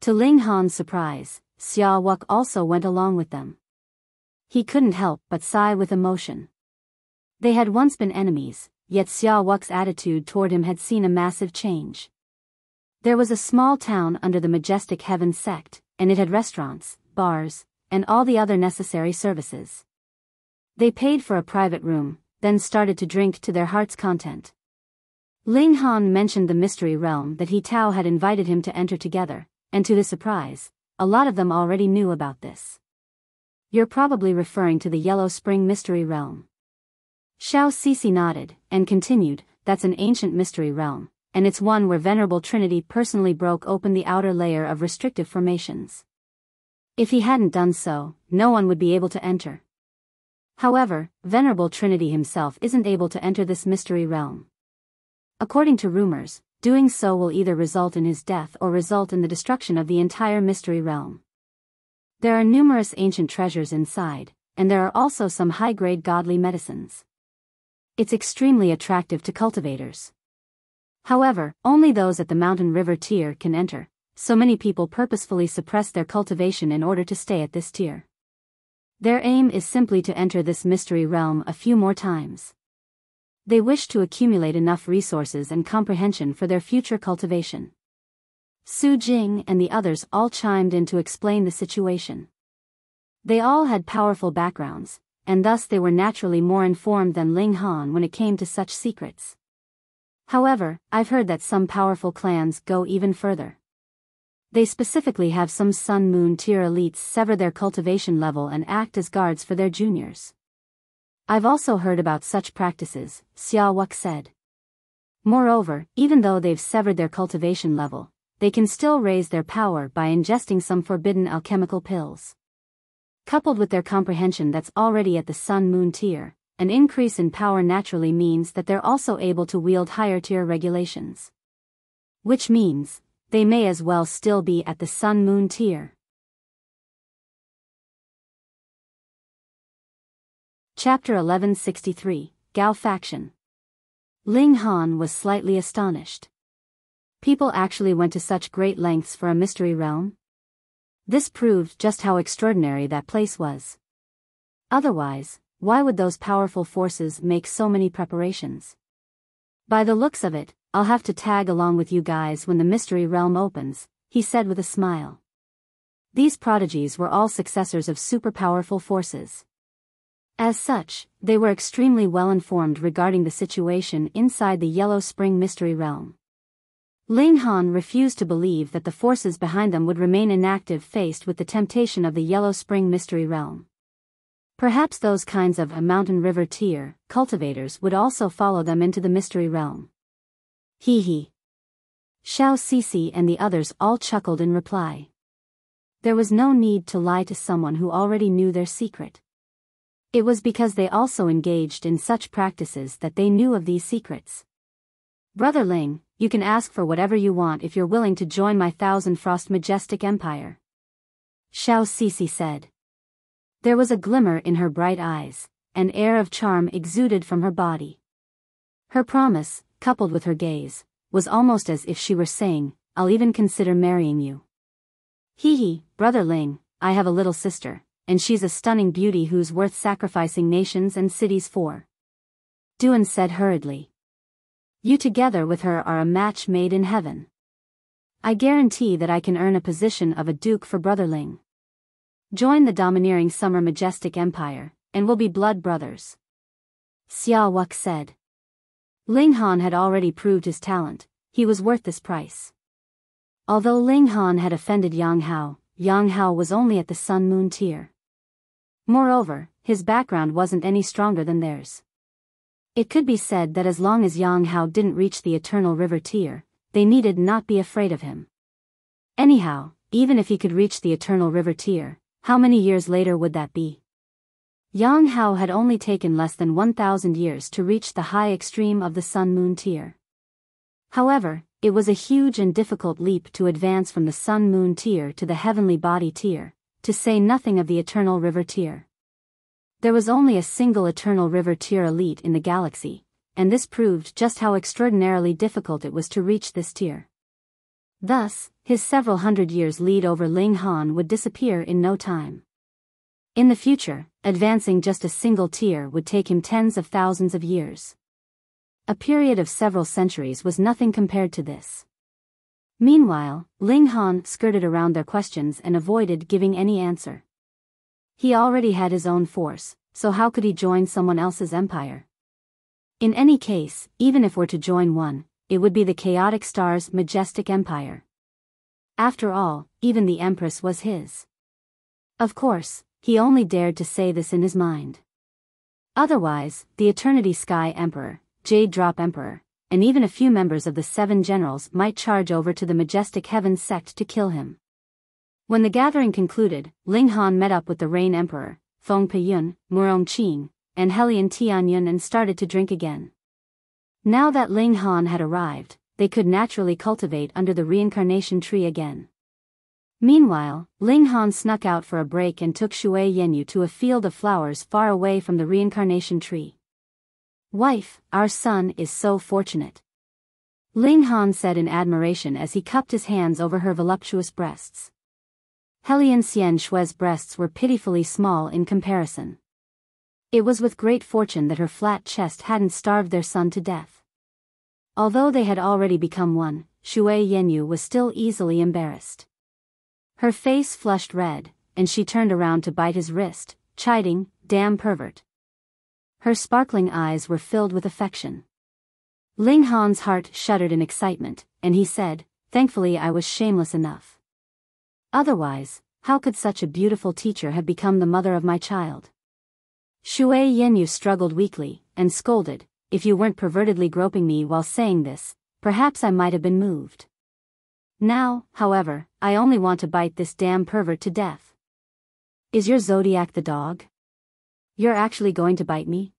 To Ling Han's surprise, Xia Wuk also went along with them. He couldn't help but sigh with emotion. They had once been enemies, yet Xia Wuk's attitude toward him had seen a massive change. There was a small town under the Majestic Heaven sect, and it had restaurants, bars, and all the other necessary services. They paid for a private room, then started to drink to their heart's content. Ling Han mentioned the mystery realm that He Tao had invited him to enter together, and to his surprise, a lot of them already knew about this. You're probably referring to the Yellow Spring mystery realm. Xiao Sisi nodded, and continued, that's an ancient mystery realm, and it's one where Venerable Trinity personally broke open the outer layer of restrictive formations. If he hadn't done so, no one would be able to enter. However, Venerable Trinity himself isn't able to enter this mystery realm. According to rumors, doing so will either result in his death or result in the destruction of the entire mystery realm. There are numerous ancient treasures inside, and there are also some high-grade godly medicines. It's extremely attractive to cultivators. However, only those at the mountain river tier can enter, so many people purposefully suppress their cultivation in order to stay at this tier. Their aim is simply to enter this mystery realm a few more times. They wish to accumulate enough resources and comprehension for their future cultivation. Su Jing and the others all chimed in to explain the situation. They all had powerful backgrounds, and thus they were naturally more informed than Ling Han when it came to such secrets. However, I've heard that some powerful clans go even further. They specifically have some Sun-Moon tier elites sever their cultivation level and act as guards for their juniors. I've also heard about such practices, Xia Wuk said. Moreover, even though they've severed their cultivation level, they can still raise their power by ingesting some forbidden alchemical pills. Coupled with their comprehension that's already at the Sun-Moon tier, an increase in power naturally means that they're also able to wield higher tier regulations. Which means, they may as well still be at the Sun-Moon tier. Chapter 1163, Gao Faction. Ling Han was slightly astonished. People actually went to such great lengths for a mystery realm? This proved just how extraordinary that place was. Otherwise, why would those powerful forces make so many preparations? By the looks of it, I'll have to tag along with you guys when the mystery realm opens, he said with a smile. These prodigies were all successors of super-powerful forces. As such, they were extremely well informed regarding the situation inside the Yellow Spring mystery realm. Ling Han refused to believe that the forces behind them would remain inactive faced with the temptation of the Yellow Spring mystery realm. Perhaps those kinds of a mountain river tier cultivators would also follow them into the mystery realm. Hee hee. Xiao Sisi and the others all chuckled in reply. There was no need to lie to someone who already knew their secret. It was because they also engaged in such practices that they knew of these secrets. Brother Ling, you can ask for whatever you want if you're willing to join my Thousand Frost majestic empire. Xiao Sisi said. There was a glimmer in her bright eyes, an air of charm exuded from her body. Her promise, coupled with her gaze, was almost as if she were saying, I'll even consider marrying you. Hee hee, Brother Ling, I have a little sister, and she's a stunning beauty who's worth sacrificing nations and cities for. Duan said hurriedly. You together with her are a match made in heaven. I guarantee that I can earn a position of a duke for Brother Ling. Join the domineering summer majestic empire, and we'll be blood brothers. Xia Wuk said. Ling Han had already proved his talent, he was worth this price. Although Ling Han had offended Yang Hao was only at the Sun-Moon tier. Moreover, his background wasn't any stronger than theirs. It could be said that as long as Yang Hao didn't reach the Eternal River tier, they needed not be afraid of him. Anyhow, even if he could reach the Eternal River tier, how many years later would that be? Yang Hao had only taken less than 1,000 years to reach the high extreme of the Sun-Moon tier. However, it was a huge and difficult leap to advance from the Sun-Moon tier to the Heavenly Body tier, to say nothing of the Eternal River tier. There was only a single Eternal River tier elite in the galaxy, and this proved just how extraordinarily difficult it was to reach this tier. Thus, his several hundred years lead over Ling Han would disappear in no time. In the future, advancing just a single tier would take him tens of thousands of years. A period of several centuries was nothing compared to this. Meanwhile, Ling Han skirted around their questions and avoided giving any answer. He already had his own force, so how could he join someone else's empire? In any case, even if we're to join one, it would be the Chaotic Star's majestic empire. After all, even the Empress was his. Of course, he only dared to say this in his mind. Otherwise, the Eternity Sky Emperor, Jade Drop Emperor, and even a few members of the 7 generals might charge over to the Majestic Heaven sect to kill him. When the gathering concluded, Ling Han met up with the Rain Emperor, Feng Peyun, Murong Qing, and Helian Tianyun and started to drink again. Now that Ling Han had arrived, they could naturally cultivate under the reincarnation tree again. Meanwhile, Ling Han snuck out for a break and took Shui Yenyu to a field of flowers far away from the reincarnation tree. "Wife, our son is so fortunate," Ling Han said in admiration as he cupped his hands over her voluptuous breasts. Helian Xian Shui's breasts were pitifully small in comparison. It was with great fortune that her flat chest hadn't starved their son to death. Although they had already become one, Shui Yenyu was still easily embarrassed. Her face flushed red, and she turned around to bite his wrist, chiding, "Damn pervert." Her sparkling eyes were filled with affection. Ling Han's heart shuddered in excitement, and he said, "Thankfully I was shameless enough. Otherwise, how could such a beautiful teacher have become the mother of my child?" Shui Yenyu struggled weakly, and scolded, "If you weren't pervertedly groping me while saying this, perhaps I might have been moved. Now, however, I only want to bite this damn pervert to death." "Is your zodiac the dog? You're actually going to bite me?"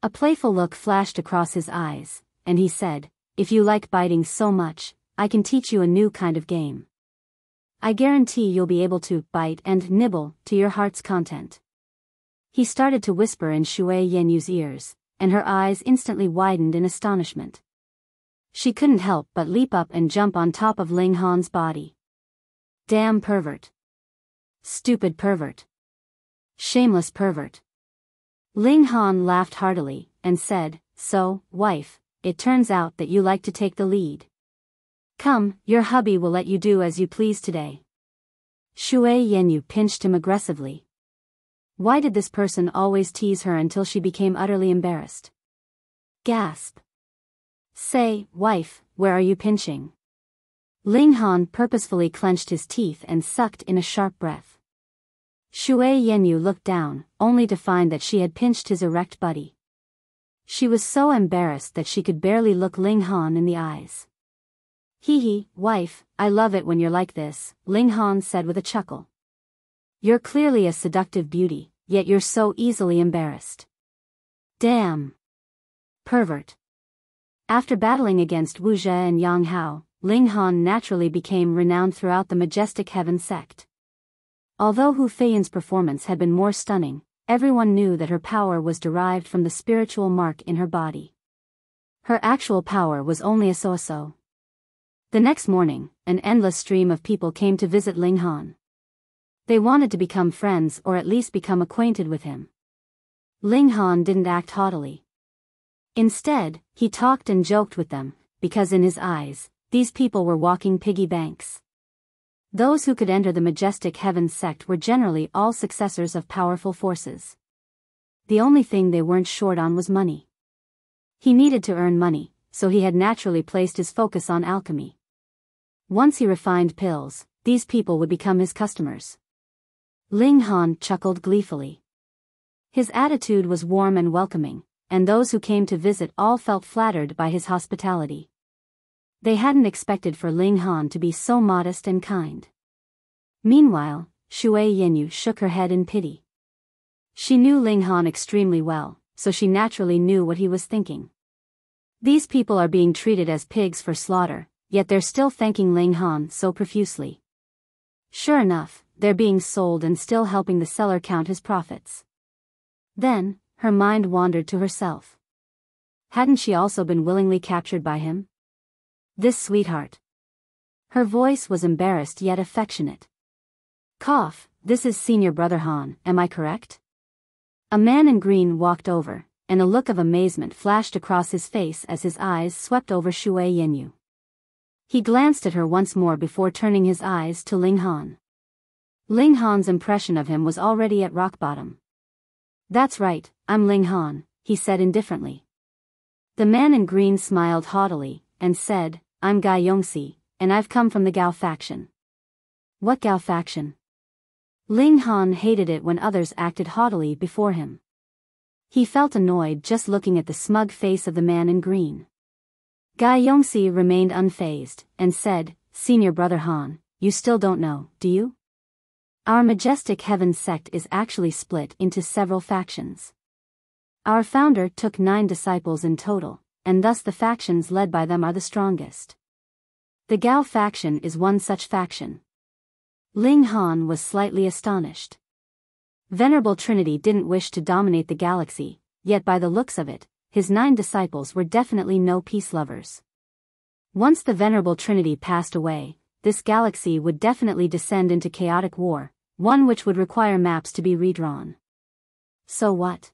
A playful look flashed across his eyes, and he said, "If you like biting so much, I can teach you a new kind of game. I guarantee you'll be able to bite and nibble to your heart's content." He started to whisper in Shui Yenyu's ears, and her eyes instantly widened in astonishment. She couldn't help but leap up and jump on top of Ling Han's body. "Damn pervert. Stupid pervert. Shameless pervert." Ling Han laughed heartily, and said, "So, wife, it turns out that you like to take the lead. Come, your hubby will let you do as you please today." Shui Yenyu pinched him aggressively. Why did this person always tease her until she became utterly embarrassed? Gasp. "Say, wife, where are you pinching?" Ling Han purposefully clenched his teeth and sucked in a sharp breath. Shui Yenyu looked down, only to find that she had pinched his erect body. She was so embarrassed that she could barely look Ling Han in the eyes. "Hee, wife, I love it when you're like this," Ling Han said with a chuckle. "You're clearly a seductive beauty, yet you're so easily embarrassed. Damn pervert." After battling against Wu Zhe and Yang Hao, Ling Han naturally became renowned throughout the Majestic Heaven sect. Although Hu Feiyun's performance had been more stunning, everyone knew that her power was derived from the spiritual mark in her body. Her actual power was only a so-so. The next morning, an endless stream of people came to visit Ling Han. They wanted to become friends or at least become acquainted with him. Ling Han didn't act haughtily. Instead, he talked and joked with them, because in his eyes, these people were walking piggy banks. Those who could enter the Majestic Heaven sect were generally all successors of powerful forces. The only thing they weren't short on was money. He needed to earn money, so he had naturally placed his focus on alchemy. Once he refined pills, these people would become his customers. Ling Han chuckled gleefully. His attitude was warm and welcoming, and those who came to visit all felt flattered by his hospitality. They hadn't expected for Ling Han to be so modest and kind. Meanwhile, Shui Yenyu shook her head in pity. She knew Ling Han extremely well, so she naturally knew what he was thinking. These people are being treated as pigs for slaughter, yet they're still thanking Ling Han so profusely. Sure enough, they're being sold and still helping the seller count his profits. Then, her mind wandered to herself. Hadn't she also been willingly captured by him? This sweetheart. Her voice was embarrassed yet affectionate. "Cough, this is Senior Brother Han, am I correct?" A man in green walked over, and a look of amazement flashed across his face as his eyes swept over Shui Yenyu. He glanced at her once more before turning his eyes to Ling Han. Ling Han's impression of him was already at rock bottom. "That's right, I'm Ling Han," he said indifferently. The man in green smiled haughtily, and said, "I'm Yongsi, and I've come from the Gao Faction." "What Gao Faction?" Ling Han hated it when others acted haughtily before him. He felt annoyed just looking at the smug face of the man in green. Yongsi remained unfazed, and said, "Senior Brother Han, you still don't know, do you? Our Majestic Heaven sect is actually split into several factions. Our founder took 9 disciples in total, and thus the factions led by them are the strongest. The Gao faction is one such faction." Ling Han was slightly astonished. Venerable Trinity didn't wish to dominate the galaxy, yet by the looks of it, his 9 disciples were definitely no peace lovers. Once the Venerable Trinity passed away, this galaxy would definitely descend into chaotic war, one which would require maps to be redrawn. "So what?"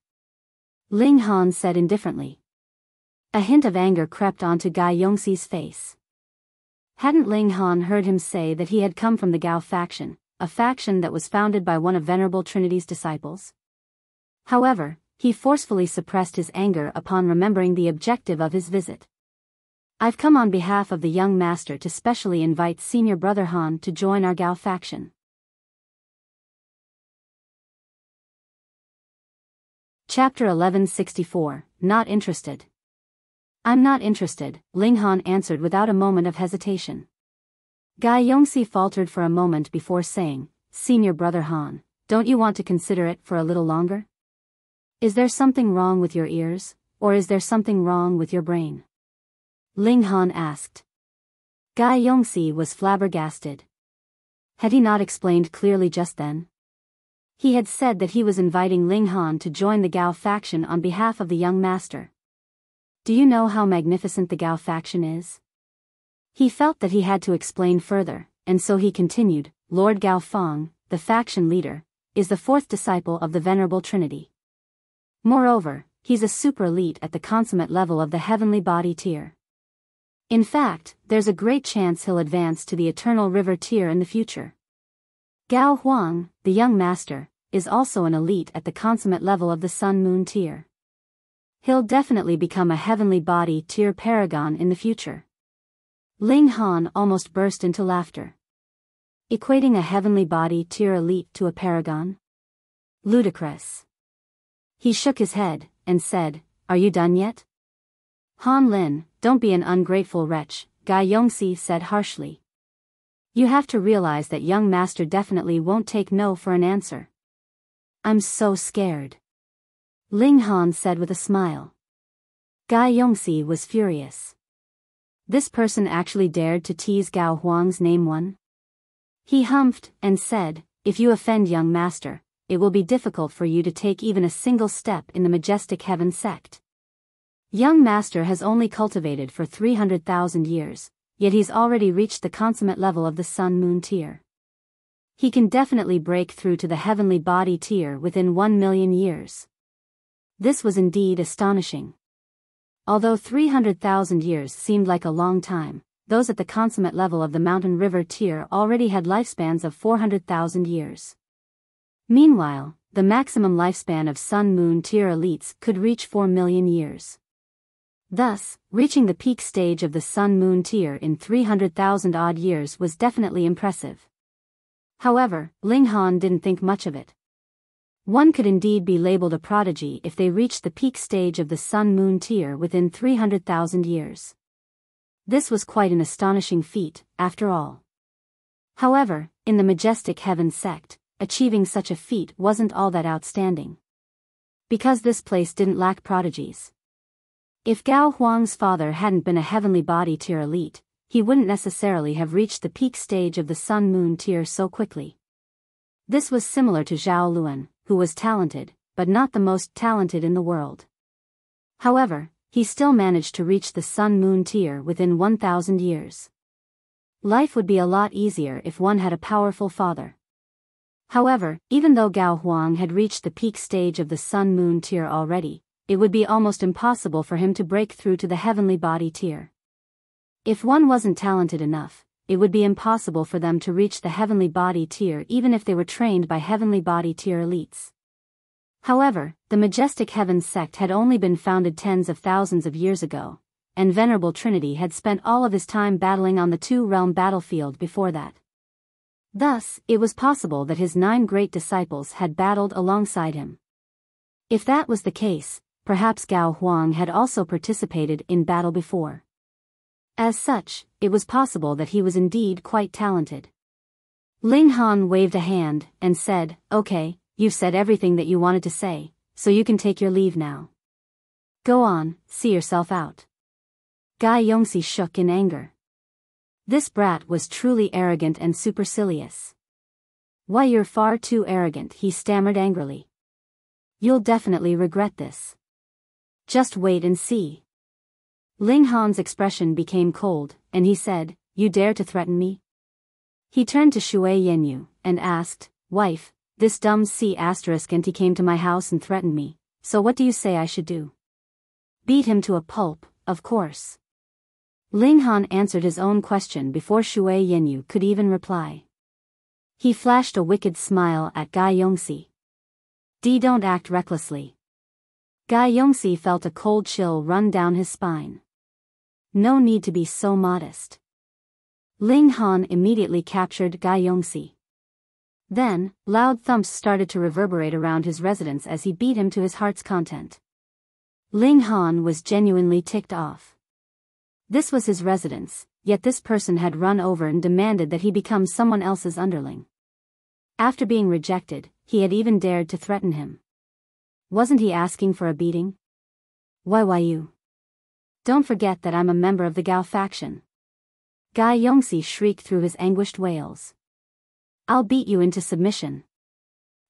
Ling Han said indifferently. A hint of anger crept onto Yongsi's face. Hadn't Ling Han heard him say that he had come from the Gao faction, a faction that was founded by one of Venerable Trinity's disciples? However, he forcefully suppressed his anger upon remembering the objective of his visit. "I've come on behalf of the young master to specially invite Senior Brother Han to join our Gao faction." Chapter 1164, Not Interested. "I'm not interested," Ling Han answered without a moment of hesitation. Yongsi faltered for a moment before saying, "Senior Brother Han, don't you want to consider it for a little longer? Is there something wrong with your ears, or is there something wrong with your brain?" Ling Han asked. Yongsi was flabbergasted. Had he not explained clearly just then? He had said that he was inviting Ling Han to join the Gao faction on behalf of the young master. "Do you know how magnificent the Gao faction is?" He felt that he had to explain further, and so he continued, "Lord Gao Feng, the faction leader, is the 4th disciple of the Venerable Trinity. Moreover, he's a super elite at the consummate level of the heavenly body tier. In fact, there's a great chance he'll advance to the eternal river tier in the future. Gao Huang, the young master, is also an elite at the consummate level of the sun-moon tier. He'll definitely become a heavenly body tier paragon in the future." Ling Han almost burst into laughter. Equating a heavenly body tier elite to a paragon? Ludicrous. He shook his head, and said, "Are you done yet?" "Han Lin, don't be an ungrateful wretch," Yongsi said harshly. "You have to realize that young master definitely won't take no for an answer." "I'm so scared," Ling Han said with a smile. Yongsi was furious. This person actually dared to tease Gao Huang's name one? He humphed, and said, "If you offend young master, it will be difficult for you to take even a single step in the Majestic Heaven sect. Young master has only cultivated for 300,000 years, yet he's already reached the consummate level of the sun-moon tier. He can definitely break through to the heavenly body tier within 1 million years." This was indeed astonishing. Although 300,000 years seemed like a long time, those at the consummate level of the mountain river tier already had lifespans of 400,000 years. Meanwhile, the maximum lifespan of sun-moon tier elites could reach 4 million years. Thus, reaching the peak stage of the sun-moon tier in 300,000 odd years was definitely impressive. However, Ling Han didn't think much of it. One could indeed be labeled a prodigy if they reached the peak stage of the sun-moon tier within 300,000 years. This was quite an astonishing feat, after all. However, in the Majestic Heaven sect, achieving such a feat wasn't all that outstanding. Because this place didn't lack prodigies. If Gao Huang's father hadn't been a heavenly body tier elite, he wouldn't necessarily have reached the peak stage of the sun-moon tier so quickly. This was similar to Zhao Luan, who was talented, but not the most talented in the world. However, he still managed to reach the sun-moon tier within 1,000 years. Life would be a lot easier if one had a powerful father. However, even though Gao Huang had reached the peak stage of the sun-moon tier already, it would be almost impossible for him to break through to the heavenly body tier. If one wasn't talented enough, it would be impossible for them to reach the heavenly body tier even if they were trained by heavenly body tier elites. However, the majestic Heavens sect had only been founded tens of thousands of years ago, and Venerable Trinity had spent all of his time battling on the two-realm battlefield before that. Thus, it was possible that his 9 great disciples had battled alongside him. If that was the case, perhaps Gao Huang had also participated in battle before. As such, it was possible that he was indeed quite talented. Ling Han waved a hand and said, "Okay, you've said everything that you wanted to say, so you can take your leave now. Go on, see yourself out." Guy Yongsi shook in anger. This brat was truly arrogant and supercilious. "Why, you're far too arrogant," he stammered angrily. "You'll definitely regret this. Just wait and see." Ling Han's expression became cold, and he said, "You dare to threaten me?" He turned to Shui Yenyu and asked, "Wife, this dumb C***anti came to my house and threatened me, so what do you say I should do?" "Beat him to a pulp, of course." Ling Han answered his own question before Shui Yenyu could even reply. He flashed a wicked smile at Guy Yongsi. Don't act recklessly." Guy Yongsi felt a cold chill run down his spine. No need to be so modest. Ling Han immediately captured Guy Yongsi. Then, loud thumps started to reverberate around his residence as he beat him to his heart's content. Ling Han was genuinely ticked off. This was his residence, yet this person had run over and demanded that he become someone else's underling. After being rejected, he had even dared to threaten him. Wasn't he asking for a beating? Why you? Don't forget that I'm a member of the Gao Faction." Guy Yongsi shrieked through his anguished wails. "I'll beat you into submission."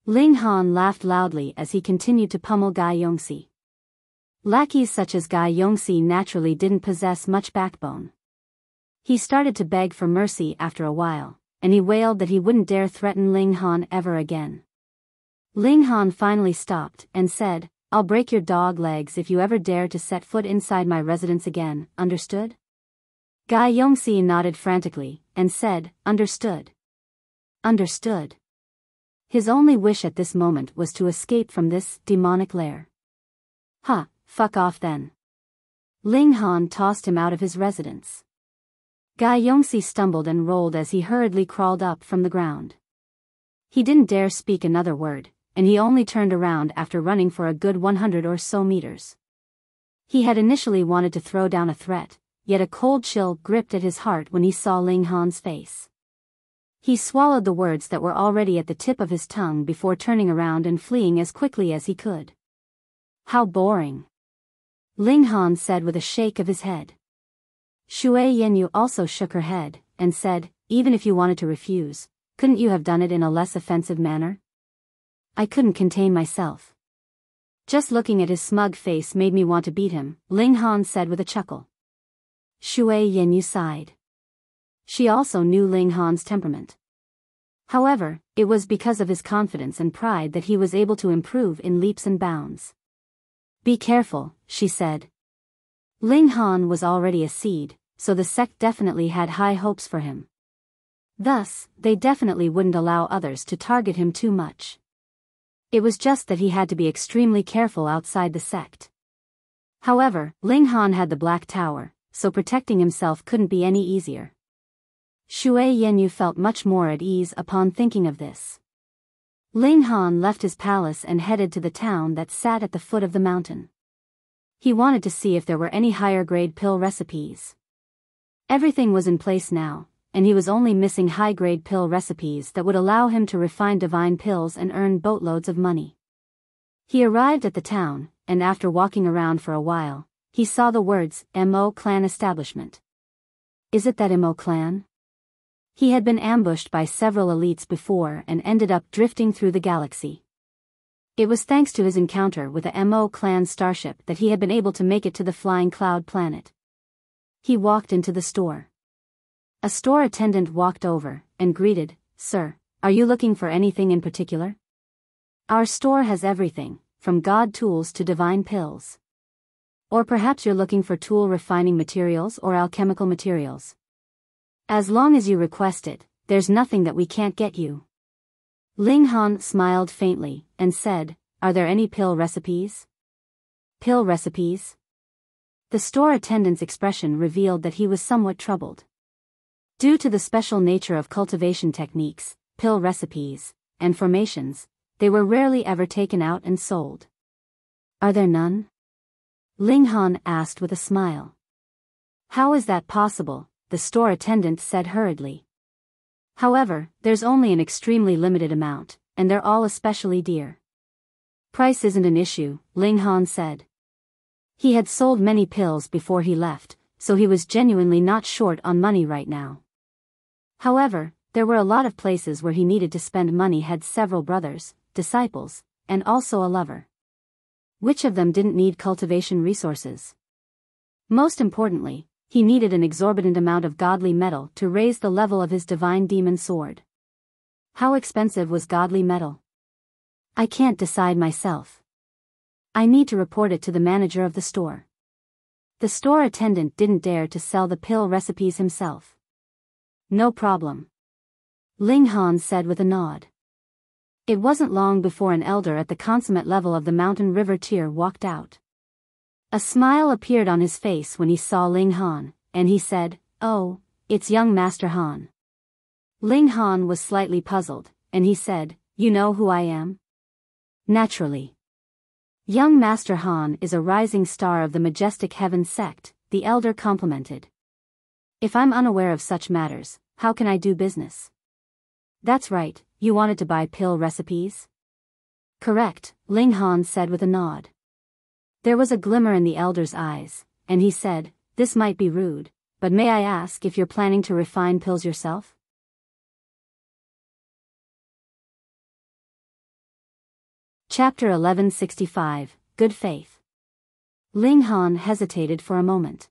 Ling Han laughed loudly as he continued to pummel Guy Yongsi. Lackeys such as Guy Yongsi naturally didn't possess much backbone. He started to beg for mercy after a while, and he wailed that he wouldn't dare threaten Ling Han ever again. Ling Han finally stopped and said, "I'll break your dog legs if you ever dare to set foot inside my residence again, understood?" Guy Yongsi nodded frantically and said, "Understood. Understood." His only wish at this moment was to escape from this demonic lair. "Huh, fuck off then." Ling Han tossed him out of his residence. Guy Yongsi stumbled and rolled as he hurriedly crawled up from the ground. He didn't dare speak another word, and he only turned around after running for a good 100 or so meters. He had initially wanted to throw down a threat, yet a cold chill gripped at his heart when he saw Ling Han's face. He swallowed the words that were already at the tip of his tongue before turning around and fleeing as quickly as he could. "How boring," Ling Han said with a shake of his head. Shui Yenyu also shook her head, and said, "Even if you wanted to refuse, couldn't you have done it in a less offensive manner?" "I couldn't contain myself. Just looking at his smug face made me want to beat him," Ling Han said with a chuckle. Shui Yenyu sighed. She also knew Ling Han's temperament. However, it was because of his confidence and pride that he was able to improve in leaps and bounds. "Be careful," she said. Ling Han was already a seed, so the sect definitely had high hopes for him. Thus, they definitely wouldn't allow others to target him too much. It was just that he had to be extremely careful outside the sect. However, Ling Han had the Black Tower, so protecting himself couldn't be any easier. Shui Yenyu felt much more at ease upon thinking of this. Ling Han left his palace and headed to the town that sat at the foot of the mountain. He wanted to see if there were any higher-grade pill recipes. Everything was in place now, and he was only missing high-grade pill recipes that would allow him to refine divine pills and earn boatloads of money. He arrived at the town, and after walking around for a while, he saw the words, "Mo Clan Establishment." Is it that Mo Clan? He had been ambushed by several elites before and ended up drifting through the galaxy. It was thanks to his encounter with the Mo Clan starship that he had been able to make it to the Flying Cloud planet. He walked into the store. A store attendant walked over and greeted, "Sir, are you looking for anything in particular? Our store has everything, from god tools to divine pills. Or perhaps you're looking for tool refining materials or alchemical materials." As long as you request it, there's nothing that we can't get you. Ling Han smiled faintly, and said, are there any pill recipes? Pill recipes? The store attendant's expression revealed that he was somewhat troubled. Due to the special nature of cultivation techniques, pill recipes, and formations, they were rarely ever taken out and sold. Are there none? Ling Han asked with a smile. How is that possible? The store attendant said hurriedly. However, there's only an extremely limited amount, and they're all especially dear. Price isn't an issue, Ling Han said. He had sold many pills before he left, so he was genuinely not short on money right now. However, there were a lot of places where he needed to spend money, had several brothers, disciples, and also a lover. Which of them didn't need cultivation resources? Most importantly, he needed an exorbitant amount of godly metal to raise the level of his divine demon sword. How expensive was godly metal? I can't decide myself. I need to report it to the manager of the store. The store attendant didn't dare to sell the pill recipes himself. No problem. Ling Han said with a nod. It wasn't long before an elder at the consummate level of the mountain river tier walked out. A smile appeared on his face when he saw Ling Han, and he said, oh, it's young Master Han. Ling Han was slightly puzzled, and he said, you know who I am? Naturally. Young Master Han is a rising star of the majestic heaven sect, the elder complimented. If I'm unaware of such matters, how can I do business? That's right, you wanted to buy pill recipes? Correct, Ling Han said with a nod. There was a glimmer in the elder's eyes, and he said, this might be rude, but may I ask if you're planning to refine pills yourself? Chapter 1165, Good Faith. Ling Han hesitated for a moment.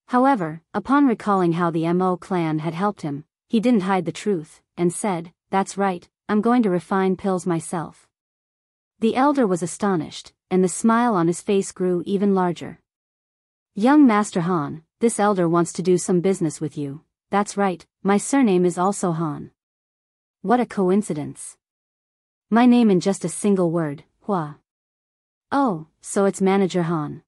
However, upon recalling how the Mo clan had helped him, he didn't hide the truth, and said, that's right, I'm going to refine pills myself. The elder was astonished, and the smile on his face grew even larger. Young Master Han, this elder wants to do some business with you. That's right, my surname is also Han. What a coincidence. My name in just a single word, Hua. Oh, so it's Manager Han.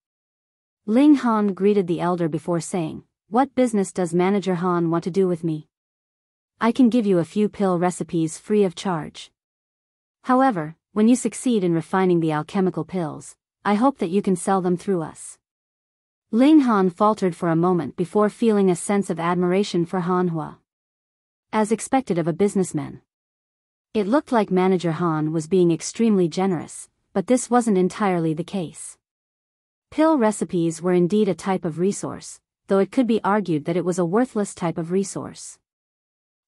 Ling Han greeted the elder before saying, what business does Manager Han want to do with me? I can give you a few pill recipes free of charge. However, when you succeed in refining the alchemical pills, I hope that you can sell them through us. Ling Han faltered for a moment before feeling a sense of admiration for Han Huo. As expected of a businessman. It looked like Manager Han was being extremely generous, but this wasn't entirely the case. Pill recipes were indeed a type of resource, though it could be argued that it was a worthless type of resource.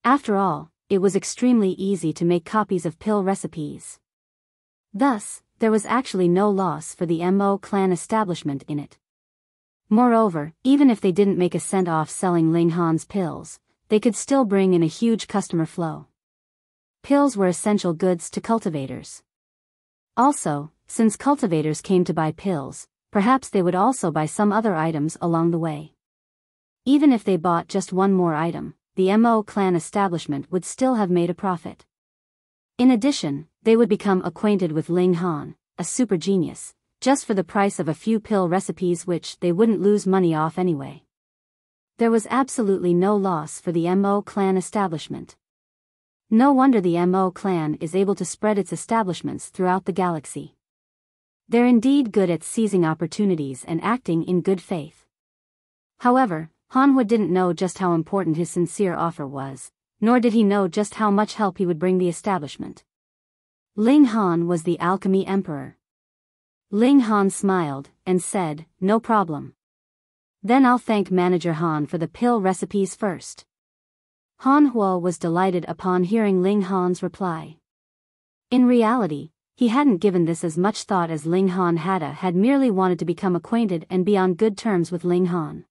After all, it was extremely easy to make copies of pill recipes. Thus, there was actually no loss for the Mo clan establishment in it. Moreover, even if they didn't make a cent off selling Ling Han's pills, they could still bring in a huge customer flow. Pills were essential goods to cultivators. Also, since cultivators came to buy pills, perhaps they would also buy some other items along the way. Even if they bought just one more item, the Mo clan establishment would still have made a profit. In addition, they would become acquainted with Ling Han, a super genius, just for the price of a few pill recipes which they wouldn't lose money off anyway. There was absolutely no loss for the Mo clan establishment. No wonder the Mo clan is able to spread its establishments throughout the galaxy. They're indeed good at seizing opportunities and acting in good faith. However, Han Huo didn't know just how important his sincere offer was, nor did he know just how much help he would bring the establishment. Ling Han was the Alchemy Emperor. Ling Han smiled, and said, no problem. Then I'll thank Manager Han for the pill recipes first. Han Huo was delighted upon hearing Ling Han's reply. In reality, he hadn't given this as much thought as Ling Han had merely wanted to become acquainted and be on good terms with Ling Han.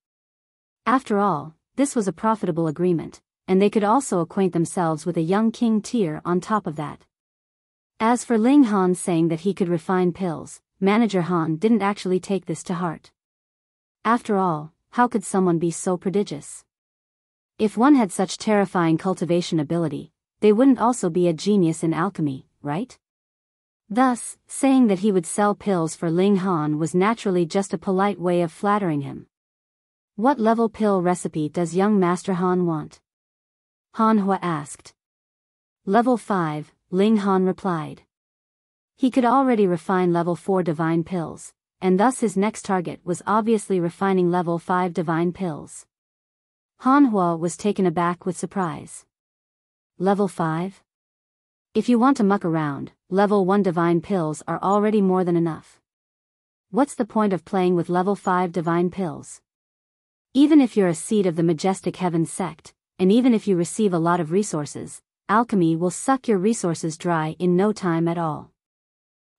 After all, this was a profitable agreement, and they could also acquaint themselves with a young king tier on top of that. As for Ling Han saying that he could refine pills, Manager Han didn't actually take this to heart. After all, how could someone be so prodigious? If one had such terrifying cultivation ability, they wouldn't also be a genius in alchemy, right? Thus, saying that he would sell pills for Ling Han was naturally just a polite way of flattering him. What level pill recipe does young Master Han want? Han Huo asked. Level 5, Ling Han replied. He could already refine level 4 divine pills, and thus his next target was obviously refining level 5 divine pills. Han Huo was taken aback with surprise. Level 5? If you want to muck around, level 1 divine pills are already more than enough. What's the point of playing with level 5 divine pills? Even if you're a seed of the Majestic Heavens sect, and even if you receive a lot of resources, alchemy will suck your resources dry in no time at all.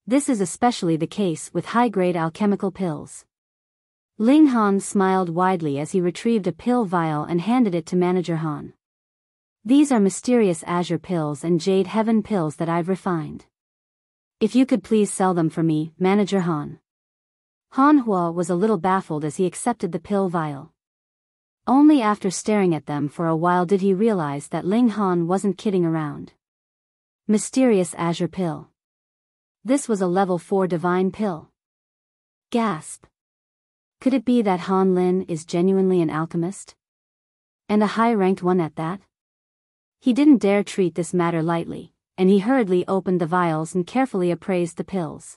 This is especially the case with high-grade alchemical pills. Ling Han smiled widely as he retrieved a pill vial and handed it to Manager Han. These are mysterious azure pills and jade heaven pills that I've refined. If you could please sell them for me, Manager Han. Han Huo was a little baffled as he accepted the pill vial. Only after staring at them for a while did he realize that Ling Han wasn't kidding around. Mysterious azure pill. This was a level 4 divine pill. Gasp. Could it be that Han Lin is genuinely an alchemist? And a high-ranked one at that? He didn't dare treat this matter lightly, and he hurriedly opened the vials and carefully appraised the pills.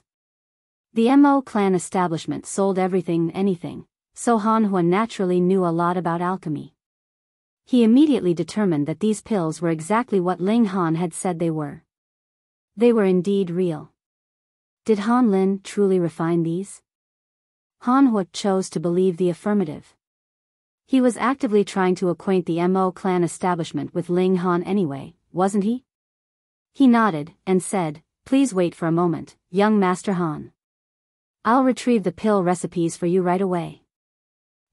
The Mo clan establishment sold everything and anything, so Han Huo naturally knew a lot about alchemy. He immediately determined that these pills were exactly what Ling Han had said they were. They were indeed real. Did Han Lin truly refine these? Han Huo chose to believe the affirmative. He was actively trying to acquaint the Mo clan establishment with Ling Han anyway, wasn't he? He nodded, and said, "Please wait for a moment, young Master Han. I'll retrieve the pill recipes for you right away.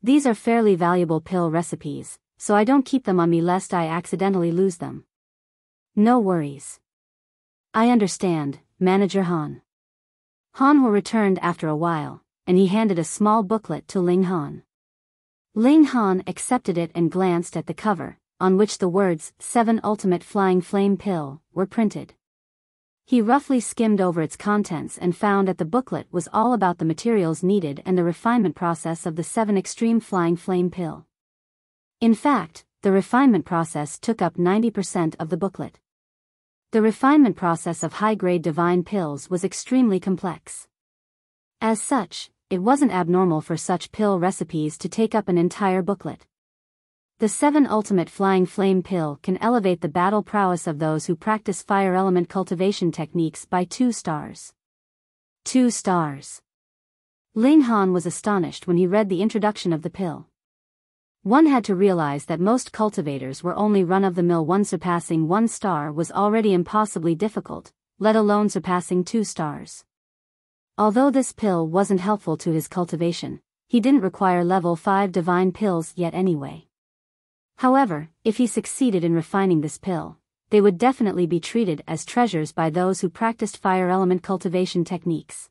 These are fairly valuable pill recipes, so I don't keep them on me lest I accidentally lose them." "No worries. I understand, Manager Han." Han Huo returned after a while, and he handed a small booklet to Ling Han. Ling Han accepted it and glanced at the cover, on which the words 7 Ultimate Flying Flame Pill were printed. He roughly skimmed over its contents and found that the booklet was all about the materials needed and the refinement process of the 7 Extreme Flying Flame Pill. In fact, the refinement process took up 90% of the booklet. The refinement process of high-grade divine pills was extremely complex. As such, it wasn't abnormal for such pill recipes to take up an entire booklet. The 7 Ultimate Flying Flame Pill can elevate the battle prowess of those who practice fire element cultivation techniques by 2 stars. 2 stars. Ling Han was astonished when he read the introduction of the pill. One had to realize that most cultivators were only run-of-the-mill. One surpassing 1 star was already impossibly difficult, let alone surpassing 2 stars. Although this pill wasn't helpful to his cultivation, he didn't require level 5 divine pills yet anyway. However, if he succeeded in refining this pill, they would definitely be treated as treasures by those who practiced fire element cultivation techniques.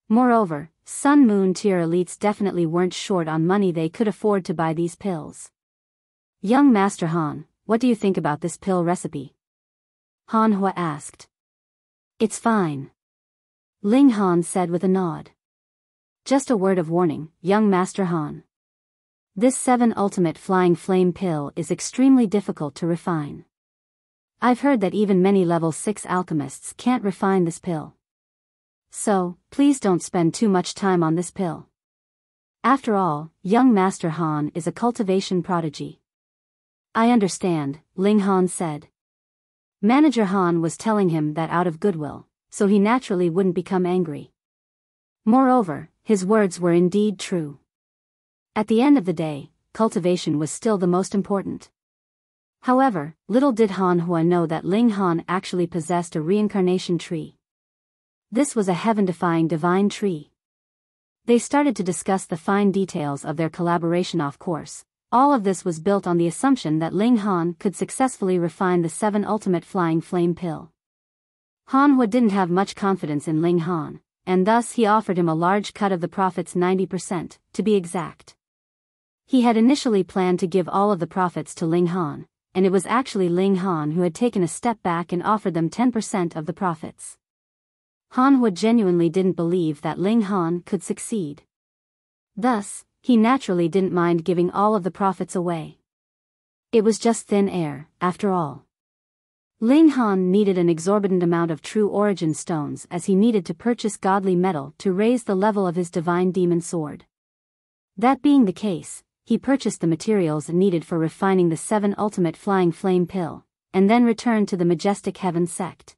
Moreover, Sun Moon tier elites definitely weren't short on money. They could afford to buy these pills. "Young Master Han, what do you think about this pill recipe?" Han Huo asked. "It's fine," Ling Han said with a nod. "Just a word of warning, young Master Han. This 7 Ultimate Flying Flame Pill is extremely difficult to refine. I've heard that even many level 6 alchemists can't refine this pill. So, please don't spend too much time on this pill. After all, young Master Han is a cultivation prodigy." "I understand," Ling Han said. Manager Han was telling him that out of goodwill, so he naturally wouldn't become angry. Moreover, his words were indeed true. At the end of the day, cultivation was still the most important. However, little did Han Huo know that Ling Han actually possessed a reincarnation tree. This was a heaven-defying divine tree. They started to discuss the fine details of their collaboration off course. All of this was built on the assumption that Ling Han could successfully refine the 7 Ultimate Flying Flame Pill. Han Huo didn't have much confidence in Ling Han, and thus he offered him a large cut of the profits, 90%, to be exact. He had initially planned to give all of the profits to Ling Han, and it was actually Ling Han who had taken a step back and offered them 10% of the profits. Han Huo genuinely didn't believe that Ling Han could succeed. Thus, he naturally didn't mind giving all of the profits away. It was just thin air, after all. Ling Han needed an exorbitant amount of true origin stones as he needed to purchase godly metal to raise the level of his divine demon sword. That being the case, he purchased the materials needed for refining the 7 ultimate flying flame pill, and then returned to the majestic heaven sect.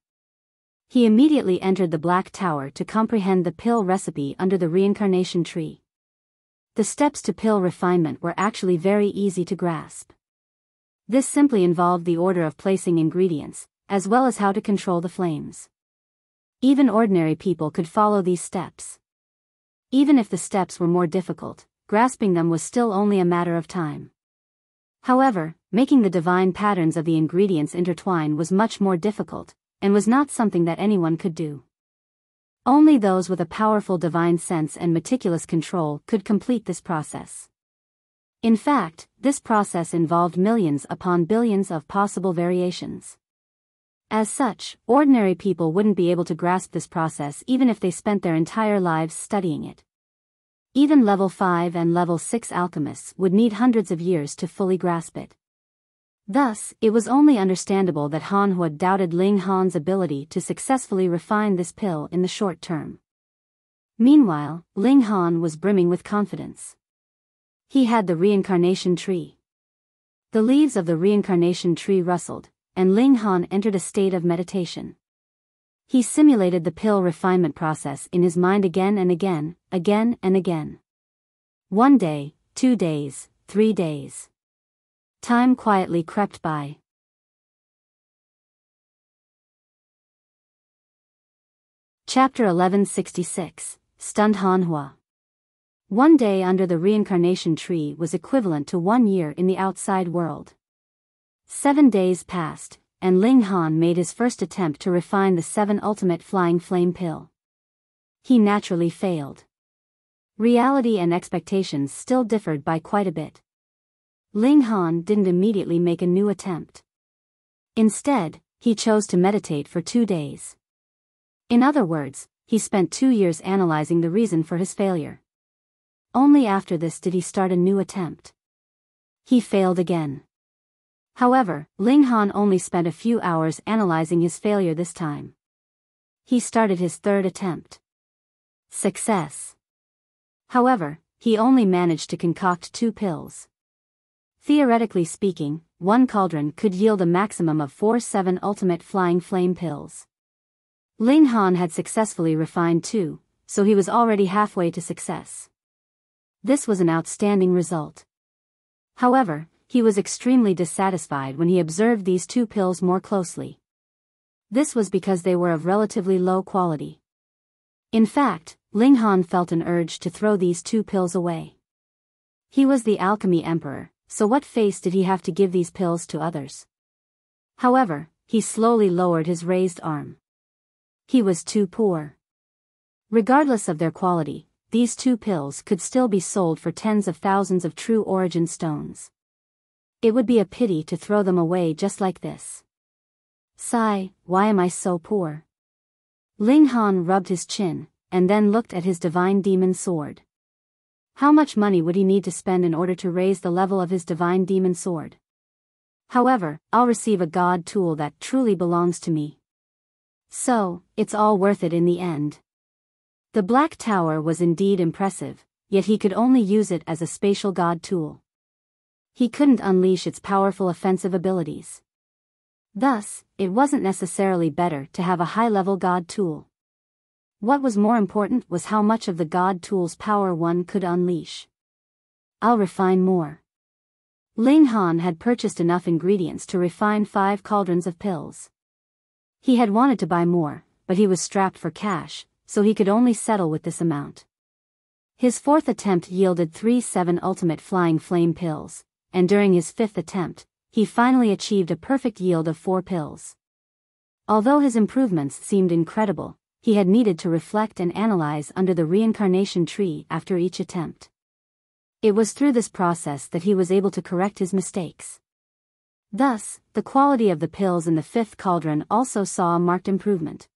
He immediately entered the Black Tower to comprehend the pill recipe under the reincarnation tree. The steps to pill refinement were actually very easy to grasp. This simply involved the order of placing ingredients, as well as how to control the flames. Even ordinary people could follow these steps. Even if the steps were more difficult, grasping them was still only a matter of time. However, making the divine patterns of the ingredients intertwine was much more difficult, and was not something that anyone could do. Only those with a powerful divine sense and meticulous control could complete this process. In fact, this process involved millions upon billions of possible variations. As such, ordinary people wouldn't be able to grasp this process even if they spent their entire lives studying it. Even level 5 and level 6 alchemists would need hundreds of years to fully grasp it. Thus, it was only understandable that Han Huo doubted Ling Han's ability to successfully refine this pill in the short term. Meanwhile, Ling Han was brimming with confidence. He had the reincarnation tree. The leaves of the reincarnation tree rustled, and Ling Han entered a state of meditation. He simulated the pill refinement process in his mind again and again, again and again. 1 day, 2 days, 3 days. Time quietly crept by. Chapter 1166, Stunned Han Huo. 1 day under the reincarnation tree was equivalent to 1 year in the outside world. 7 days passed, and Ling Han made his first attempt to refine the 7 ultimate flying flame pill. He naturally failed. Reality and expectations still differed by quite a bit. Ling Han didn't immediately make a new attempt. Instead, he chose to meditate for 2 days. In other words, he spent 2 years analyzing the reason for his failure. Only after this did he start a new attempt. He failed again. However, Ling Han only spent a few hours analyzing his failure this time. He started his 3rd attempt. Success. However, he only managed to concoct 2 pills. Theoretically speaking, 1 cauldron could yield a maximum of 4 7 ultimate flying flame pills. Ling Han had successfully refined 2, so he was already halfway to success. This was an outstanding result. However, he was extremely dissatisfied when he observed these 2 pills more closely. This was because they were of relatively low quality. In fact, Ling Han felt an urge to throw these 2 pills away. He was the Alchemy Emperor, so what face did he have to give these pills to others? However, he slowly lowered his raised arm. He was too poor. Regardless of their quality, these 2 pills could still be sold for tens of thousands of true origin stones. It would be a pity to throw them away just like this. Sigh, why am I so poor? Ling Han rubbed his chin, and then looked at his divine demon sword. How much money would he need to spend in order to raise the level of his divine demon sword? However, I'll receive a god tool that truly belongs to me. So, it's all worth it in the end. The Black Tower was indeed impressive, yet he could only use it as a spatial god tool. He couldn't unleash its powerful offensive abilities. Thus, it wasn't necessarily better to have a high-level god tool. What was more important was how much of the god tool's power one could unleash. I'll refine more. Ling Han had purchased enough ingredients to refine 5 cauldrons of pills. He had wanted to buy more, but he was strapped for cash, so he could only settle with this amount. His 4th attempt yielded 3 7 ultimate flying flame pills, and during his 5th attempt, he finally achieved a perfect yield of 4 pills. Although his improvements seemed incredible, he had needed to reflect and analyze under the reincarnation tree after each attempt. It was through this process that he was able to correct his mistakes. Thus, the quality of the pills in the fifth cauldron also saw a marked improvement.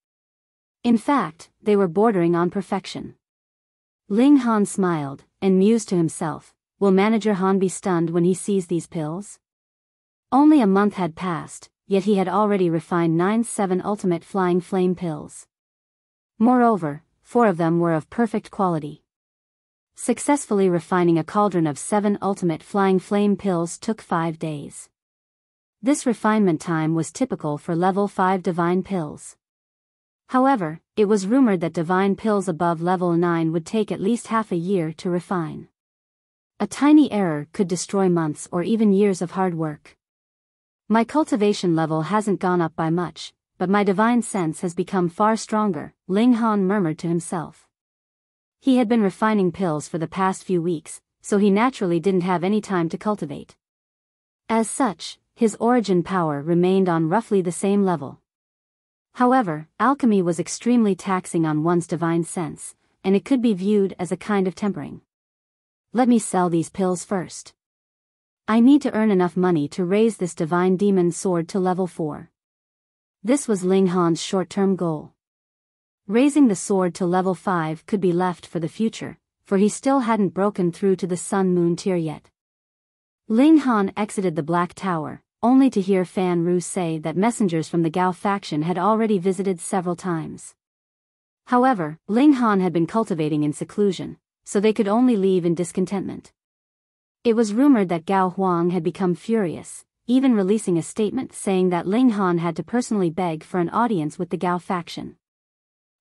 In fact, they were bordering on perfection. Ling Han smiled, and mused to himself, will Manager Han be stunned when he sees these pills? Only a month had passed, yet he had already refined 7 ultimate flying flame pills. Moreover, 4 of them were of perfect quality. Successfully refining a cauldron of 7 ultimate flying flame pills took 5 days. This refinement time was typical for level 5 divine pills. However, it was rumored that divine pills above level 9 would take at least half a year to refine. A tiny error could destroy months or even years of hard work. My cultivation level hasn't gone up by much, but my divine sense has become far stronger, Ling Han murmured to himself. He had been refining pills for the past few weeks, so he naturally didn't have any time to cultivate. As such, his origin power remained on roughly the same level. However, alchemy was extremely taxing on one's divine sense, and it could be viewed as a kind of tempering. Let me sell these pills first. I need to earn enough money to raise this divine demon sword to level 4. This was Ling Han's short-term goal. Raising the sword to level 5 could be left for the future, for he still hadn't broken through to the Sun-Moon tier yet. Ling Han exited the Black Tower, only to hear Fan Ru say that messengers from the Gao Faction had already visited several times. However, Ling Han had been cultivating in seclusion, so they could only leave in discontentment. It was rumored that Gao Huang had become furious, even releasing a statement saying that Ling Han had to personally beg for an audience with the Gao Faction.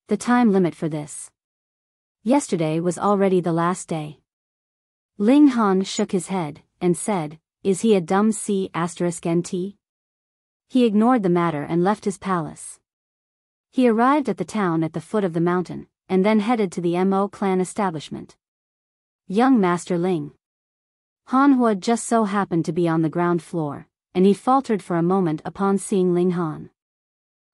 The time limit for this. Yesterday was already the last day. Ling Han shook his head, and said, "Is he a dumb C***NT?" He ignored the matter and left his palace. He arrived at the town at the foot of the mountain, and then headed to the Mo clan establishment. Young Master Ling. Han Huo just so happened to be on the ground floor, and he faltered for a moment upon seeing Ling Han.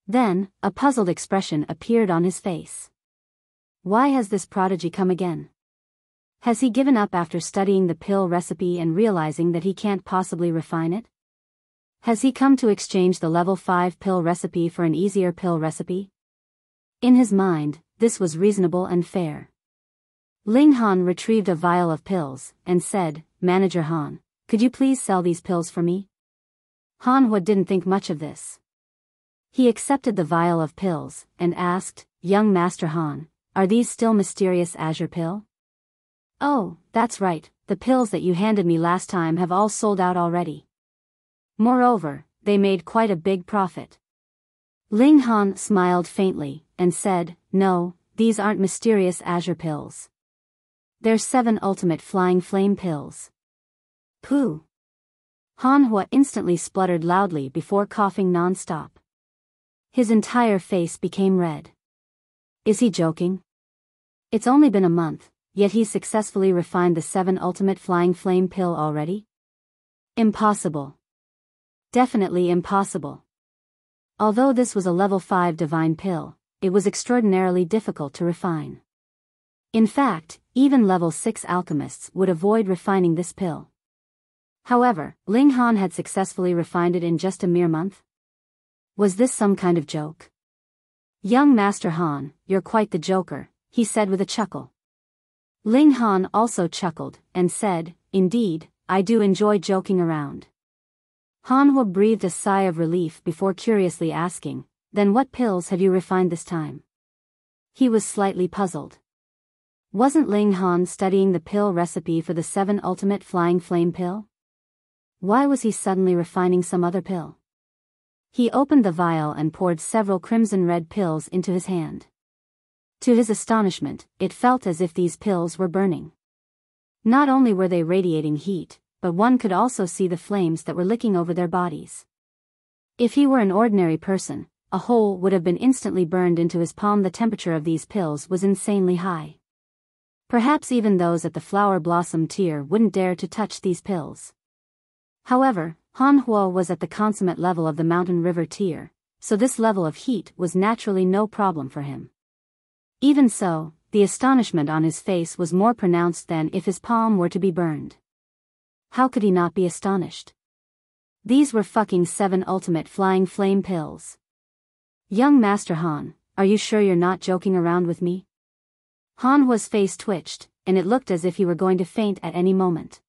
Then, a puzzled expression appeared on his face. Why has this prodigy come again? Has he given up after studying the pill recipe and realizing that he can't possibly refine it? Has he come to exchange the level 5 pill recipe for an easier pill recipe? In his mind, this was reasonable and fair. Ling Han retrieved a vial of pills, and said, "Manager Han, could you please sell these pills for me?" Han Huo didn't think much of this. He accepted the vial of pills, and asked, "Young Master Han, are these still mysterious azure pill?" "Oh, that's right, the pills that you handed me last time have all sold out already. Moreover, they made quite a big profit." Ling Han smiled faintly, and said, "No, these aren't mysterious azure pills. They're 7 ultimate flying flame pills." Pooh! Han Huo instantly spluttered loudly before coughing non-stop. His entire face became red. Is he joking? It's only been a month, yet he's successfully refined the 7 ultimate flying flame pill already? Impossible. Definitely impossible. Although this was a level 5 divine pill, it was extraordinarily difficult to refine. In fact, even level 6 alchemists would avoid refining this pill. However, Ling Han had successfully refined it in just a mere month. Was this some kind of joke? "Young Master Han, you're quite the joker," he said with a chuckle. Ling Han also chuckled, and said, "Indeed, I do enjoy joking around." Han Huo breathed a sigh of relief before curiously asking, "Then what pills have you refined this time?" He was slightly puzzled. Wasn't Ling Han studying the pill recipe for the 7 ultimate flying flame pill? Why was he suddenly refining some other pill? He opened the vial and poured several crimson-red pills into his hand. To his astonishment, it felt as if these pills were burning. Not only were they radiating heat, but one could also see the flames that were licking over their bodies. If he were an ordinary person, a hole would have been instantly burned into his palm. The temperature of these pills was insanely high. Perhaps even those at the flower blossom tier wouldn't dare to touch these pills. However, Han Huo was at the consummate level of the mountain river tier, so this level of heat was naturally no problem for him. Even so, the astonishment on his face was more pronounced than if his palm were to be burned. How could he not be astonished? These were fucking 7 ultimate flying flame pills. Young Master Han, are you sure you're not joking around with me? Han Huo's face twitched, and it looked as if he were going to faint at any moment.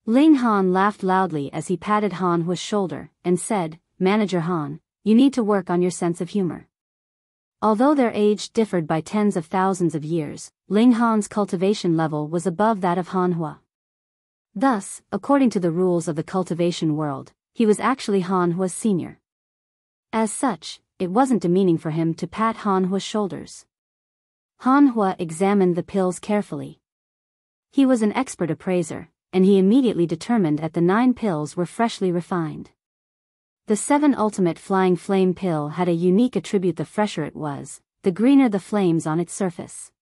Ling Han laughed loudly as he patted Han Huo's shoulder, and said, Manager Han, you need to work on your sense of humor. Although their age differed by tens of thousands of years, Ling Han's cultivation level was above that of Han Huo. Thus, according to the rules of the cultivation world, he was actually Han Huo's senior. As such, it wasn't demeaning for him to pat Han Huo's shoulders. Han Huo examined the pills carefully. He was an expert appraiser, and he immediately determined that the 9 pills were freshly refined. The 7 ultimate flying flame pill had a unique attribute: the fresher it was, the greener the flames on its surface.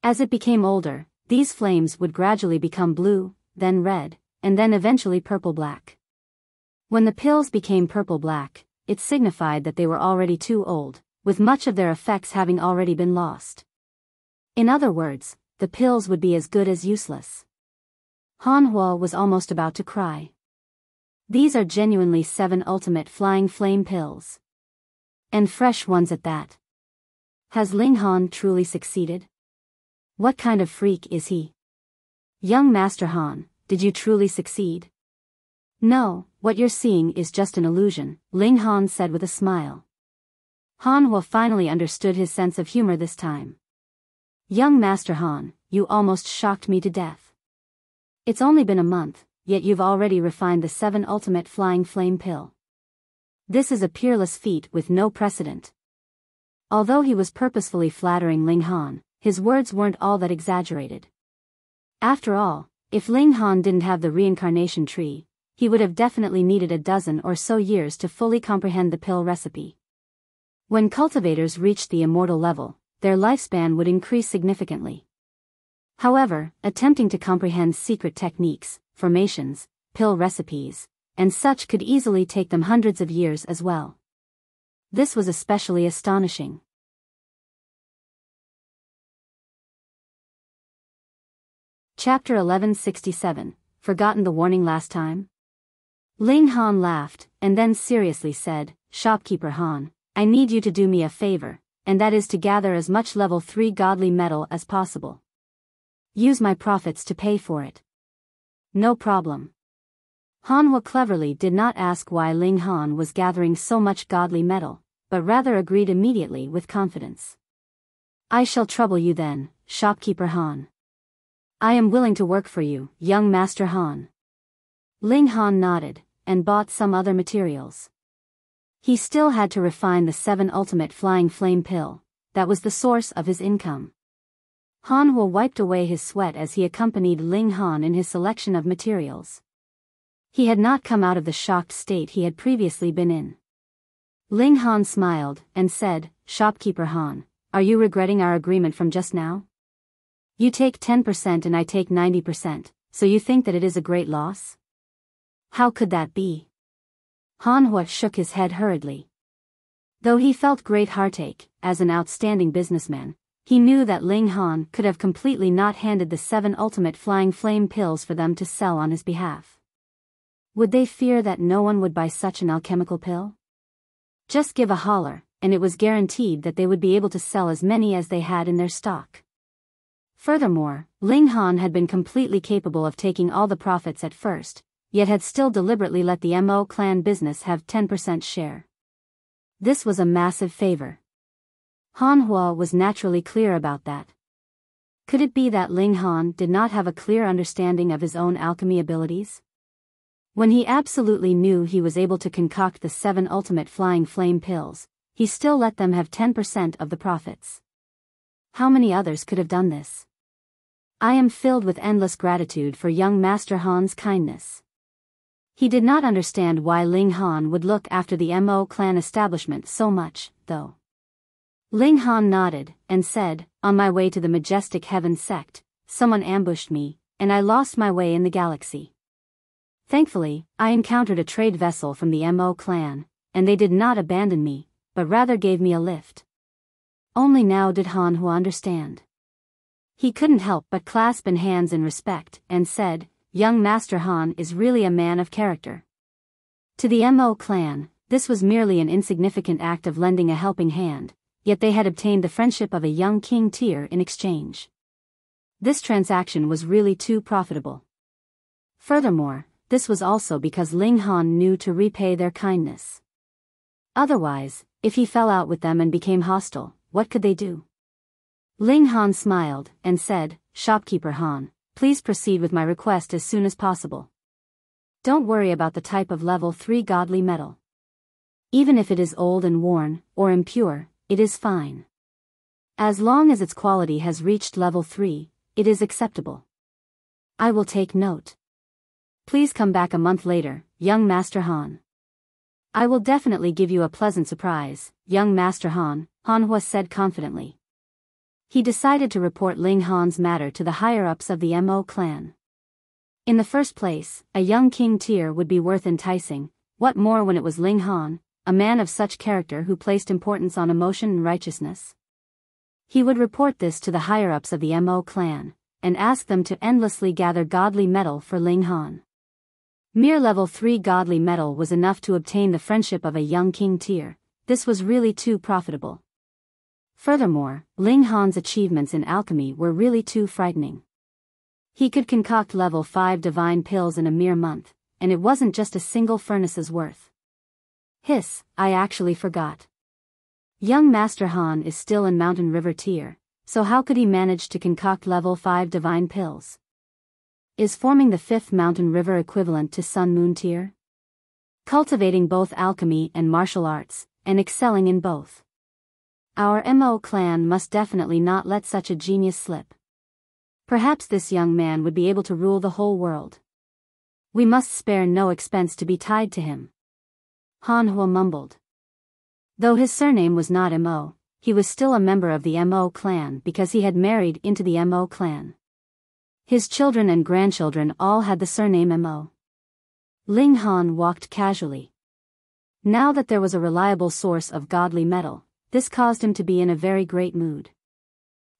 As it became older, these flames would gradually become blue, then red, and then eventually purple-black. When the pills became purple-black, it signified that they were already too old, with much of their effects having already been lost. In other words, the pills would be as good as useless. Han Huo was almost about to cry. These are genuinely 7 ultimate flying flame pills. And fresh ones at that. Has Ling Han truly succeeded? What kind of freak is he? Young Master Han, did you truly succeed? No, what you're seeing is just an illusion, Ling Han said with a smile. Han Huo finally understood his sense of humor this time. Young Master Han, you almost shocked me to death. It's only been a month, yet you've already refined the 7 ultimate flying flame pill. This is a peerless feat with no precedent. Although he was purposefully flattering Ling Han, his words weren't all that exaggerated. After all, if Ling Han didn't have the reincarnation tree, he would have definitely needed a dozen or so years to fully comprehend the pill recipe. When cultivators reached the immortal level, their lifespan would increase significantly. However, attempting to comprehend secret techniques, formations, pill recipes, and such could easily take them hundreds of years as well. This was especially astonishing. Chapter 1167, Forgotten the warning last time? Ling Han laughed, and then seriously said, Shopkeeper Han, I need you to do me a favor, and that is to gather as much level 3 godly metal as possible. Use my profits to pay for it. No problem. Han Huo cleverly did not ask why Ling Han was gathering so much godly metal, but rather agreed immediately with confidence. I shall trouble you then, Shopkeeper Han. I am willing to work for you, young Master Han. Ling Han nodded, and bought some other materials. He still had to refine the 7 ultimate flying flame pill, that was the source of his income. Han Huo wiped away his sweat as he accompanied Ling Han in his selection of materials. He had not come out of the shocked state he had previously been in. Ling Han smiled, and said, Shopkeeper Han, are you regretting our agreement from just now? You take 10% and I take 90%, so you think that it is a great loss? How could that be? Han Huo shook his head hurriedly. Though he felt great heartache, as an outstanding businessman, he knew that Ling Han could have completely not handed the 7 ultimate flying flame pills for them to sell on his behalf. Would they fear that no one would buy such an alchemical pill? Just give a holler, and it was guaranteed that they would be able to sell as many as they had in their stock. Furthermore, Ling Han had been completely capable of taking all the profits at first, yet had still deliberately let the Mo clan business have 10% share. This was a massive favor. Han Huo was naturally clear about that. Could it be that Ling Han did not have a clear understanding of his own alchemy abilities? When he absolutely knew he was able to concoct the 7 ultimate flying flame pills, he still let them have 10% of the profits. How many others could have done this? I am filled with endless gratitude for young Master Han's kindness. He did not understand why Ling Han would look after the Mo clan establishment so much, though. Ling Han nodded, and said, On my way to the majestic heaven sect, someone ambushed me, and I lost my way in the galaxy. Thankfully, I encountered a trade vessel from the Mo clan, and they did not abandon me, but rather gave me a lift. Only now did Han Huo understand. He couldn't help but clasp in hands in respect, and said, "Young Master Han is really a man of character." To the Mo clan, this was merely an insignificant act of lending a helping hand, yet they had obtained the friendship of a young king tier in exchange. This transaction was really too profitable. Furthermore, this was also because Ling Han knew to repay their kindness. Otherwise, if he fell out with them and became hostile, what could they do? Ling Han smiled, and said, "Shopkeeper Han, please proceed with my request as soon as possible. Don't worry about the type of level 3 godly metal. Even if it is old and worn, or impure, it is fine. As long as its quality has reached level 3, it is acceptable. I will take note. Please come back a month later, young Master Han. I will definitely give you a pleasant surprise, young Master Han," Han Huo said confidently. He decided to report Ling Han's matter to the higher-ups of the Mo clan. In the first place, a young king tier would be worth enticing, what more when it was Ling Han, a man of such character who placed importance on emotion and righteousness. He would report this to the higher-ups of the Mo clan, and ask them to endlessly gather godly metal for Ling Han. Mere level 3 godly metal was enough to obtain the friendship of a young king tier. This was really too profitable. Furthermore, Ling Han's achievements in alchemy were really too frightening. He could concoct level 5 divine pills in a mere month, and it wasn't just a single furnace's worth. Hiss, I actually forgot. Young Master Han is still in Mountain River tier, so how could he manage to concoct level 5 divine pills? Is forming the 5th Mountain River equivalent to Sun Moon tier? Cultivating both alchemy and martial arts, and excelling in both. Our Mo clan must definitely not let such a genius slip. Perhaps this young man would be able to rule the whole world. We must spare no expense to be tied to him. Han Huo mumbled. Though his surname was not Mo, he was still a member of the Mo clan because he had married into the Mo clan. His children and grandchildren all had the surname Mo. Ling Han walked casually. Now that there was a reliable source of godly metal, this caused him to be in a very great mood.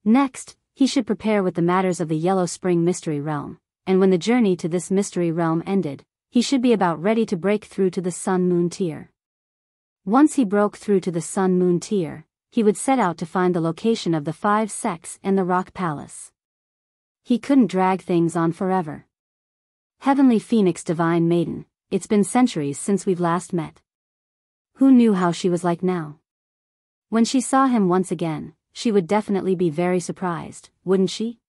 Next, he should prepare with the matters of the Yellow Spring Mystery Realm, and when the journey to this mystery realm ended, he should be about ready to break through to the Sun Moon tier. Once he broke through to the Sun Moon tier, he would set out to find the location of the 5 sects and the Rock Palace. He couldn't drag things on forever. Heavenly Phoenix Divine Maiden, it's been centuries since we've last met. Who knew how she was like now? When she saw him once again, she would definitely be very surprised, wouldn't she?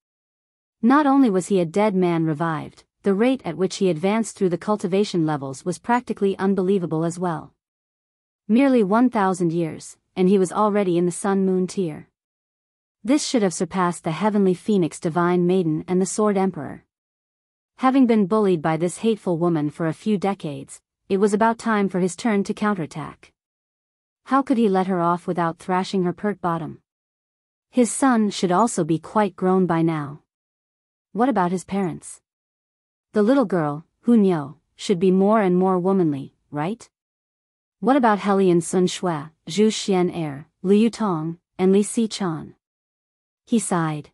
Not only was he a dead man revived, the rate at which he advanced through the cultivation levels was practically unbelievable as well. Merely 1,000 years, and he was already in the Sun Moon tier. This should have surpassed the Heavenly Phoenix Divine Maiden and the Sword Emperor. Having been bullied by this hateful woman for a few decades, it was about time for his turn to counterattack. How could he let her off without thrashing her pert bottom? His son should also be quite grown by now. What about his parents? The little girl, Han Huo, should be more and more womanly, right? What about Helian Sun Shui, Zhu Xian Er, Liu Tong, and Li Si Chan? He sighed.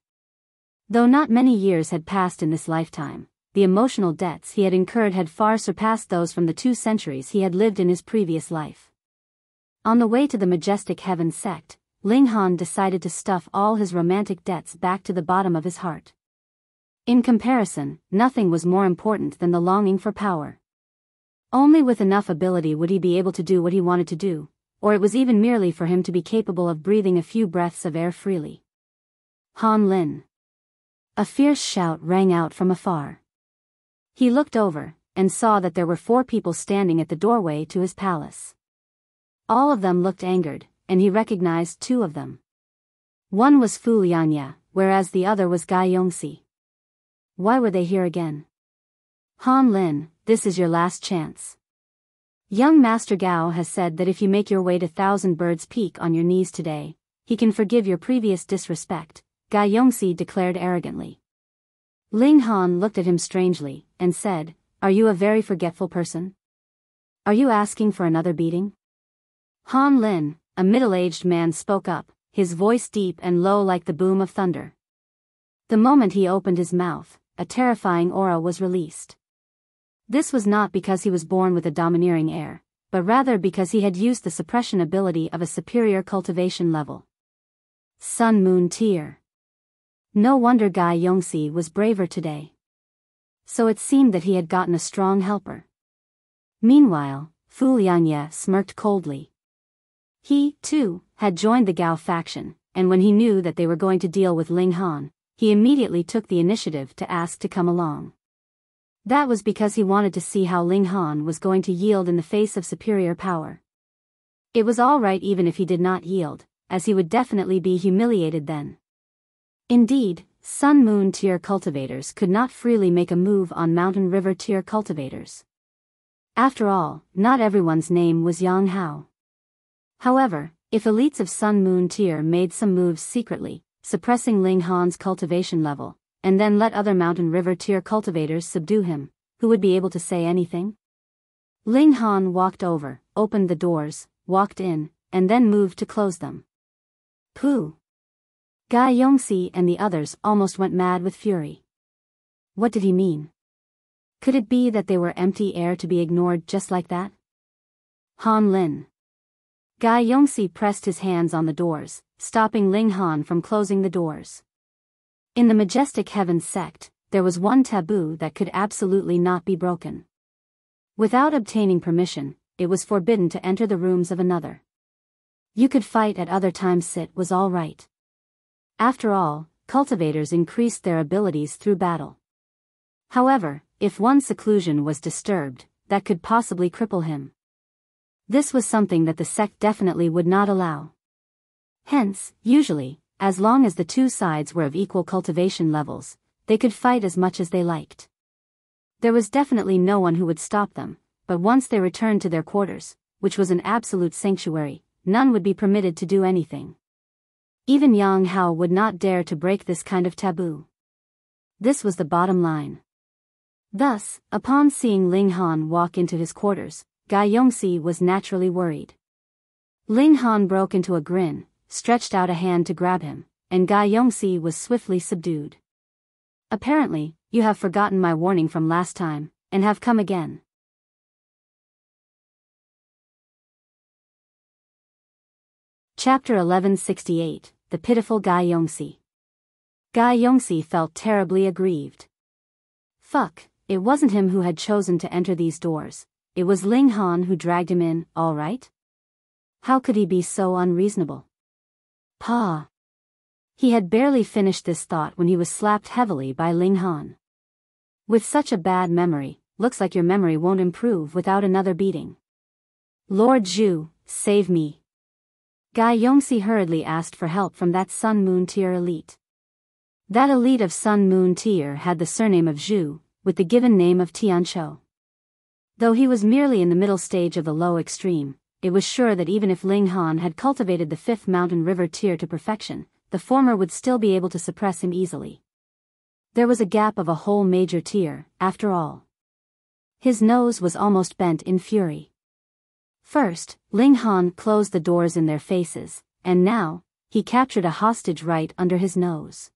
Though not many years had passed in this lifetime, the emotional debts he had incurred had far surpassed those from the 2 centuries he had lived in his previous life. On the way to the majestic Heaven sect, Ling Han decided to stuff all his romantic debts back to the bottom of his heart. In comparison, nothing was more important than the longing for power. Only with enough ability would he be able to do what he wanted to do, or it was even merely for him to be capable of breathing a few breaths of air freely. Han Lin. A fierce shout rang out from afar. He looked over, and saw that there were 4 people standing at the doorway to his palace. All of them looked angered, and he recognized 2 of them. One was Fu Lianya, whereas the other was Yongsi. Why were they here again? Han Lin, this is your last chance. Young Master Gao has said that if you make your way to Thousand Birds Peak on your knees today, he can forgive your previous disrespect, Yongsi declared arrogantly. Ling Han looked at him strangely, and said, Are you a very forgetful person? Are you asking for another beating? Han Lin, a middle-aged man, spoke up, his voice deep and low like the boom of thunder. The moment he opened his mouth, a terrifying aura was released. This was not because he was born with a domineering air, but rather because he had used the suppression ability of a superior cultivation level. Sun Moon Tier. No wonder Guy Yongsi was braver today. So it seemed that he had gotten a strong helper. Meanwhile, Fu Liangye smirked coldly. He, too, had joined the Gao Faction, and when he knew that they were going to deal with Ling Han, he immediately took the initiative to ask to come along. That was because he wanted to see how Ling Han was going to yield in the face of superior power. It was all right even if he did not yield, as he would definitely be humiliated then. Indeed, Sun Moon Tier cultivators could not freely make a move on Mountain River Tier cultivators. After all, not everyone's name was Han Huo. However, if elites of Sun Moon Tier made some moves secretly, suppressing Ling Han's cultivation level, and then let other Mountain River Tier cultivators subdue him, who would be able to say anything? Ling Han walked over, opened the doors, walked in, and then moved to close them. Pooh! Guy Yongsi and the others almost went mad with fury. What did he mean? Could it be that they were empty air to be ignored just like that? Han Lin. Guy Yongsi pressed his hands on the doors, stopping Ling Han from closing the doors. In the Majestic Heavens sect, there was one taboo that could absolutely not be broken. Without obtaining permission, it was forbidden to enter the rooms of another. You could fight at other times, sit was all right. After all, cultivators increased their abilities through battle. However, if one's seclusion was disturbed, that could possibly cripple him. This was something that the sect definitely would not allow. Hence, usually, as long as the two sides were of equal cultivation levels, they could fight as much as they liked. There was definitely no one who would stop them, but once they returned to their quarters, which was an absolute sanctuary, none would be permitted to do anything. Even Yang Hao would not dare to break this kind of taboo. This was the bottom line. Thus, upon seeing Ling Han walk into his quarters, Guy Yongsi was naturally worried. Ling Han broke into a grin, stretched out a hand to grab him, and Guy Yongsi was swiftly subdued. Apparently, you have forgotten my warning from last time, and have come again. Chapter 1168, The Pitiful Guy Yongsi. Guy Yongsi felt terribly aggrieved. Fuck, it wasn't him who had chosen to enter these doors, it was Ling Han who dragged him in, all right? How could he be so unreasonable? Pa! He had barely finished this thought when he was slapped heavily by Ling Han. With such a bad memory, looks like your memory won't improve without another beating. Lord Zhu, save me. Guy Yongsi hurriedly asked for help from that Sun Moon Tier elite. That elite of Sun Moon Tier had the surname of Zhu, with the given name of Tianqiu. Though he was merely in the middle stage of the low extreme, it was sure that even if Ling Han had cultivated the 5th Mountain River Tier to perfection, the former would still be able to suppress him easily. There was a gap of a whole major tier, after all. His nose was almost bent in fury. First, Ling Han closed the doors in their faces, and now, he captured a hostage right under his nose.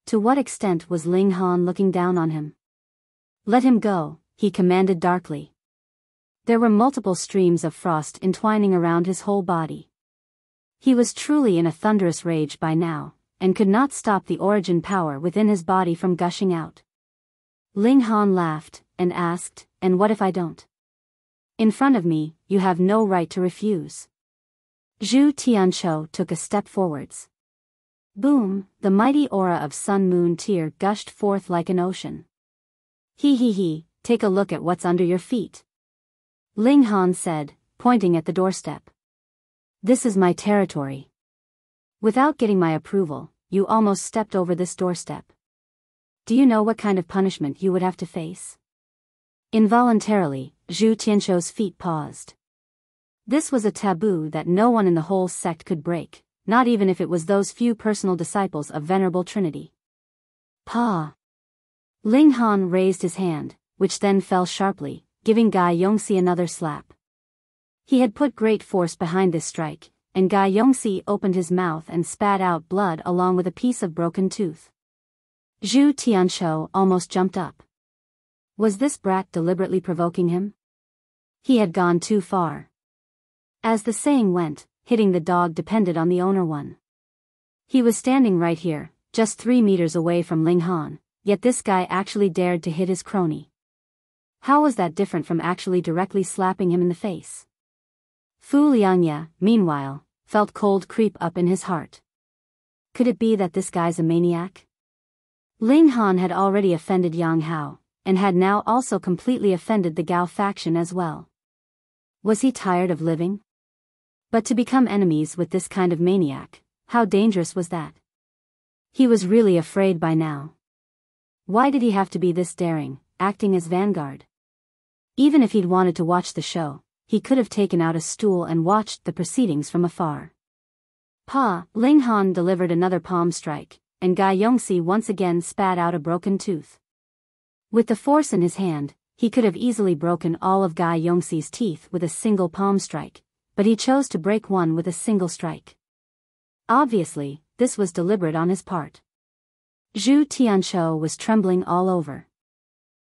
To what extent was Ling Han looking down on him? Let him go, he commanded darkly. There were multiple streams of frost entwining around his whole body. He was truly in a thunderous rage by now, and could not stop the origin power within his body from gushing out. Ling Han laughed, and asked, "And what if I don't? In front of me, you have no right to refuse." Zhu Tianqiu took a step forwards. Boom, the mighty aura of Sun Moon Tier gushed forth like an ocean. He, take a look at what's under your feet. Ling Han said, pointing at the doorstep. This is my territory. Without getting my approval, you almost stepped over this doorstep. Do you know what kind of punishment you would have to face? Involuntarily, Zhu Tianqiu's feet paused. This was a taboo that no one in the whole sect could break, not even if it was those few personal disciples of Venerable Trinity. Pa! Ling Han raised his hand, which then fell sharply, giving Guy Yongsi another slap. He had put great force behind this strike, and Guy Yongsi opened his mouth and spat out blood along with a piece of broken tooth. Zhu Tianqiu almost jumped up. Was this brat deliberately provoking him? He had gone too far. As the saying went, hitting the dog depended on the owner one. He was standing right here, just 3 meters away from Ling Han, yet this guy actually dared to hit his crony. How was that different from actually directly slapping him in the face? Fu Liangye, meanwhile, felt cold creep up in his heart. Could it be that this guy's a maniac? Ling Han had already offended Yang Hao, and had now also completely offended the Gao faction as well. Was he tired of living? But to become enemies with this kind of maniac, how dangerous was that? He was really afraid by now. Why did he have to be this daring, acting as vanguard? Even if he'd wanted to watch the show, he could have taken out a stool and watched the proceedings from afar. Ling Han delivered another palm strike, and Yongsi once again spat out a broken tooth. With the force in his hand, he could have easily broken all of Yongsi's teeth with a single palm strike, but he chose to break one with a single strike. Obviously, this was deliberate on his part. Zhu Tianqiu was trembling all over.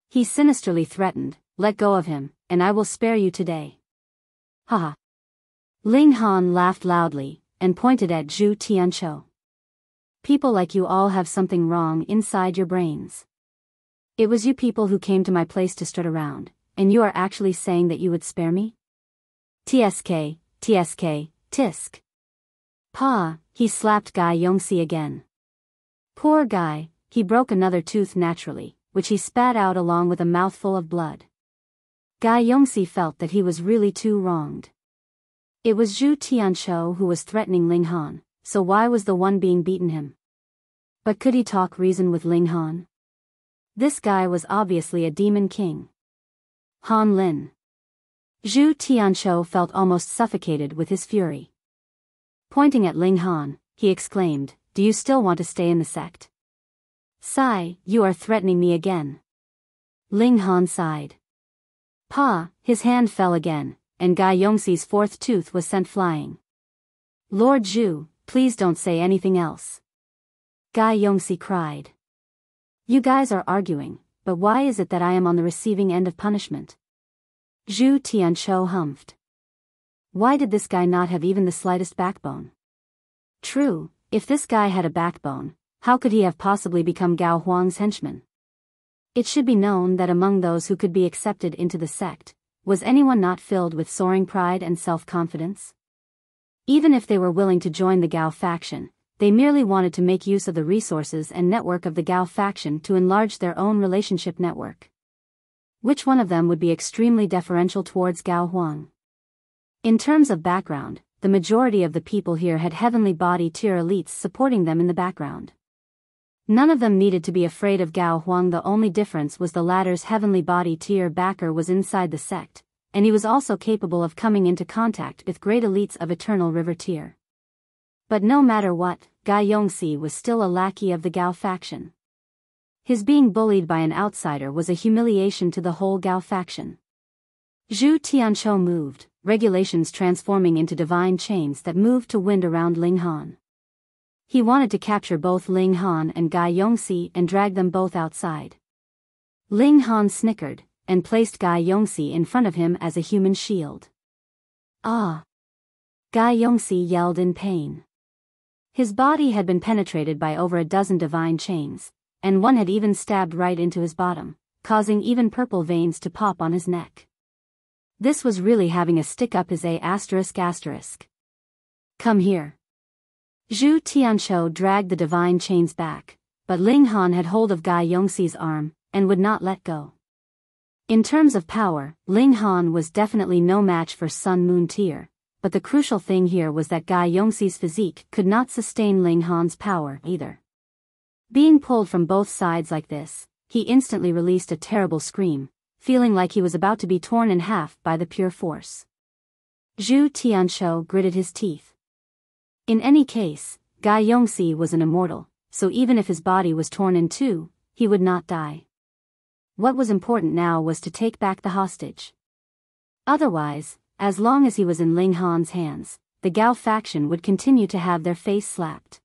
He sinisterly threatened, "Let go of him, and I will spare you today." Haha. Ling Han laughed loudly, and pointed at Zhu Tianqiu. People like you all have something wrong inside your brains. It was you people who came to my place to strut around, and you are actually saying that you would spare me? TSK, TSK, tisk. He slapped Yongsi again. Poor guy, he broke another tooth naturally, which he spat out along with a mouthful of blood. Yongsi felt that he was really too wronged. It was Zhu Tianqiu who was threatening Ling Han, so why was the one being beaten him? But could he talk reason with Ling Han? This guy was obviously a demon king. Han Lin. Zhu Tianqiu felt almost suffocated with his fury. Pointing at Ling Han, he exclaimed, "Do you still want to stay in the sect? Sigh, you are threatening me again." Ling Han sighed. His hand fell again, and Yongsi's 4th tooth was sent flying. "Lord Zhu, please don't say anything else." Yongsi cried. "You guys are arguing, but why is it that I am on the receiving end of punishment?" Zhu Tianqiu humphed. Why did this guy not have even the slightest backbone? True, if this guy had a backbone, how could he have possibly become Gao Huang's henchman? It should be known that among those who could be accepted into the sect, was anyone not filled with soaring pride and self-confidence? Even if they were willing to join the Gao faction, they merely wanted to make use of the resources and network of the Gao faction to enlarge their own relationship network. Which one of them would be extremely deferential towards Gao Huang? In terms of background, the majority of the people here had heavenly body tier elites supporting them in the background. None of them needed to be afraid of Gao Huang. The only difference was the latter's heavenly body tier backer was inside the sect, and he was also capable of coming into contact with great elites of Eternal River tier. But no matter what, Yongsi was still a lackey of the Gao faction. His being bullied by an outsider was a humiliation to the whole Gao faction. Zhu Tianqiu moved, regulations transforming into divine chains that moved to wind around Ling Han. He wanted to capture both Ling Han and Yongsi and drag them both outside. Ling Han snickered, and placed Yongsi in front of him as a human shield. Yongsi yelled in pain. His body had been penetrated by over a dozen divine chains, and one had even stabbed right into his bottom, causing even purple veins to pop on his neck. This was really having a stick up his ***. Come here. Zhu Tianqiu dragged the divine chains back, but Ling Han had hold of Yongsi's arm, and would not let go. In terms of power, Ling Han was definitely no match for Sun Moon tier, but the crucial thing here was that Yongsi's physique could not sustain Ling Han's power either. Being pulled from both sides like this, he instantly released a terrible scream, feeling like he was about to be torn in half by the pure force. Zhu Tianqiu gritted his teeth. In any case, Yongsi was an immortal, so even if his body was torn in two, he would not die. What was important now was to take back the hostage. Otherwise, as long as he was in Ling Han's hands, the Gao faction would continue to have their face slapped.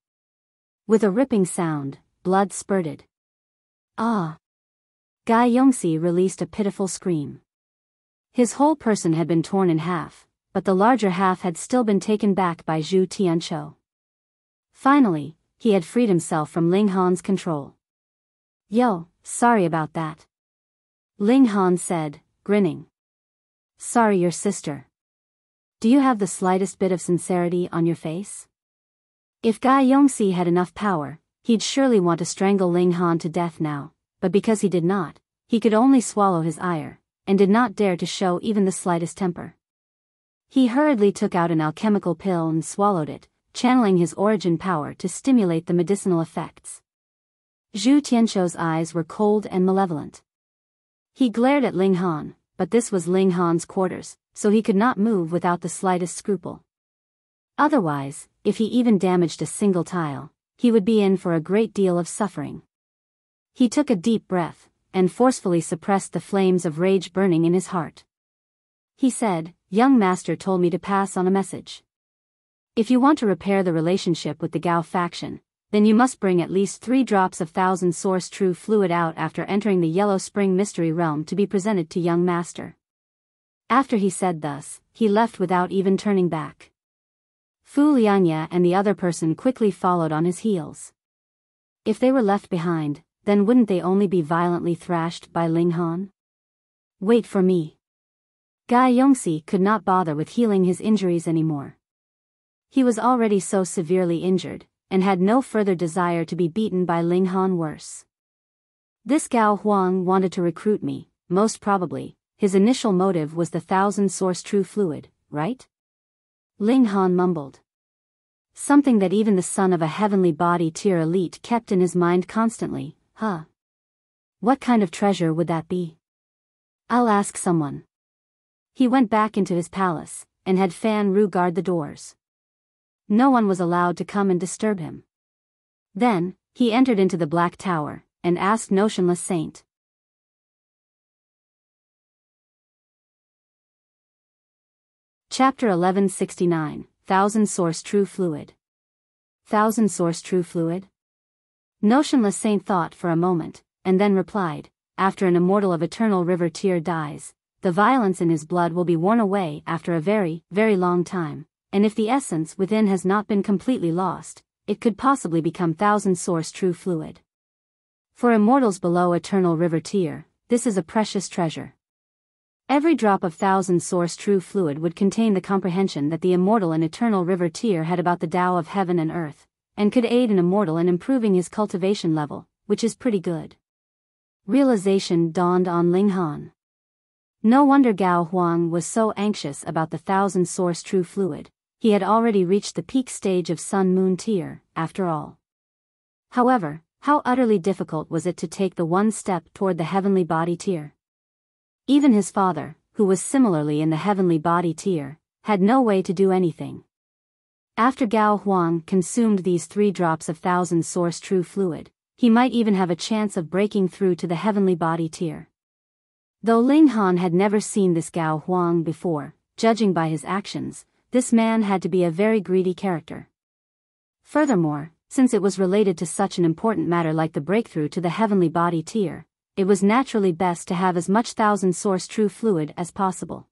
With a ripping sound, blood spurted. Ah! Guy Yongsi released a pitiful scream. His whole person had been torn in half, but the larger half had still been taken back by Zhu Tianqiu. Finally, he had freed himself from Ling Han's control. Yo, sorry about that. Ling Han said, grinning. Sorry, your sister. Do you have the slightest bit of sincerity on your face? If Guy Yongsi had enough power, he'd surely want to strangle Ling Han to death now, but because he did not, he could only swallow his ire, and did not dare to show even the slightest temper. He hurriedly took out an alchemical pill and swallowed it, channeling his origin power to stimulate the medicinal effects. Zhu Tianqiu's eyes were cold and malevolent. He glared at Ling Han, but this was Ling Han's quarters, so he could not move without the slightest scruple. Otherwise, if he even damaged a single tile, he would be in for a great deal of suffering. He took a deep breath, and forcefully suppressed the flames of rage burning in his heart. He said, Young master told me to pass on a message. If you want to repair the relationship with the Gao Faction, then you must bring at least 3 drops of 1000 source true fluid out after entering the Yellow Spring Mystery Realm to be presented to young master. After he said thus, he left without even turning back. Fu Lianya and the other person quickly followed on his heels. If they were left behind, then wouldn't they only be violently thrashed by Ling Han? Wait for me. Guy Yongsi could not bother with healing his injuries anymore. He was already so severely injured, and had no further desire to be beaten by Ling Han worse. This Gao Huang wanted to recruit me, most probably, his initial motive was the 1000 source true fluid, right? Ling Han mumbled. Something that even the son of a heavenly body tier elite kept in his mind constantly, huh? What kind of treasure would that be? I'll ask someone. He went back into his palace, and had Fan Ru guard the doors. No one was allowed to come and disturb him. Then, he entered into the Black Tower, and asked Notionless Saint. Chapter 1169, 1000 Source True Fluid. 1000 Source True Fluid? Notionless Saint thought for a moment, and then replied, after an immortal of Eternal River tier dies, the violence in his blood will be worn away after a very, very long time. And if the essence within has not been completely lost, it could possibly become 1000 source true fluid. For immortals below Eternal River tier, this is a precious treasure. Every drop of 1000 source true fluid would contain the comprehension that the immortal in Eternal River tier had about the Tao of heaven and earth, and could aid an immortal in improving his cultivation level, which is pretty good. Realization dawned on Ling Han. No wonder Gao Huang was so anxious about the 1000 source true fluid. He had already reached the peak stage of Sun-Moon tier, after all. However, how utterly difficult was it to take the one step toward the heavenly body tier? Even his father, who was similarly in the heavenly body tier, had no way to do anything. After Gao Huang consumed these 3 drops of 1000 source true fluid, he might even have a chance of breaking through to the heavenly body tier. Though Ling Han had never seen this Gao Huang before, judging by his actions, this man had to be a very greedy character. Furthermore, since it was related to such an important matter like the breakthrough to the heavenly body tier, it was naturally best to have as much 1000 source true fluid as possible.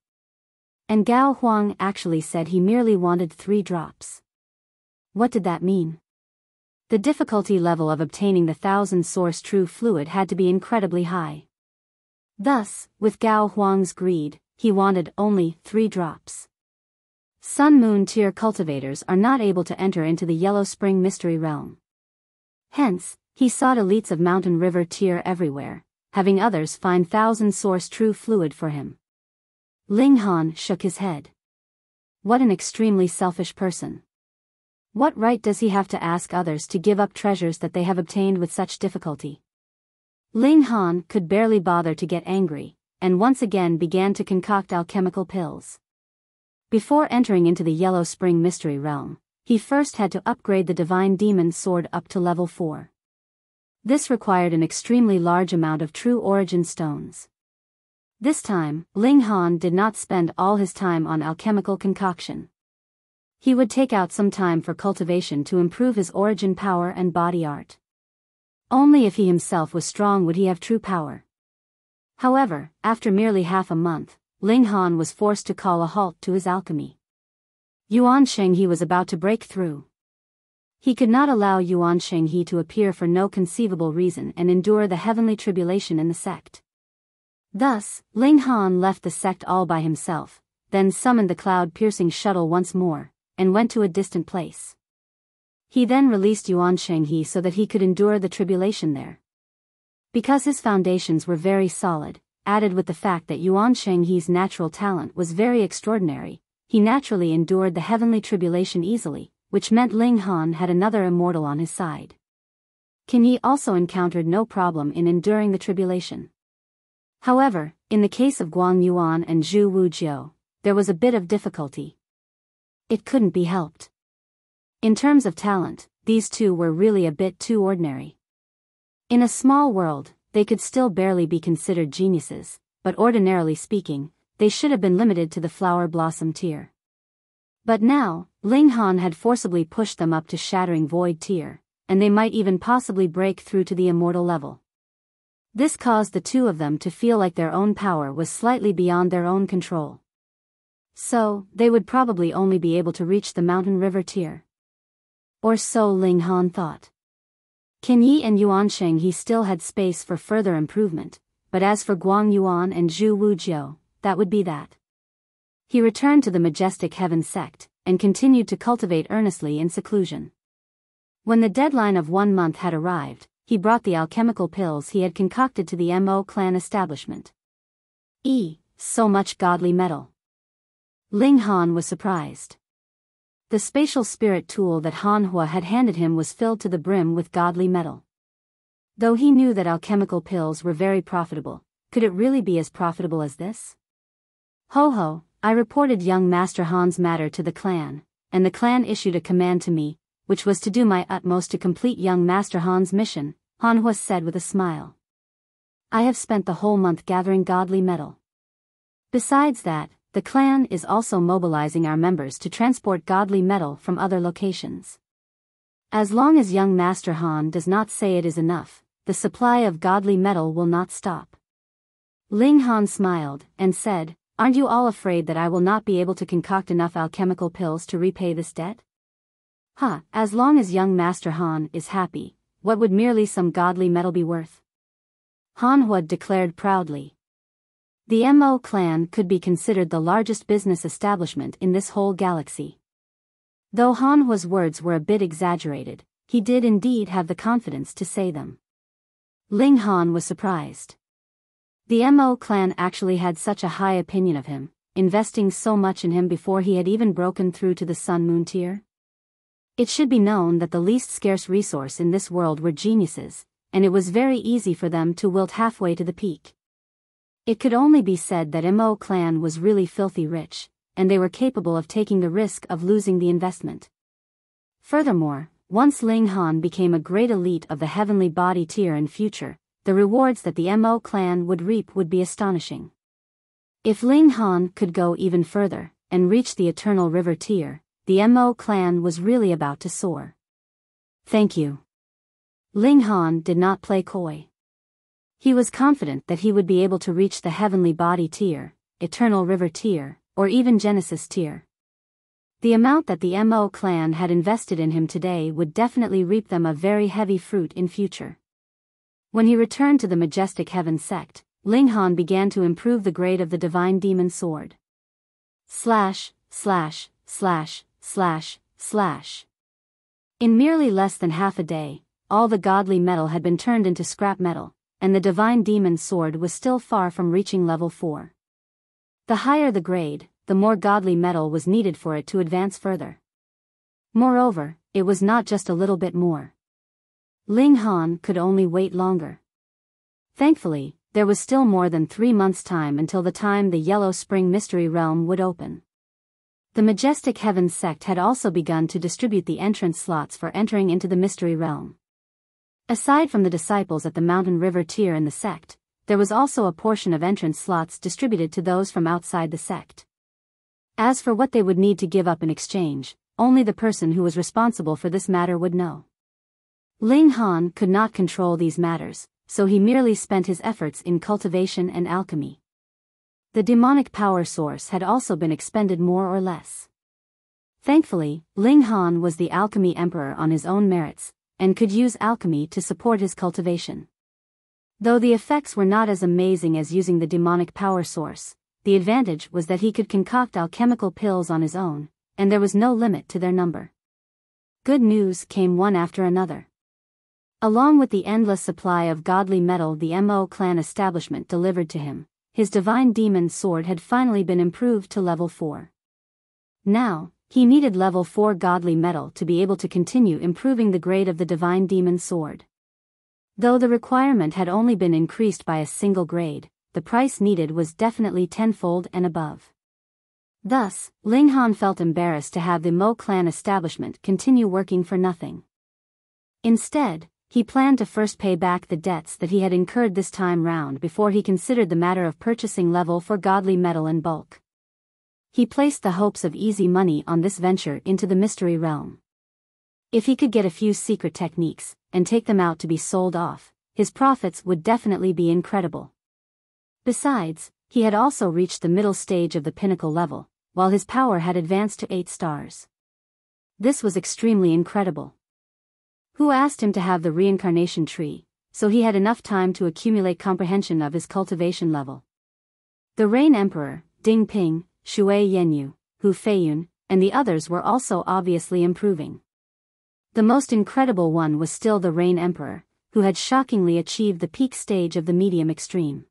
And Gao Huang actually said he merely wanted 3 drops. What did that mean? The difficulty level of obtaining the 1000 source true fluid had to be incredibly high. Thus, with Gao Huang's greed, he wanted only 3 drops. Sun-Moon tier cultivators are not able to enter into the Yellow Spring Mystery Realm. Hence, he sought elites of Mountain River tier everywhere, having others find 1000 source true fluid for him. Ling Han shook his head. What an extremely selfish person. What right does he have to ask others to give up treasures that they have obtained with such difficulty? Ling Han could barely bother to get angry, and once again began to concoct alchemical pills. Before entering into the Yellow Spring Mystery Realm, he first had to upgrade the Divine Demon Sword up to level 4. This required an extremely large amount of true origin stones. This time, Ling Han did not spend all his time on alchemical concoction. He would take out some time for cultivation to improve his origin power and body art. Only if he himself was strong would he have true power. However, after merely half a month, Ling Han was forced to call a halt to his alchemy. Yuan Shenghe was about to break through. He could not allow Yuan Shenghe to appear for no conceivable reason and endure the heavenly tribulation in the sect. Thus, Ling Han left the sect all by himself, then summoned the cloud-piercing shuttle once more, and went to a distant place. He then released Yuan Shenghe so that he could endure the tribulation there. Because his foundations were very solid, added with the fact that Yuan Shenghe's natural talent was very extraordinary, he naturally endured the heavenly tribulation easily, which meant Ling Han had another immortal on his side. Qin Yi also encountered no problem in enduring the tribulation. However, in the case of Guang Yuan and Zhu Wujiao, there was a bit of difficulty. It couldn't be helped. In terms of talent, these two were really a bit too ordinary. In a small world, they could still barely be considered geniuses, but ordinarily speaking, they should have been limited to the flower blossom tier. But now, Ling Han had forcibly pushed them up to shattering void tier, and they might even possibly break through to the immortal level. This caused the two of them to feel like their own power was slightly beyond their own control. So, they would probably only be able to reach the mountain river tier. Or so Ling Han thought. Qin Yi and Yuan Shenghe still had space for further improvement, but as for Guang Yuan and Zhu Wujiao, that would be that. He returned to the Majestic Heaven sect, and continued to cultivate earnestly in seclusion. When the deadline of 1 month had arrived, he brought the alchemical pills he had concocted to the Mo clan establishment. So much godly metal. Ling Han was surprised. The spatial spirit tool that Han Huo had handed him was filled to the brim with godly metal. Though he knew that alchemical pills were very profitable, could it really be as profitable as this? Ho, I reported young Master Han's matter to the clan, and the clan issued a command to me, which was to do my utmost to complete young Master Han's mission, Han Huo said with a smile. I have spent the whole month gathering godly metal. Besides that, the clan is also mobilizing our members to transport godly metal from other locations. As long as young Master Han does not say it is enough, the supply of godly metal will not stop. Ling Han smiled, and said, Aren't you all afraid that I will not be able to concoct enough alchemical pills to repay this debt? As long as young Master Han is happy, what would merely some godly metal be worth? Han Huo declared proudly. The Mo clan could be considered the largest business establishment in this whole galaxy. Though Han Huo's words were a bit exaggerated, he did indeed have the confidence to say them. Ling Han was surprised. The Mo clan actually had such a high opinion of him, investing so much in him before he had even broken through to the Sun-Moon tier. It should be known that the least scarce resource in this world were geniuses, and it was very easy for them to wilt halfway to the peak. It could only be said that Mo clan was really filthy rich, and they were capable of taking the risk of losing the investment. Furthermore, once Ling Han became a great elite of the heavenly body tier in future, the rewards that the Mo clan would reap would be astonishing. If Ling Han could go even further, and reach the eternal river tier, the Mo clan was really about to soar. Thank you. Ling Han did not play coy. He was confident that he would be able to reach the heavenly body tier, eternal river tier, or even Genesis tier. The amount that the Mo clan had invested in him today would definitely reap them a very heavy fruit in future. When he returned to the Majestic Heaven sect, Ling Han began to improve the grade of the Divine Demon Sword. In merely less than half a day, all the godly metal had been turned into scrap metal, and the Divine Demon Sword was still far from reaching level 4. The higher the grade, the more godly metal was needed for it to advance further. Moreover, it was not just a little bit more. Ling Han could only wait longer. Thankfully, there was still more than 3 months' time until the time the Yellow Spring Mystery Realm would open. The Majestic Heaven sect had also begun to distribute the entrance slots for entering into the Mystery Realm. Aside from the disciples at the Mountain River tier in the sect, there was also a portion of entrance slots distributed to those from outside the sect. As for what they would need to give up in exchange, only the person who was responsible for this matter would know. Ling Han could not control these matters, so he merely spent his efforts in cultivation and alchemy. The demonic power source had also been expended more or less. Thankfully, Ling Han was the alchemy emperor on his own merits, and could use alchemy to support his cultivation. Though the effects were not as amazing as using the demonic power source, the advantage was that he could concoct alchemical pills on his own, and there was no limit to their number. Good news came one after another. Along with the endless supply of godly metal the Mo clan establishment delivered to him, his divine demon sword had finally been improved to level 4. Now, he needed level 4 godly metal to be able to continue improving the grade of the divine demon sword. Though the requirement had only been increased by a single grade, the price needed was definitely tenfold and above. Thus, Ling Han felt embarrassed to have the Mo clan establishment continue working for nothing. Instead, he planned to first pay back the debts that he had incurred this time round before he considered the matter of purchasing level 4 godly metal in bulk. He placed the hopes of easy money on this venture into the mystery realm. If he could get a few secret techniques, and take them out to be sold off, his profits would definitely be incredible. Besides, he had also reached the middle stage of the pinnacle level, while his power had advanced to 8 stars. This was extremely incredible. Who asked him to have the reincarnation tree, so he had enough time to accumulate comprehension of his cultivation level. The Rain Emperor, Ding Ping, Shui Yenyu, Hu Feiyun, and the others were also obviously improving. The most incredible one was still the Rain Emperor, who had shockingly achieved the peak stage of the medium extreme.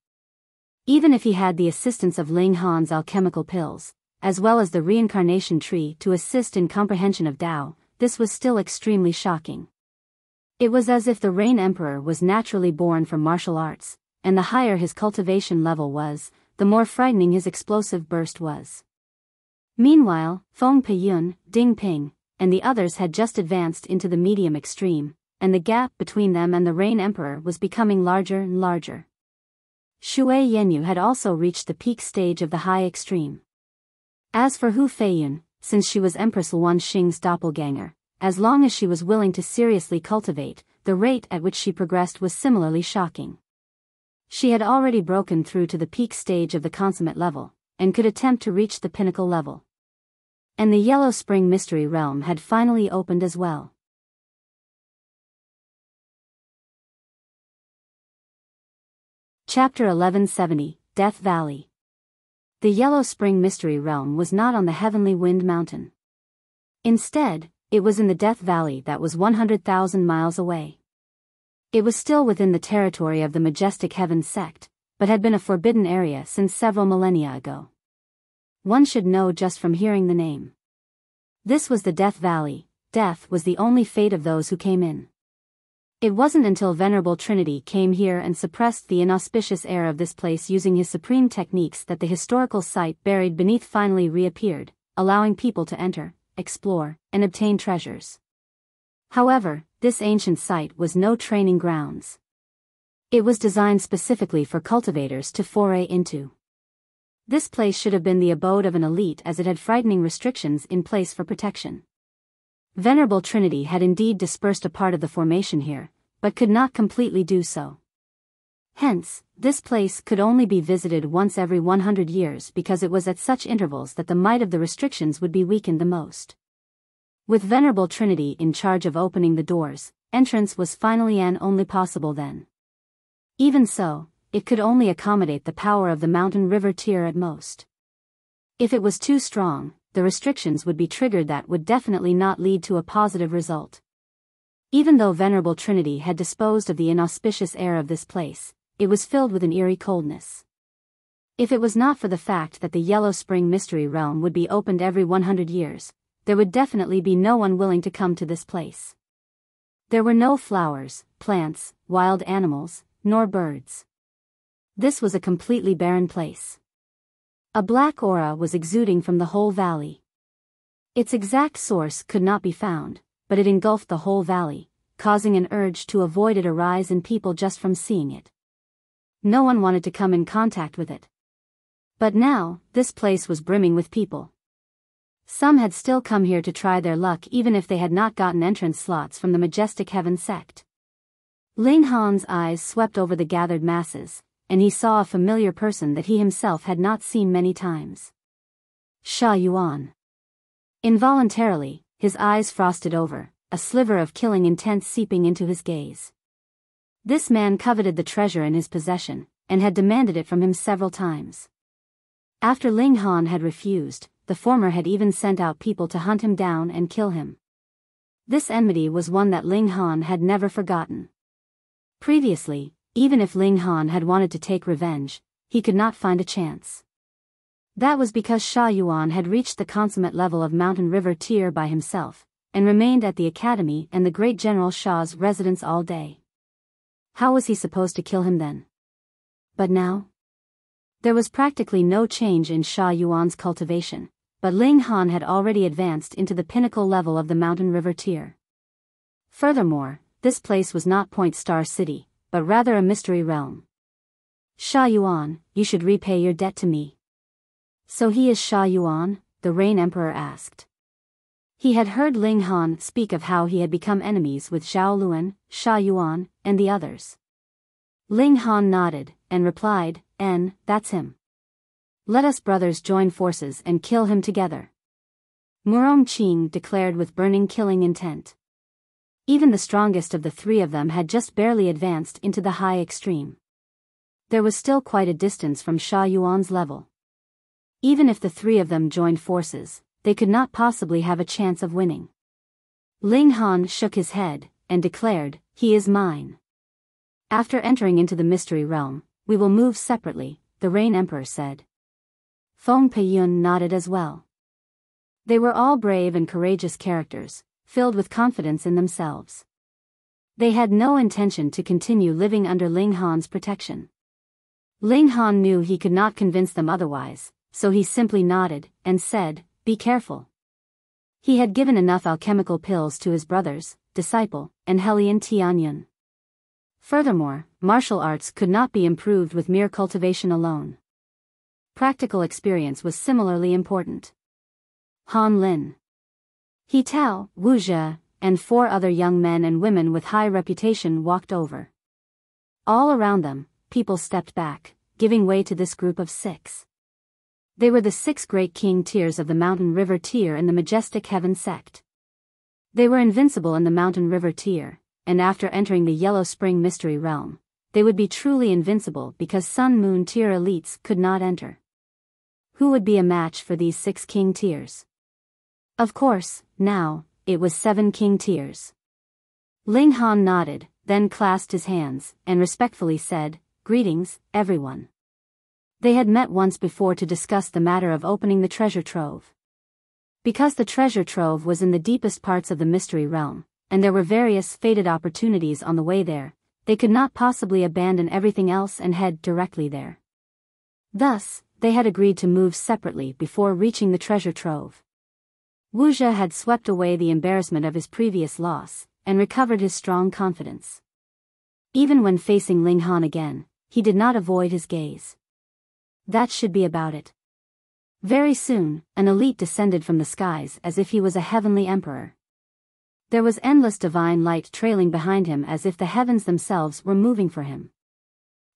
Even if he had the assistance of Ling Han's alchemical pills, as well as the reincarnation tree to assist in comprehension of Tao, this was still extremely shocking. It was as if the Rain Emperor was naturally born from martial arts, and the higher his cultivation level was, the more frightening his explosive burst was. Meanwhile, Feng Peiyun, Ding Ping, and the others had just advanced into the medium extreme, and the gap between them and the Rain Emperor was becoming larger and larger. Shui Yenyu had also reached the peak stage of the high extreme. As for Hu Feiyun, since she was Empress Luan Xing's doppelganger, as long as she was willing to seriously cultivate, the rate at which she progressed was similarly shocking. She had already broken through to the peak stage of the consummate level, and could attempt to reach the pinnacle level. And the Yellow Spring Mystery Realm had finally opened as well. Chapter 1170, Death Valley. The Yellow Spring Mystery Realm was not on the Heavenly Wind Mountain. Instead, it was in the Death Valley that was 100,000 miles away. It was still within the territory of the Majestic Heaven sect, but had been a forbidden area since several millennia ago. One should know just from hearing the name. This was the Death Valley. Death was the only fate of those who came in. It wasn't until Venerable Trinity came here and suppressed the inauspicious air of this place using his supreme techniques that the historical site buried beneath finally reappeared, allowing people to enter, explore, and obtain treasures. However, this ancient site was no training grounds. It was designed specifically for cultivators to foray into. This place should have been the abode of an elite as it had frightening restrictions in place for protection. Venerable Trinity had indeed dispersed a part of the formation here, but could not completely do so. Hence, this place could only be visited once every 100 years because it was at such intervals that the might of the restrictions would be weakened the most. With Venerable Trinity in charge of opening the doors, entrance was finally and only possible then. Even so, it could only accommodate the power of the mountain river tier at most. If it was too strong, the restrictions would be triggered that would definitely not lead to a positive result. Even though Venerable Trinity had disposed of the inauspicious air of this place, it was filled with an eerie coldness. If it was not for the fact that the Yellow Spring Mystery Realm would be opened every 100 years, there would definitely be no one willing to come to this place. There were no flowers, plants, wild animals, nor birds. This was a completely barren place. A black aura was exuding from the whole valley. Its exact source could not be found, but it engulfed the whole valley, causing an urge to avoid it arise in people just from seeing it. No one wanted to come in contact with it. But now, this place was brimming with people. Some had still come here to try their luck even if they had not gotten entrance slots from the Majestic Heaven sect. Ling Han's eyes swept over the gathered masses, and he saw a familiar person that he himself had not seen many times. Sha Yuan. Involuntarily, his eyes frosted over, a sliver of killing intent seeping into his gaze. This man coveted the treasure in his possession, and had demanded it from him several times. After Ling Han had refused, the former had even sent out people to hunt him down and kill him. This enmity was one that Ling Han had never forgotten. Previously, even if Ling Han had wanted to take revenge, he could not find a chance. That was because Sha Yuan had reached the consummate level of Mountain River tier by himself, and remained at the academy and the great General Sha's residence all day. How was he supposed to kill him then? But now? There was practically no change in Sha Yuan's cultivation, but Ling Han had already advanced into the pinnacle level of the Mountain River tier. Furthermore, this place was not Point Star City, but rather a mystery realm. Sha Yuan, you should repay your debt to me. So he is Sha Yuan? The Rain Emperor asked. He had heard Ling Han speak of how he had become enemies with Zhao Luan, Sha Yuan, and the others. Ling Han nodded, and replied, that's him. Let us brothers join forces and kill him together. Murong Qing declared with burning killing intent. Even the strongest of the three of them had just barely advanced into the high extreme. There was still quite a distance from Sha Yuan's level. Even if the three of them joined forces, they could not possibly have a chance of winning. Ling Han shook his head, and declared, he is mine. After entering into the mystery realm, we will move separately, the Rain Emperor said. Feng Peiyun nodded as well. They were all brave and courageous characters, filled with confidence in themselves. They had no intention to continue living under Ling Han's protection. Ling Han knew he could not convince them otherwise, so he simply nodded, and said, be careful. He had given enough alchemical pills to his brothers, disciple, and Helian Tianyun. Furthermore, martial arts could not be improved with mere cultivation alone. Practical experience was similarly important. Han Lin, He Tao, Wuxia, and 4 other young men and women with high reputation walked over. All around them, people stepped back, giving way to this group of 6. They were the 6 great king tiers of the Mountain River tier and the Majestic Heaven sect. They were invincible in the Mountain River tier, and after entering the Yellow Spring Mystery Realm, they would be truly invincible because Sun Moon tier elites could not enter. Who would be a match for these 6 king tiers? Of course, now, it was 7 king tiers. Ling Han nodded, then clasped his hands, and respectfully said, greetings, everyone. They had met once before to discuss the matter of opening the treasure trove. Because the treasure trove was in the deepest parts of the mystery realm, and there were various fated opportunities on the way there, they could not possibly abandon everything else and head directly there. Thus, they had agreed to move separately before reaching the treasure trove. Wuxia had swept away the embarrassment of his previous loss, and recovered his strong confidence. Even when facing Ling Han again, he did not avoid his gaze. That should be about it. Very soon, an elite descended from the skies as if he was a heavenly emperor. There was endless divine light trailing behind him as if the heavens themselves were moving for him.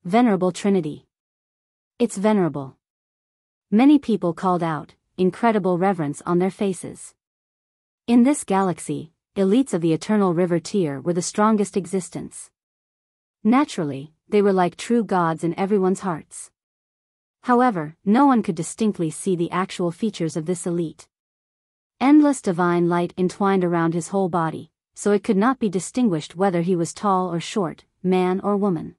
Venerable Trinity. It's venerable. Many people called out, incredible reverence on their faces. In this galaxy, elites of the Eternal River tier were the strongest existence. Naturally, they were like true gods in everyone's hearts. However, no one could distinctly see the actual features of this elite. Endless divine light entwined around his whole body, so it could not be distinguished whether he was tall or short, man or woman.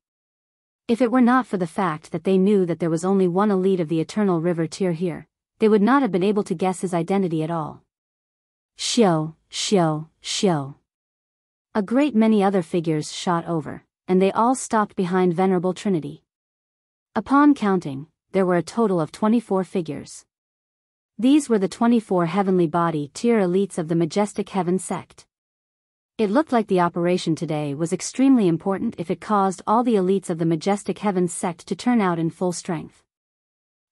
If it were not for the fact that they knew that there was only one elite of the Eternal River tier here, they would not have been able to guess his identity at all. Xiao. A great many other figures shot over, and they all stopped behind Venerable Trinity. Upon counting, there were a total of 24 figures. These were the 24 heavenly body tier elites of the Majestic Heaven sect. It looked like the operation today was extremely important if it caused all the elites of the Majestic Heaven sect to turn out in full strength.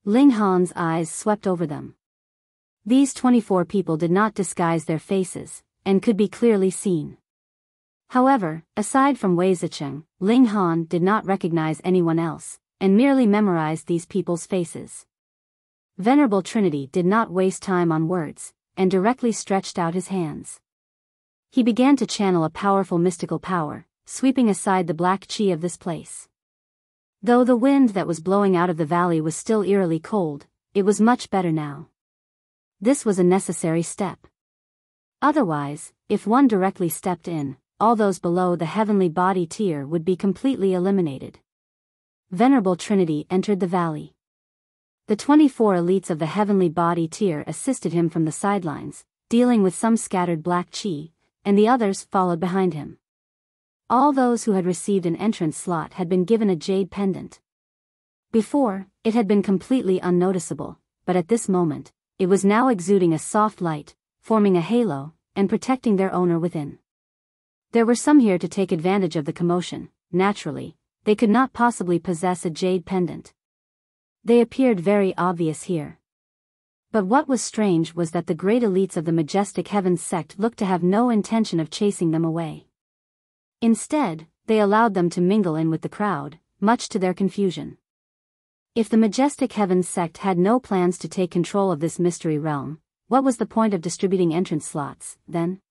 Ling Han's eyes swept over them. These 24 people did not disguise their faces, and could be clearly seen. However, aside from Wei Zicheng, Ling Han did not recognize anyone else, and merely memorized these people's faces. Venerable Trinity did not waste time on words, and directly stretched out his hands. He began to channel a powerful mystical power, sweeping aside the black chi of this place. Though the wind that was blowing out of the valley was still eerily cold, it was much better now. This was a necessary step. Otherwise, if one directly stepped in, all those below the heavenly body tier would be completely eliminated. Venerable Trinity entered the valley. The 24 elites of the heavenly body tier assisted him from the sidelines, dealing with some scattered black chi, and the others followed behind him. All those who had received an entrance slot had been given a jade pendant. Before, it had been completely unnoticeable, but at this moment, it was now exuding a soft light, forming a halo, and protecting their owner within. There were some here to take advantage of the commotion. Naturally, they could not possibly possess a jade pendant. They appeared very obvious here. But what was strange was that the great elites of the Majestic Heavens sect looked to have no intention of chasing them away. Instead, they allowed them to mingle in with the crowd, much to their confusion. If the Majestic Heavens sect had no plans to take control of this mystery realm, what was the point of distributing entrance slots, then?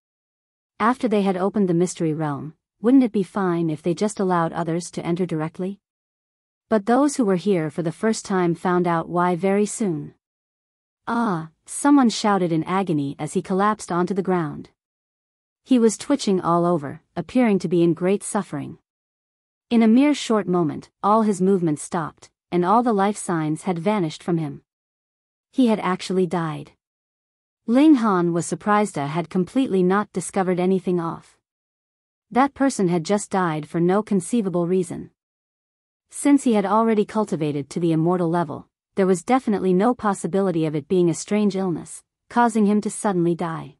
After they had opened the mystery realm, wouldn't it be fine if they just allowed others to enter directly? But those who were here for the first time found out why very soon. Ah, someone shouted in agony as he collapsed onto the ground. He was twitching all over, appearing to be in great suffering. In a mere short moment, all his movements stopped, and all the life signs had vanished from him. He had actually died. Ling Han was surprised had completely not discovered anything off. That person had just died for no conceivable reason. Since he had already cultivated to the immortal level, there was definitely no possibility of it being a strange illness, causing him to suddenly die.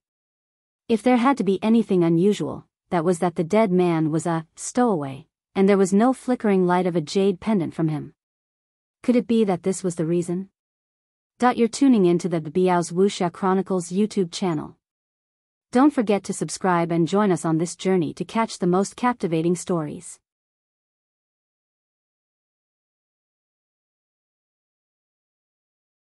If there had to be anything unusual, that was that the dead man was a stowaway, and there was no flickering light of a jade pendant from him. Could it be that this was the reason? You're tuning into the Biyao's Wuxia Chronicles YouTube channel. Don't forget to subscribe and join us on this journey to catch the most captivating stories.